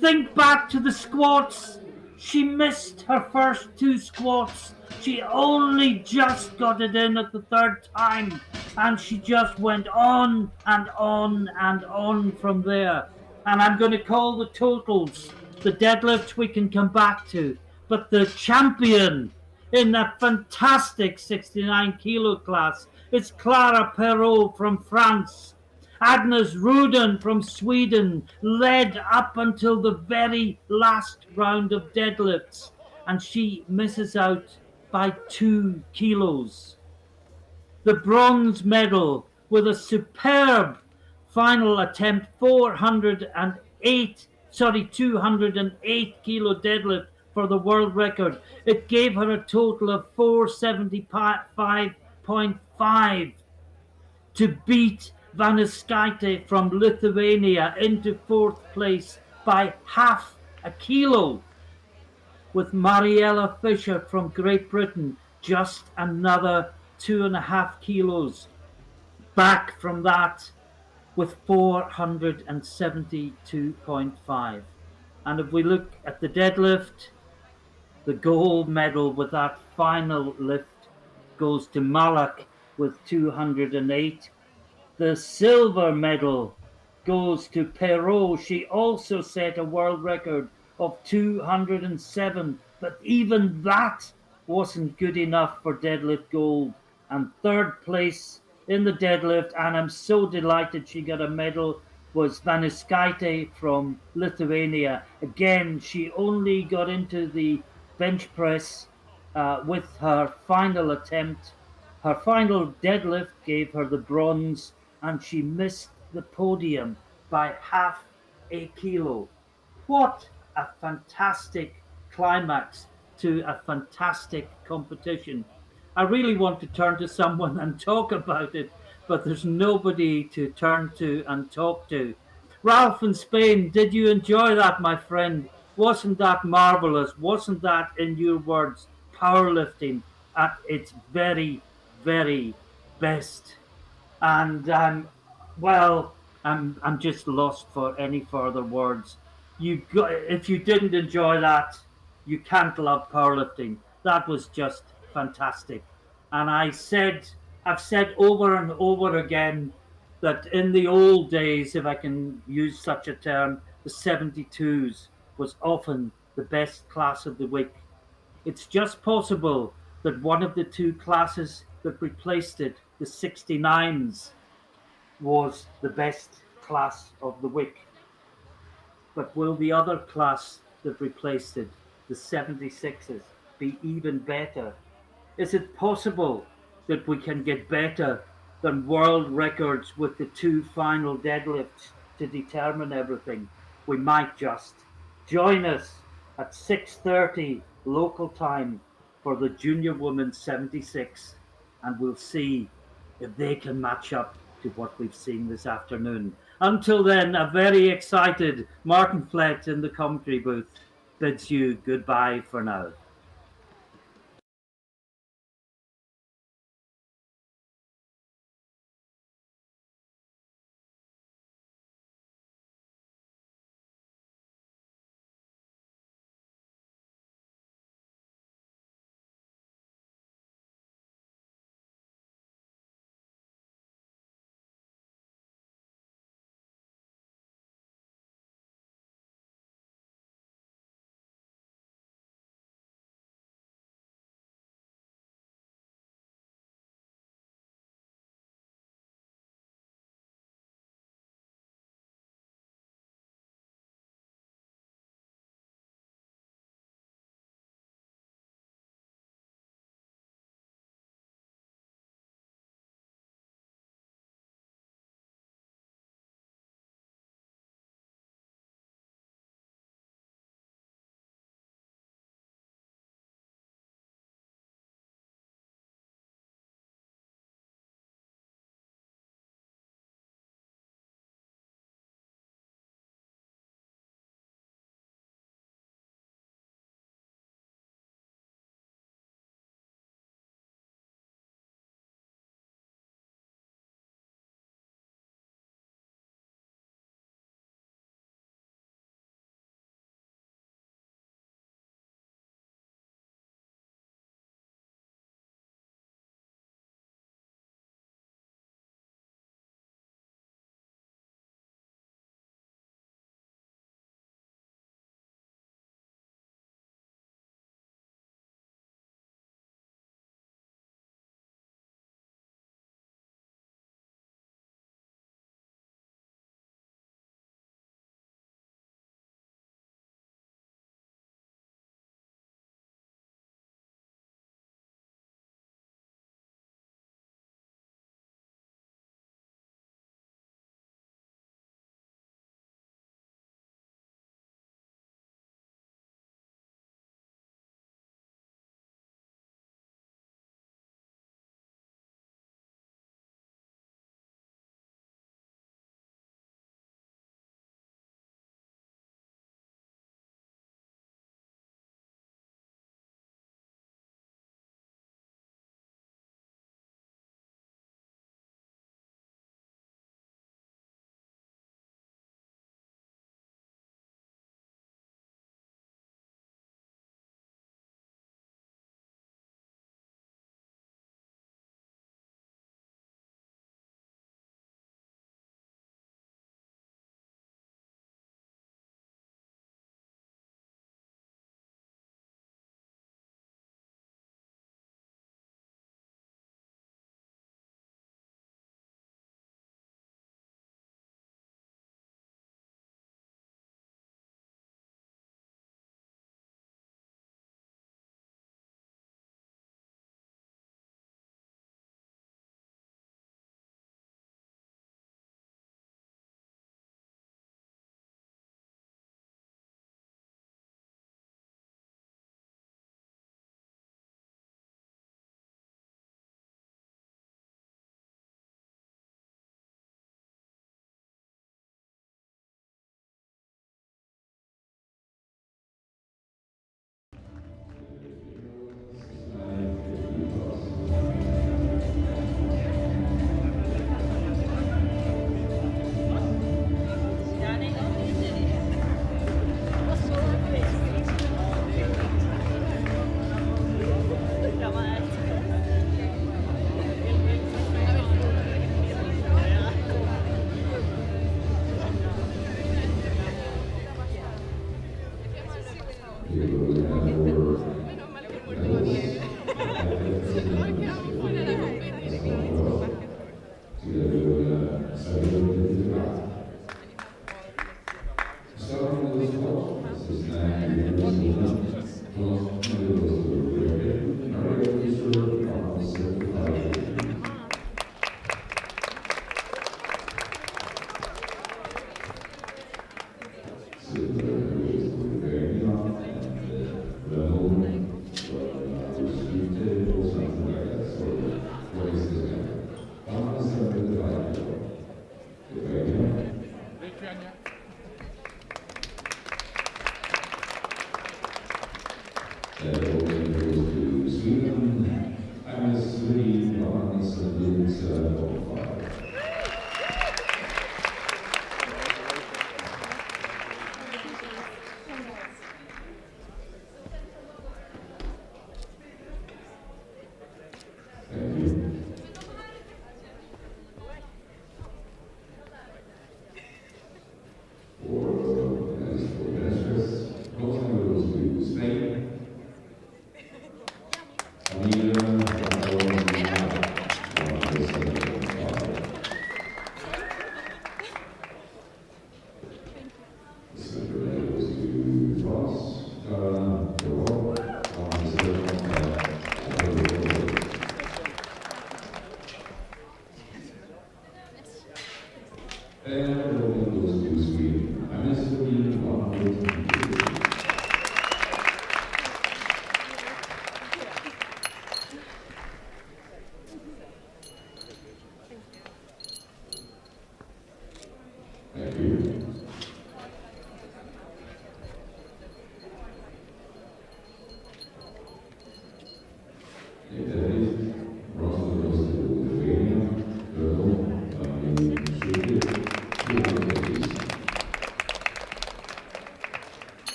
to the squats. She missed her first two squats. She only just got it in at the third time. And she just went on and on and on from there. And I'm going to call the totals. The deadlift we can come back to. But the champion in that fantastic 69 kilo class is Clara Perrault from France. Agnes Ruden from Sweden led up until the very last round of deadlifts, and she misses out by 2 kilos. The bronze medal with a superb final attempt, 208 kilo deadlift for the world record. It gave her a total of 475.5 to beat Vaniskaite from Lithuania into fourth place by half a kilo, with Mariella Fisher from Great Britain just another 2.5 kilos back from that with 472.5. And if we look at the deadlift, the gold medal with that final lift goes to Malak with 208. The silver medal goes to Perrault. She also set a world record of 207, but even that wasn't good enough for deadlift gold. And third place in the deadlift, and I'm so delighted she got a medal, was Vaniskaite from Lithuania. Again, she only got into the bench press with her final attempt. Her final deadlift gave her the bronze, and she missed the podium by half a kilo. What a fantastic climax to a fantastic competition. I really want to turn to someone and talk about it, but there's nobody to turn to and talk to. Ralph in Spain, did you enjoy that, my friend? Wasn't that marvelous? Wasn't that, in your words, powerlifting at its very, very best? And well, I'm just lost for any further words. If you didn't enjoy that, you can't love powerlifting. That was just fantastic. And I've said over and over again that in the old days, if I can use such a term, the 72s was often the best class of the week. It's just possible that one of the two classes that replaced it, the 69s, was the best class of the week. But will the other class that replaced it, the 76s, be even better? Is it possible that we can get better than world records with the two final deadlifts to determine everything? We might just. Join us at 6:30 local time for the junior women's 76, and we'll see if they can match up to what we've seen this afternoon. Until then, a very excited Martin Flett in the commentary booth bids you goodbye for now.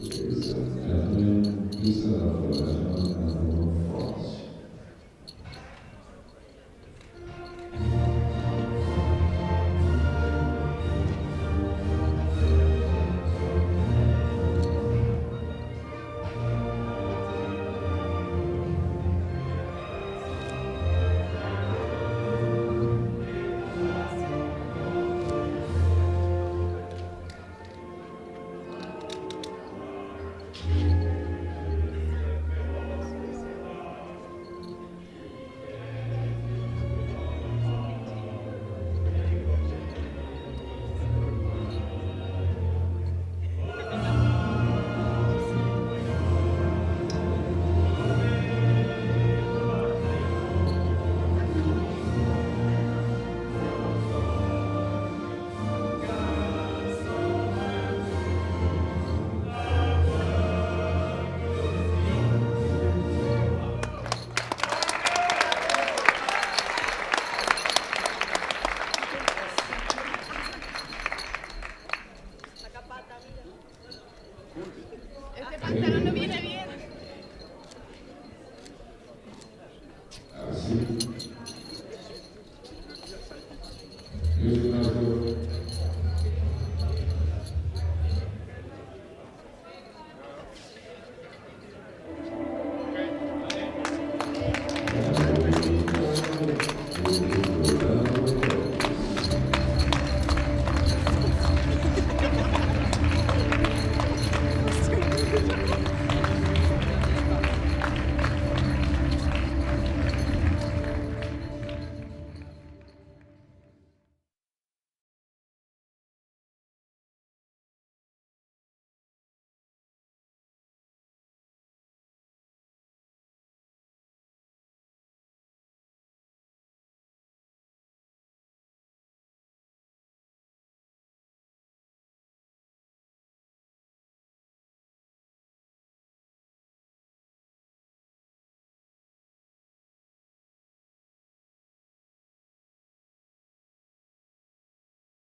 Ladies and gentlemen, please stand up for the